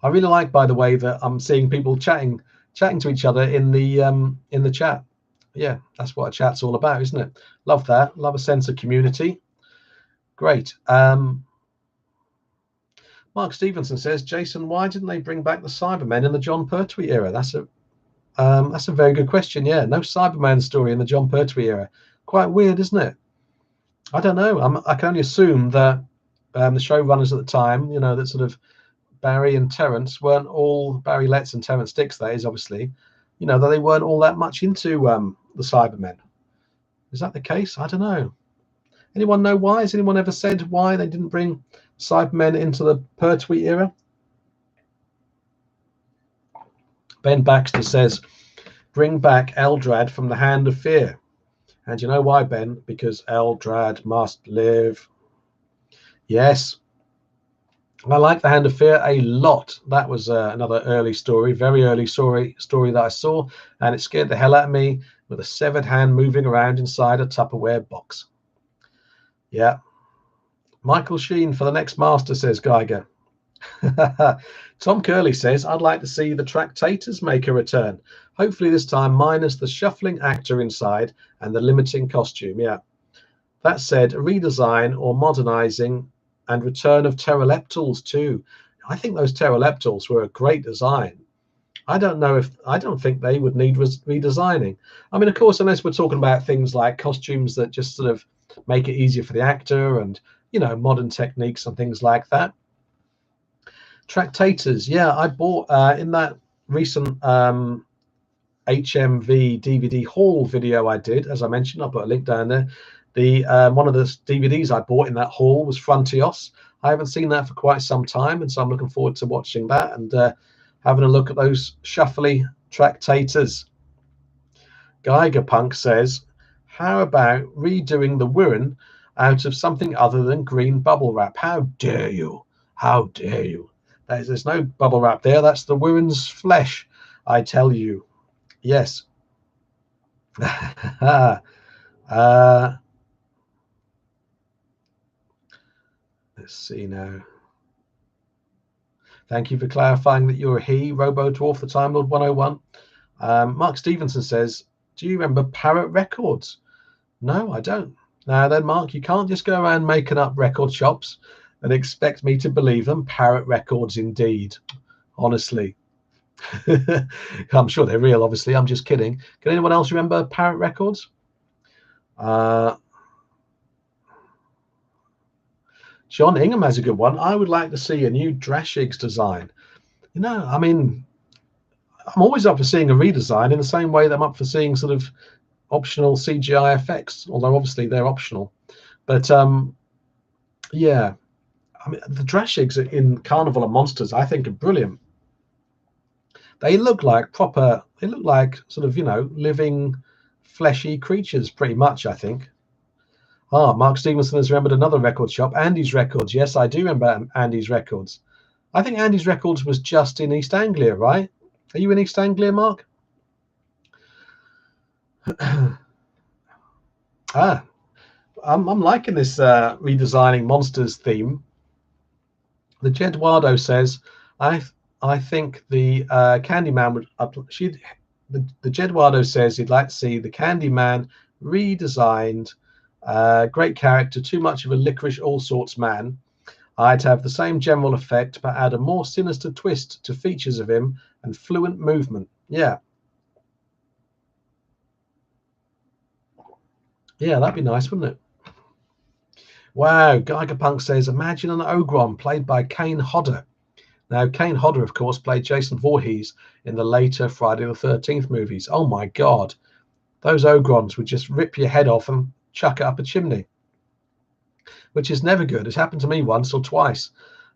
I really like, by the way, that I'm seeing people chatting to each other in the chat. Yeah, that's what a chat's all about, isn't it? Love that. Love a sense of community. Great. Mark Stevenson says, Jason, why didn't they bring back the Cybermen in the John Pertwee era? That's a very good question. Yeah, no Cyberman story in the John Pertwee era. Quite weird, isn't it? I don't know. I can only assume that the showrunners at the time, you know, that sort of Barry and Terence weren't all Barry Letts and Terence Dix. That is obviously, you know, that they weren't all that much into the Cybermen. Is that the case? I don't know. Anyone know why? Has anyone ever said why they didn't bring Cybermen into the Pertwee era? Ben Baxter says, bring back Eldrad from the Hand of Fear. And you know why, Ben? Because Eldrad must live. Yes. I like the Hand of Fear a lot. That was another early story, very early story that I saw, and it scared the hell out of me with a severed hand moving around inside a Tupperware box. Yeah. Michael Sheen for the next master, says Geiger. Tom Curley says, I'd like to see the Tractators make a return. Hopefully this time minus the shuffling actor inside and the limiting costume. Yeah. That said, a redesign or modernizing and return of Pteroleptals too. I think those Pteroleptals were a great design. I don't think they would need redesigning. I mean, of course, unless we're talking about things like costumes that just sort of make it easier for the actor and, you know, modern techniques and things like that. Tractators, yeah, I bought in that recent HMV DVD haul video I did, as I mentioned, I'll put a link down there. The one of the DVDs I bought in that haul was Frontios. I haven't seen that for quite some time, and so I'm looking forward to watching that and having a look at those shuffly Tractators. Geiger Punk says, how about redoing the Wirren out of something other than green bubble wrap? How dare you? How dare you? There's no bubble wrap there. That's the Wirren's flesh, I tell you. Yes. Let's see now. Thank you for clarifying that you're a he, Robo Dwarf, the Time Lord 101. Mark Stevenson says, do you remember Parrot Records? No, I don't. Now then, Mark, you can't just go around making up record shops and expect me to believe them. Parrot Records indeed. Honestly. I'm sure they're real, obviously. I'm just kidding. Can anyone else remember Parrot Records? John Ingham has a good one. I would like to see a new Drashig's design. You know, I mean, I'm always up for seeing a redesign in the same way that I'm up for seeing sort of optional CGI effects, although obviously they're optional. But yeah, I mean, the Drashigs in Carnival of Monsters, I think, are brilliant. They look like proper, they look like sort of, you know, living, fleshy creatures, pretty much, I think. Ah, Mark Stevenson has remembered another record shop, Andy's Records. Yes, I do remember Andy's Records. I think Andy's Records was just in East Anglia, right? Are you in East Anglia, Mark? I'm liking this redesigning monsters theme. The Jedwado says, I think the Candyman would. The Jedwado says he'd like to see the Candyman redesigned. Great character, too much of a licorice all sorts man. I'd have the same general effect, but add a more sinister twist to features of him and fluent movement. Yeah. Yeah, that'd be nice, wouldn't it? Wow, Geigerpunk says, imagine an Ogron played by Kane Hodder. Now, Kane Hodder, of course, played Jason Voorhees in the later Friday the 13th movies. Oh my God, those Ogrons would just rip your head off and chuck it up a chimney, which is never good. It's happened to me once or twice,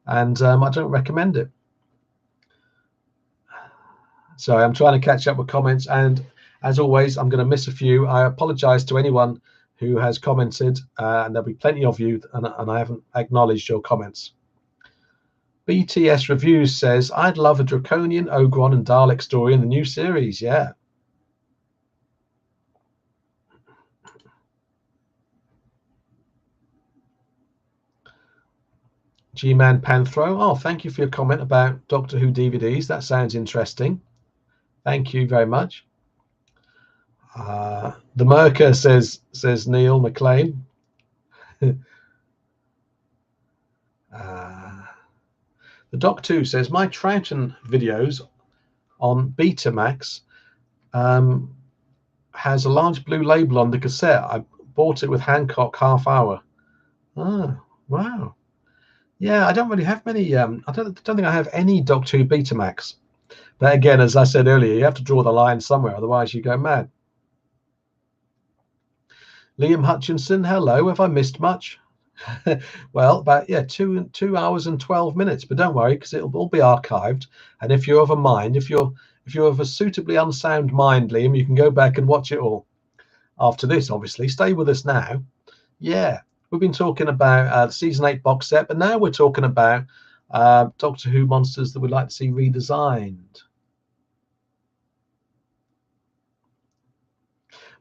and I don't recommend it. So I'm trying to catch up with comments, and as always, I'm going to miss a few. I apologize to anyone who has commented, and there'll be plenty of you, and I haven't acknowledged your comments. BTS Reviews says, I'd love a Draconian, Ogron, and Dalek story in the new series. Yeah. G-Man Panthro, oh, thank you for your comment about Doctor Who DVDs. That sounds interesting. Thank you very much. The Merker says Neil McLean. The Doc 2 says, my Troughton videos on Betamax has a large blue label on the cassette. I bought it with Hancock half hour. Oh, wow. Yeah, I don't really have many. I don't think I have any Doctor Who Betamax. But again, as I said earlier, you have to draw the line somewhere, otherwise you go mad. Liam Hutchinson, hello. Have I missed much? Well, about 2 hours and 12 minutes. But don't worry, because it'll all be archived. And if you're of a mind, if you're of a suitably unsound mind, Liam, you can go back and watch it all. After this, obviously, stay with us now. Yeah. We've been talking about the season 8 box set, but now we're talking about Doctor Who monsters that we'd like to see redesigned.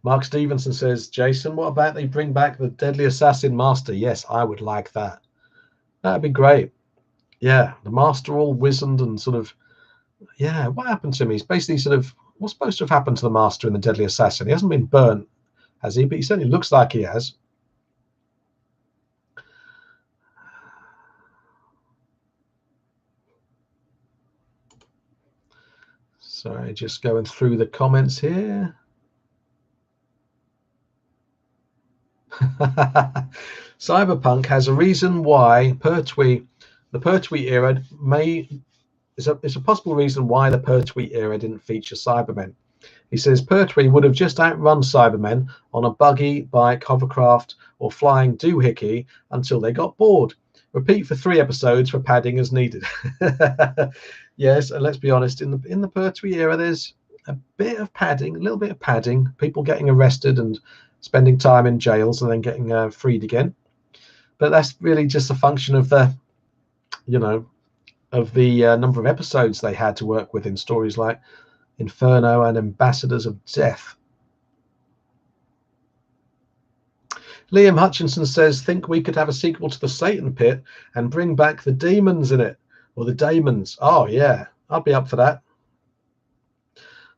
Mark Stevenson says, Jason, what about they bring back the Deadly Assassin Master? Yes, I would like that. That'd be great. Yeah, the Master all wizened and sort of, yeah, what happened to him? He's basically sort of, what's supposed to have happened to the Master in the Deadly Assassin? He hasn't been burnt, has he? But he certainly looks like he has. Sorry, just going through the comments here. Cyberpunk has a reason why the Pertwee era is a possible reason why the Pertwee era didn't feature Cybermen. He says Pertwee would have just outrun Cybermen on a buggy, bike, hovercraft, or flying doohickey until they got bored. Repeat for 3 episodes for padding as needed. Yes, and let's be honest, in the Pertwee era, there's a bit of padding, a little bit of padding, people getting arrested and spending time in jails and then getting freed again. But that's really just a function of the, of the number of episodes they had to work with in stories like Inferno and Ambassadors of Death. Liam Hutchinson says, think we could have a sequel to the Satan Pit and bring back the demons in it, or the daemons. Oh yeah, I'd be up for that.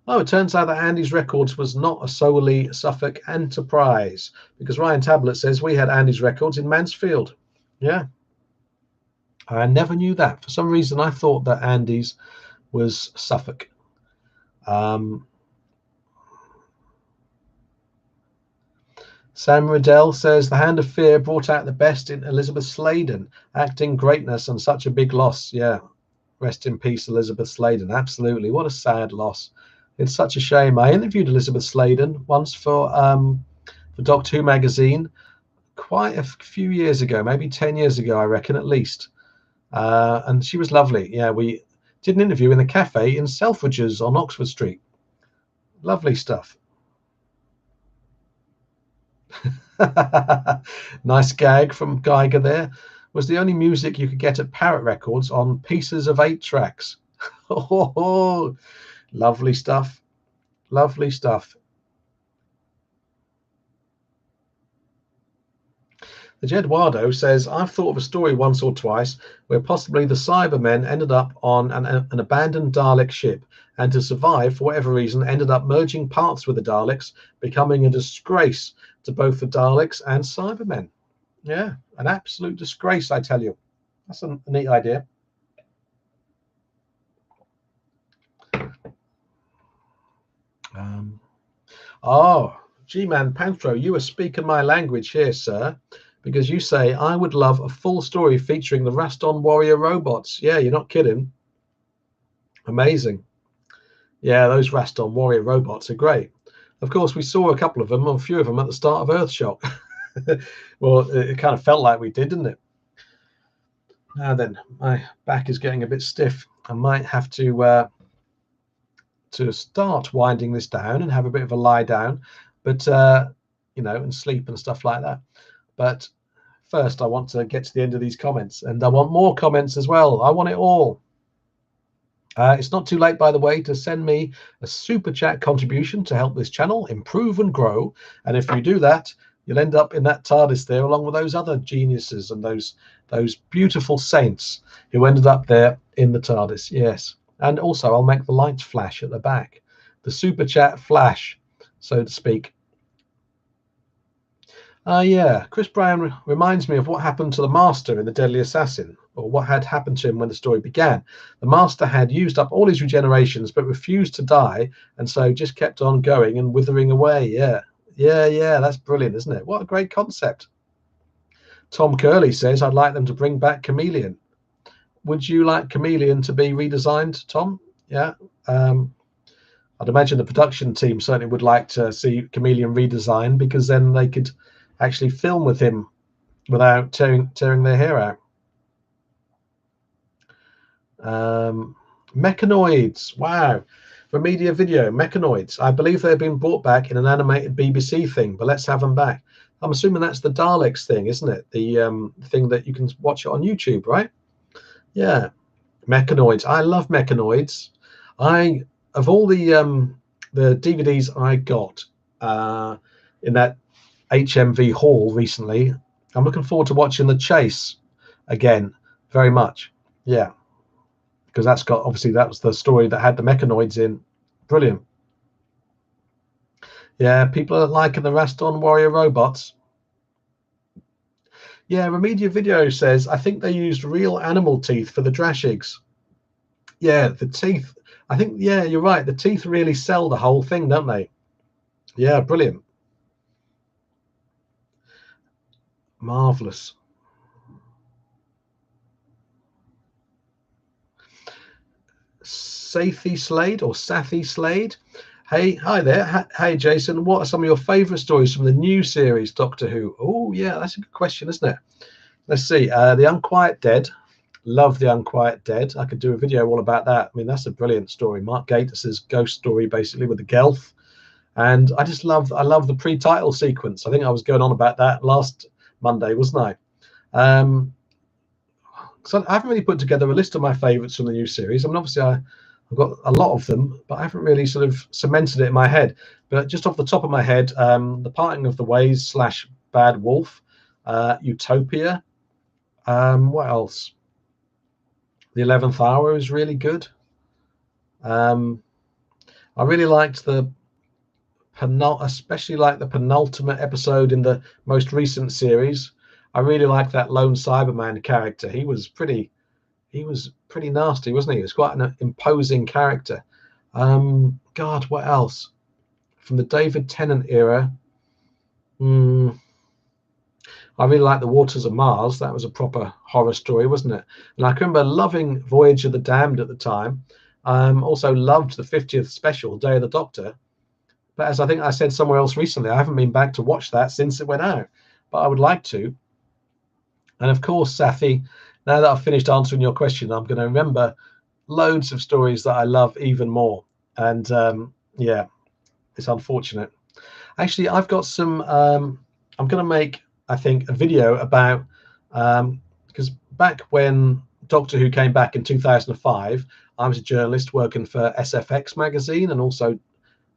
Oh, it turns out that Andy's Records was not a solely Suffolk enterprise, because Ryan Tablet says we had Andy's Records in Mansfield. Yeah, I never knew that. For some reason, I thought that Andy's was Suffolk. Sam Riddell says the Hand of Fear brought out the best in Elizabeth Sladen, acting greatness and such a big loss. Yeah, rest in peace, Elizabeth Sladen. Absolutely, what a sad loss. It's such a shame. I interviewed Elizabeth Sladen once for Doctor Who magazine quite a few years ago, maybe 10 years ago, I reckon, at least. And she was lovely. Yeah, we did an interview in the cafe in Selfridges on Oxford Street. Lovely stuff. Nice gag from Geiger there. Was the only music you could get at Parrot Records on pieces of 8 tracks. Oh, lovely stuff. Lovely stuff. The Jedwado says, I've thought of a story once or twice where possibly the Cybermen ended up on an abandoned Dalek ship and to survive, for whatever reason, ended up merging paths with the Daleks, becoming a disgrace to both the Daleks and Cybermen. Yeah, an absolute disgrace, I tell you. That's a neat idea. G-Man Pantro, you are speaking my language here, sir, because you say, I would love a full story featuring the Raston Warrior robots. Yeah, you're not kidding. Amazing. Yeah, those Raston Warrior robots are great. Of course, we saw a couple of them, or a few of them, at the start of Earthshock. Well, it kind of felt like we did, didn't it? Now then, my back is getting a bit stiff. I might have to start winding this down and have a bit of a lie down, but and sleep and stuff like that. But first, I want to get to the end of these comments, and I want more comments as well. I want it all. It's not too late, by the way, to send me a super chat contribution to help this channel improve and grow. And if you do that, you'll end up in that TARDIS there, along with those other geniuses and those beautiful saints who ended up there in the TARDIS. Yes. And also, I'll make the lights flash at the back, the super chat flash, so to speak. Yeah, Chris Brown reminds me of what happened to the Master in The Deadly Assassin, or what had happened to him when the story began. The Master had used up all his regenerations, but refused to die, and so just kept on going and withering away. Yeah, that's brilliant, isn't it? What a great concept. Tom Curley says, I'd like them to bring back Chameleon. Would you like Chameleon to be redesigned, Tom? Yeah. I'd imagine the production team certainly would like to see Chameleon redesigned, because then they could actually film with him without tearing their hair out. Mechanoids. Wow. For Media Video, Mechanoids. I believe they've been brought back in an animated BBC thing, but let's have them back. I'm assuming that's the Daleks thing, isn't it? The thing that you can watch it on YouTube, right? Yeah. Mechanoids. I love Mechanoids. Of all the DVDs I got in that HMV hall recently, I'm looking forward to watching The Chase again very much. Yeah, because that was the story that had the Mechanoids in. Brilliant. Yeah, people are liking the Raston Warrior robots. Yeah, Remedia Video says, I think they used real animal teeth for the Drashigs. Yeah, the teeth. I think, yeah, you're right. The teeth really sell the whole thing, don't they? Yeah, brilliant. Marvelous. Sathi Slade. Hey, hi there. Hey, Jason. What are some of your favourite stories from the new series, Doctor Who? Oh, yeah, that's a good question, isn't it? Let's see. The Unquiet Dead. Love The Unquiet Dead. I could do a video all about that. I mean, that's a brilliant story. Mark Gatiss' ghost story, basically, with the Gelth. And I love the pre-title sequence. I think I was going on about that last Monday, wasn't I? So I haven't really put together a list of my favourites from the new series. I mean, obviously, I've got a lot of them, but I haven't really sort of cemented it in my head. But just off the top of my head, The Parting of the Ways / Bad Wolf, Utopia. What else? The 11th Hour is really good. I really liked especially like the penultimate episode in the most recent series. I really liked that lone Cyberman character. He was pretty nasty, wasn't he? He was quite an imposing character. God, what else? From the David Tennant era. I really like The Waters of Mars. That was a proper horror story, wasn't it? And I can remember loving Voyage of the Damned at the time. Also loved the 50th special, Day of the Doctor. But as I think I said somewhere else recently, I haven't been back to watch that since it went out. But I would like to. And of course, Safi, now that I've finished answering your question, I'm going to remember loads of stories that I love even more. And yeah, it's unfortunate. Actually, I've got some. I'm going to make, I think, a video about because back when Doctor Who came back in 2005, I was a journalist working for SFX magazine, and also,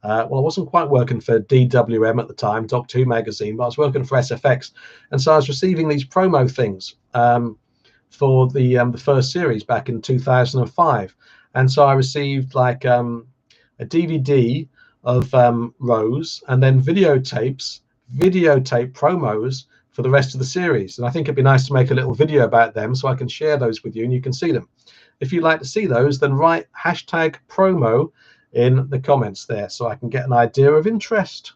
well, I wasn't quite working for DWM at the time, Doctor Who magazine, but I was working for SFX, and so I was receiving these promo things for the first series back in 2005, and so I received like a DVD of Rose, and then videotape promos for the rest of the series. And I think it'd be nice to make a little video about them so I can share those with you and you can see them. If you'd like to see those, then write #promo in the comments there so I can get an idea of interest.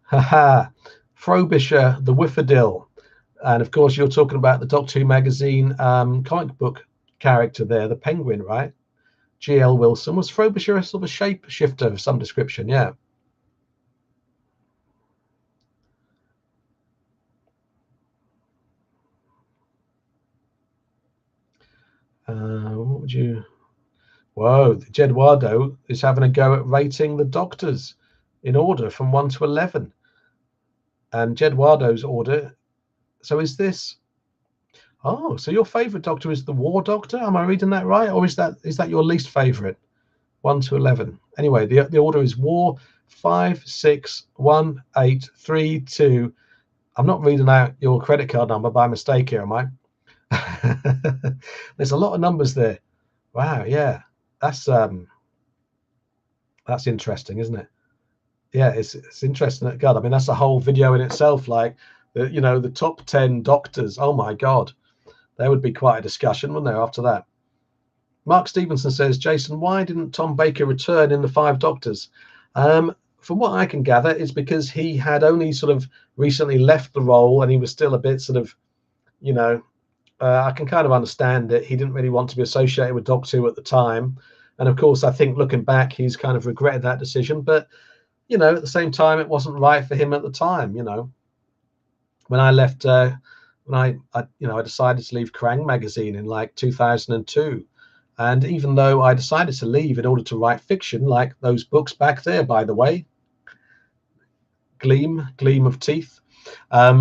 Haha, Frobisher, the Whifferdil. And of course, you're talking about the Doctor Who magazine comic book character there, the Penguin, right? G.L. Wilson. Was Frobisher a sort of shapeshifter of some description? Yeah. What would you... Whoa, Jedwado is having a go at rating the Doctors in order from 1 to 11. And Jedwado's order... So is this... Oh, so your favourite Doctor is the War Doctor? Am I reading that right? Or is that your least favourite? 1 to 11. Anyway, the order is War 5, 6, 1, 8, 3, 2. I'm not reading out your credit card number by mistake here, am I? There's a lot of numbers there. Wow, yeah. That's interesting, isn't it? Yeah, it's interesting. God, I mean, that's a whole video in itself. Like, the top 10 Doctors. Oh my God, there would be quite a discussion, wouldn't there, after that? Mark Stevenson says, Jason, why didn't Tom Baker return in the 5 Doctors? From what I can gather, it's because he had only sort of recently left the role and he was still a bit sort of, I can kind of understand that he didn't really want to be associated with Doctor Who at the time. And of course, I think looking back, he's kind of regretted that decision. But, at the same time, it wasn't right for him at the time. When I left, when I decided to leave Kerrang magazine in like 2002. And even though I decided to leave in order to write fiction, like those books back there, by the way, Gleam of Teeth, I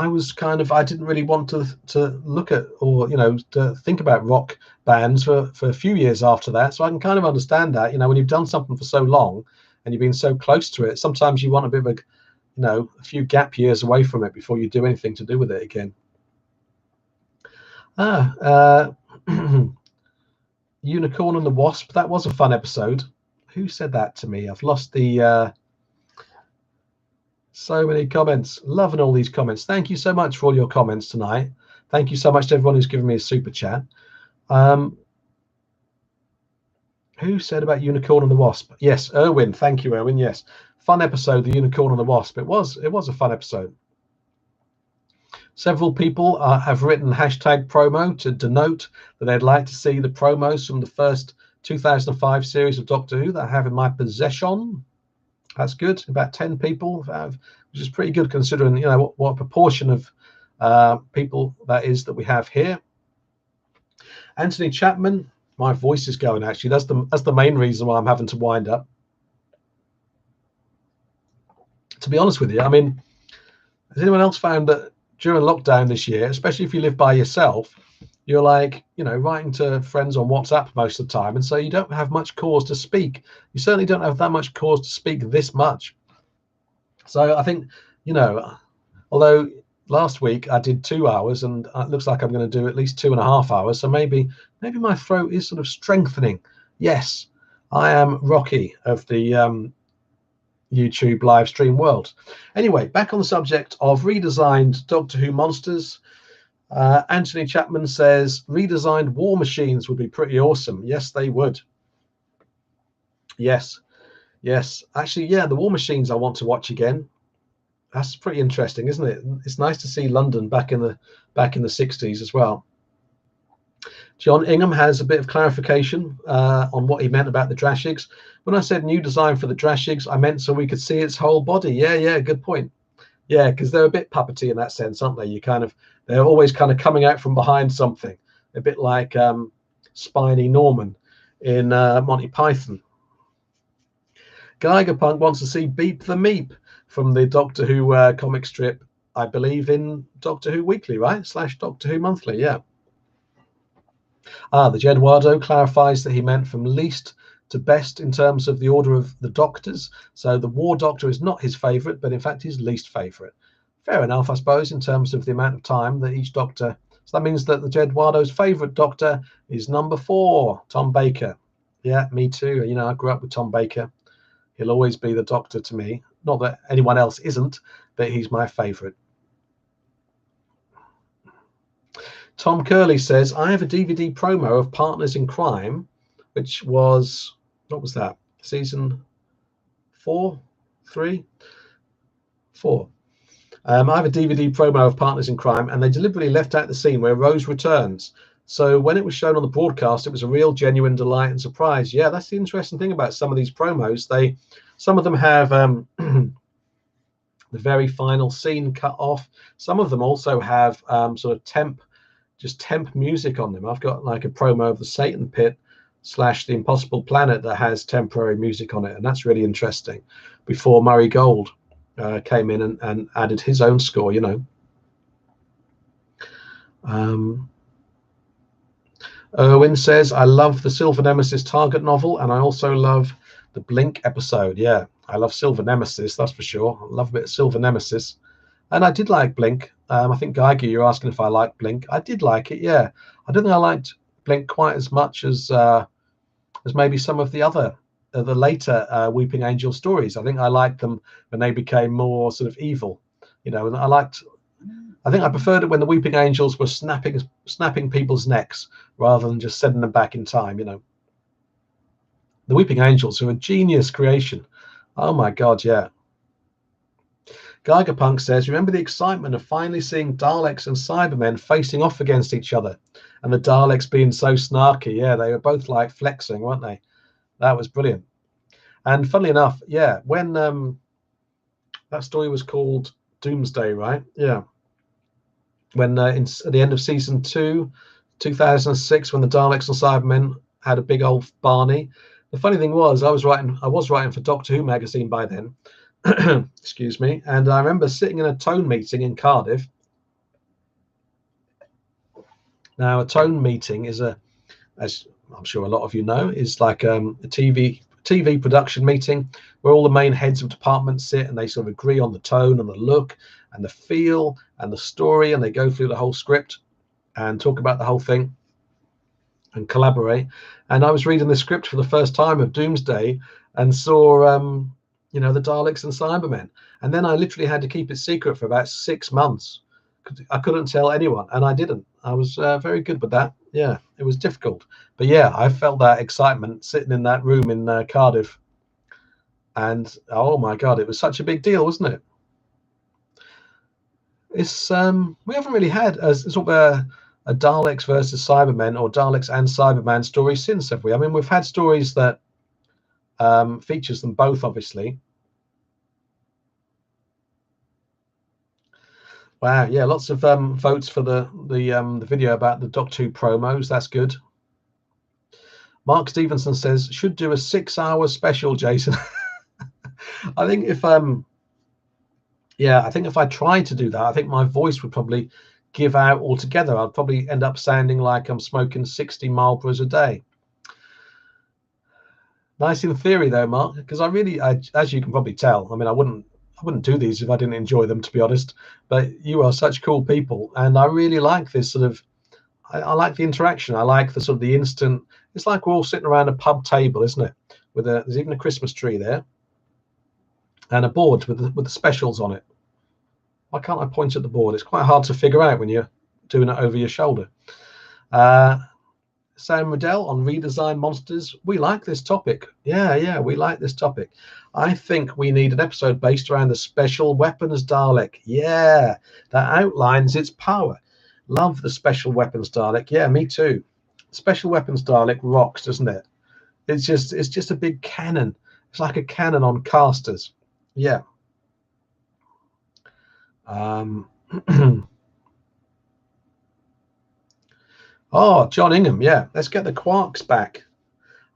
was I didn't really want to look at or, to think about rock bands for a few years after that. So I can kind of understand that, when you've done something for so long and you've been so close to it, sometimes you want a bit of a few gap years away from it before you do anything to do with it again. Unicorn and the Wasp, that was a fun episode. Who said that to me? I've lost the so many comments. Loving all these comments. Thank you so much for all your comments tonight. Thank you so much to everyone who's given me a super chat. Who said about Unicorn and the Wasp? Yes, Erwin. Thank you, Erwin. Yes, fun episode, the Unicorn and the Wasp. It was a fun episode. Several people have written #promo to denote that they'd like to see the promos from the first 2005 series of Doctor Who that I have in my possession. That's good. About 10 people have, which is pretty good considering, what proportion of people that is that we have here. Anthony Chapman, my voice is going actually. That's the main reason why I'm having to wind up. To be honest with you, I mean, has anyone else found that during lockdown this year, especially if you live by yourself, you're like, writing to friends on WhatsApp most of the time, and so you don't have much cause to speak. You certainly don't have that much cause to speak this much. So I think, although last week I did 2 hours, and it looks like I'm going to do at least 2.5 hours, so maybe my throat is sort of strengthening. Yes, I am Rocky of the YouTube live stream world. Anyway, back on the subject of redesigned Doctor Who monsters. Anthony Chapman says redesigned war machines would be pretty awesome. Yes, they would. Yes, Yes, actually, yeah, the War Machines I want to watch again. That's pretty interesting, isn't it? It's nice to see London back in the 60s as well. John Ingham has a bit of clarification on what he meant about the Drashigs. When I said new design for the Drashigs, I meant so we could see its whole body. Yeah, good point. Yeah, because they're a bit puppety in that sense, aren't they? They're always kind of coming out from behind something, a bit like Spiny Norman in Monty Python. Geigerpunk wants to see Beep the Meep from the Doctor Who comic strip, I believe in Doctor Who Weekly, right? / Doctor Who Monthly, yeah. The Jedwado clarifies that he meant from least to best in terms of the order of the Doctors. So the War Doctor is not his favourite, but in fact his least favourite. Fair enough, I suppose, in terms of the amount of time that each Doctor. So that means that the Jedwado's favourite Doctor is number 4, Tom Baker. Yeah, me too. You know, I grew up with Tom Baker. He'll always be the Doctor to me. Not that anyone else isn't, but he's my favourite. Tom Curley says, I have a DVD promo of Partners in Crime, which was, what was that? Season 4? 3? 4. I have a DVD promo of Partners in Crime, and they deliberately left out the scene where Rose returns. So when it was shown on the broadcast, it was a real genuine delight and surprise. Yeah, that's the interesting thing about some of these promos. Some of them have the very final scene cut off. Some of them also have sort of temp music on them. I've got like a promo of the Satan Pit / the Impossible Planet that has temporary music on it, and that's really interesting. Before Murray Gold came in and added his own score, you know. Erwin says, I love the Silver Nemesis Target novel, and I also love the Blink episode. Yeah, I love Silver Nemesis, that's for sure. I love a bit of Silver Nemesis. And I did like Blink. I think, Geiger, you're asking if I like Blink. I did like it, yeah. I don't think I liked Blink quite as much as maybe some of the other, the later Weeping Angel stories. I think I liked them when they became more sort of evil, you know. And I think I preferred it when the Weeping Angels were snapping people's necks rather than just sending them back in time, you know. The Weeping Angels are a genius creation. Oh my God, yeah. Geigerpunk says, remember the excitement of finally seeing Daleks and Cybermen facing off against each other, and the Daleks being so snarky. Yeah, they were both like flexing, weren't they? That was brilliant. And funnily enough, yeah, when that story was called Doomsday, right? Yeah. When at the end of season 2, 2006, when the Daleks and Cybermen had a big old Barney. The funny thing was, I was writing for Doctor Who magazine by then. Excuse me. And I remember sitting in a tone meeting in Cardiff. Now, a tone meeting is as I'm sure a lot of you know, is like a TV production meeting where all the main heads of departments sit and they sort of agree on the tone and the look and the feel and the story, and they go through the whole script and talk about the whole thing and collaborate. And I was reading the script for the first time of Doomsday and saw you know, the Daleks and Cybermen, and then I literally had to keep it secret for about 6 months. I couldn't tell anyone, and I didn't. I was very good with that. Yeah, it was difficult, but yeah, I felt that excitement sitting in that room in Cardiff, and oh my God, it was such a big deal, wasn't it? It's we haven't really had a sort of a Daleks versus Cybermen or Daleks and Cyberman story since, have we? I mean, we've had stories that features them both, obviously. Wow, yeah, lots of votes for the video about the Doctor Who promos. That's good. Mark Stevenson says, should do a 6-hour special, Jason. I think if I tried to do that, I think my voice would probably give out altogether. I'd probably end up sounding like I'm smoking 60 Marlboros a day. Nice in theory though, Mark, because I as you can probably tell, I mean, I wouldn't do these if I didn't enjoy them, to be honest, but you are such cool people, and I really like this sort of, I like the interaction. I like the sort of the instant, it's like we're all sitting around a pub table, isn't it, there's even a Christmas tree there and a board with the specials on it. Why can't I point at the board? It's quite hard to figure out when you're doing it over your shoulder. Sam Riddell on redesign monsters. We like this topic. Yeah, we like this topic. I think we need an episode based around the special weapons Dalek. Yeah, that outlines its power. Love the special weapons Dalek. Yeah, me too. Special weapons Dalek rocks, doesn't it? It's just a big cannon. It's like a cannon on casters. Yeah. Oh, John Ingham. Yeah, let's get the Quarks back.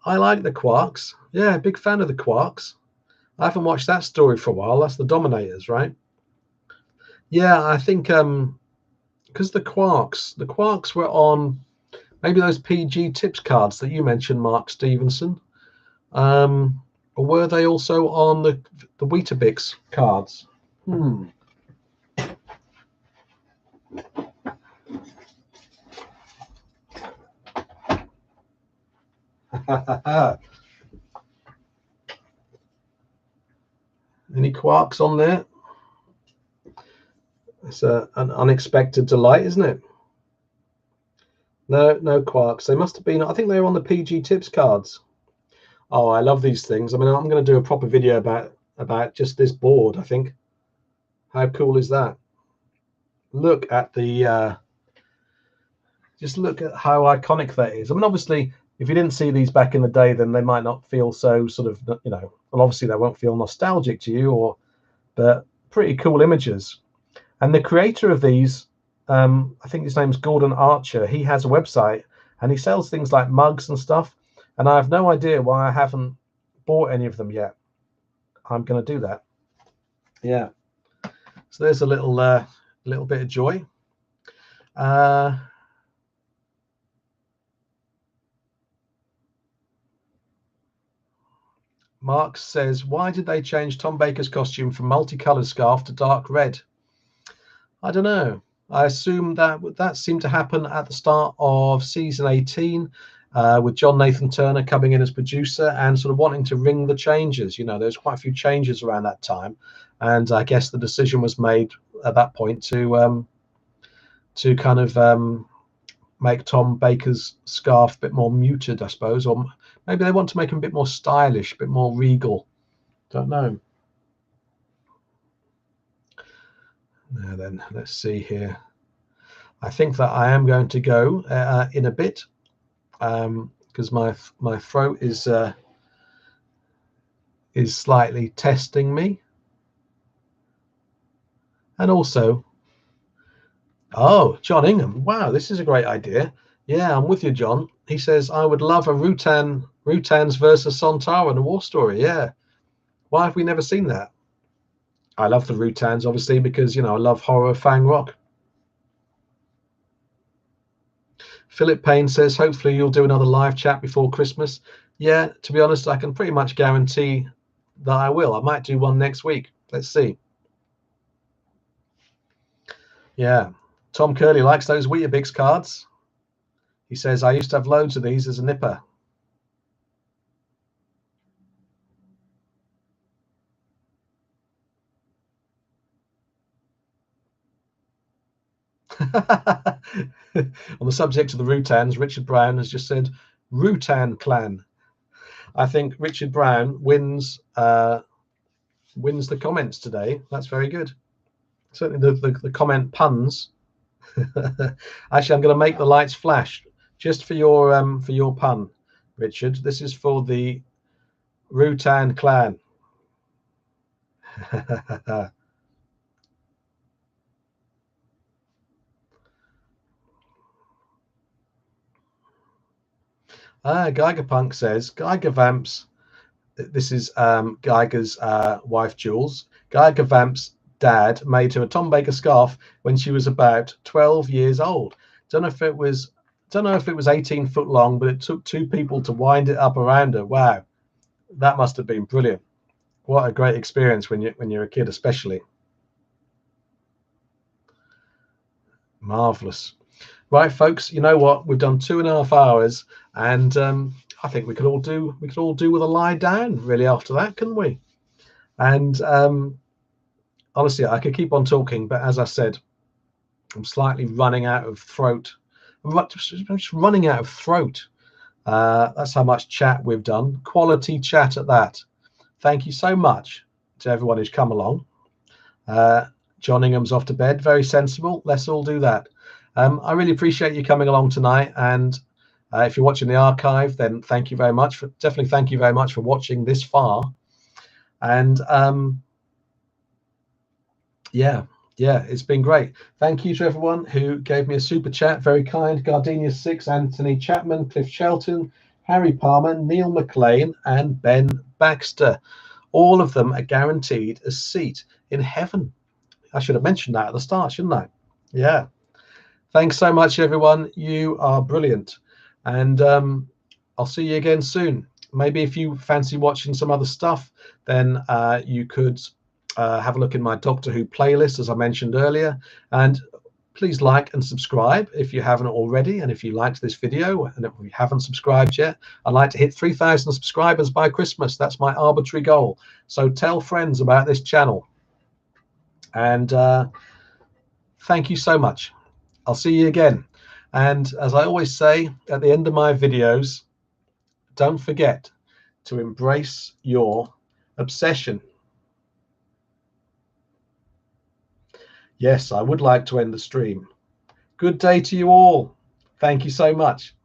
I like the Quarks. Yeah, big fan of the Quarks. I haven't watched that story for a while. That's the Dominators, right? Yeah, I think because the Quarks were on maybe those PG tips cards that you mentioned, Mark Stevenson. Or were they also on the Weetabix cards? Any Quarks on there? It's an unexpected delight, isn't it? No Quarks. They must have been. I think they were on the PG tips cards. Oh, I love these things. I mean, I'm going to do a proper video about just this board. I think. How cool is that? Look at the. Just look at how iconic that is. I mean, obviously, if you didn't see these back in the day, then they might not feel so sort of, well, obviously they won't feel nostalgic to you, but pretty cool images. And the creator of these, I think his name's Gordon Archer. He has a website and he sells things like mugs and stuff. And I have no idea why I haven't bought any of them yet. I'm going to do that. Yeah. So there's a little bit of joy. Mark says, why did they change Tom Baker's costume from multicolored scarf to dark red? I don't know. I assume that seemed to happen at the start of season 18 with John Nathan Turner coming in as producer and sort of wanting to ring the changes. There's quite a few changes around that time. And I guess the decision was made at that point to kind of make Tom Baker's scarf a bit more muted, I suppose, or maybe they want to make him a bit more stylish, a bit more regal. Don't know. Now then, let's see here. I think that I am going to go in a bit because my throat is slightly testing me, and also, oh, John Ingham, wow, this is a great idea. Yeah, I'm with you, John. He says I would love a Rutans versus Sontaran, a war story. Yeah, why have we never seen that? I love the Rutans, obviously, because I love horror Fang Rock. Philip Payne says, hopefully you'll do another live chat before Christmas. Yeah, to be honest, I can pretty much guarantee that I will. I might do one next week. Let's see. Yeah, Tom Curley likes those Weetabix cards. He says, I used to have loads of these as a nipper. On the subject of the Rutans, Richard Brown has just said, Rutan clan. I think Richard Brown wins the comments today. That's very good. Certainly the comment puns. Actually, I'm going to make the lights flash just for your pun, Richard. This is for the Rutan clan. Geigerpunk says Geiger Vamps. This is Geiger's wife Jules. Geiger Vamp's dad made her a Tom Baker scarf when she was about 12 years old. Don't know if it was 18 foot long, but it took two people to wind it up around her. Wow, that must have been brilliant. What a great experience when you're a kid, especially. Marvelous. Right, folks. You know what? We've done 2.5 hours, and I think we could all do with a lie down really after that, couldn't we? And honestly, I could keep on talking, but as I said, I'm slightly running out of throat. I'm just running out of throat. That's how much chat we've done. Quality chat at that. Thank you so much to everyone who's come along. John Ingham's off to bed. Very sensible. Let's all do that. I really appreciate you coming along tonight. And if you're watching the archive, then thank you very much. Definitely thank you very much for watching this far. And yeah, it's been great. Thank you to everyone who gave me a super chat. Very kind. Gardenia6, Anthony Chapman, Cliff Shelton, Harry Palmer, Neil McLean, and Ben Baxter. All of them are guaranteed a seat in heaven. I should have mentioned that at the start, shouldn't I? Yeah. Thanks so much, everyone. You are brilliant. And I'll see you again soon. Maybe if you fancy watching some other stuff, then you could have a look in my Doctor Who playlist, as I mentioned earlier. And please like and subscribe if you haven't already. And if you liked this video, and if you haven't subscribed yet, I'd like to hit 3,000 subscribers by Christmas. That's my arbitrary goal. So tell friends about this channel. And thank you so much. I'll see you again. And as I always say at the end of my videos, don't forget to embrace your obsession. Yes, I would like to end the stream. Good day to you all. Thank you so much.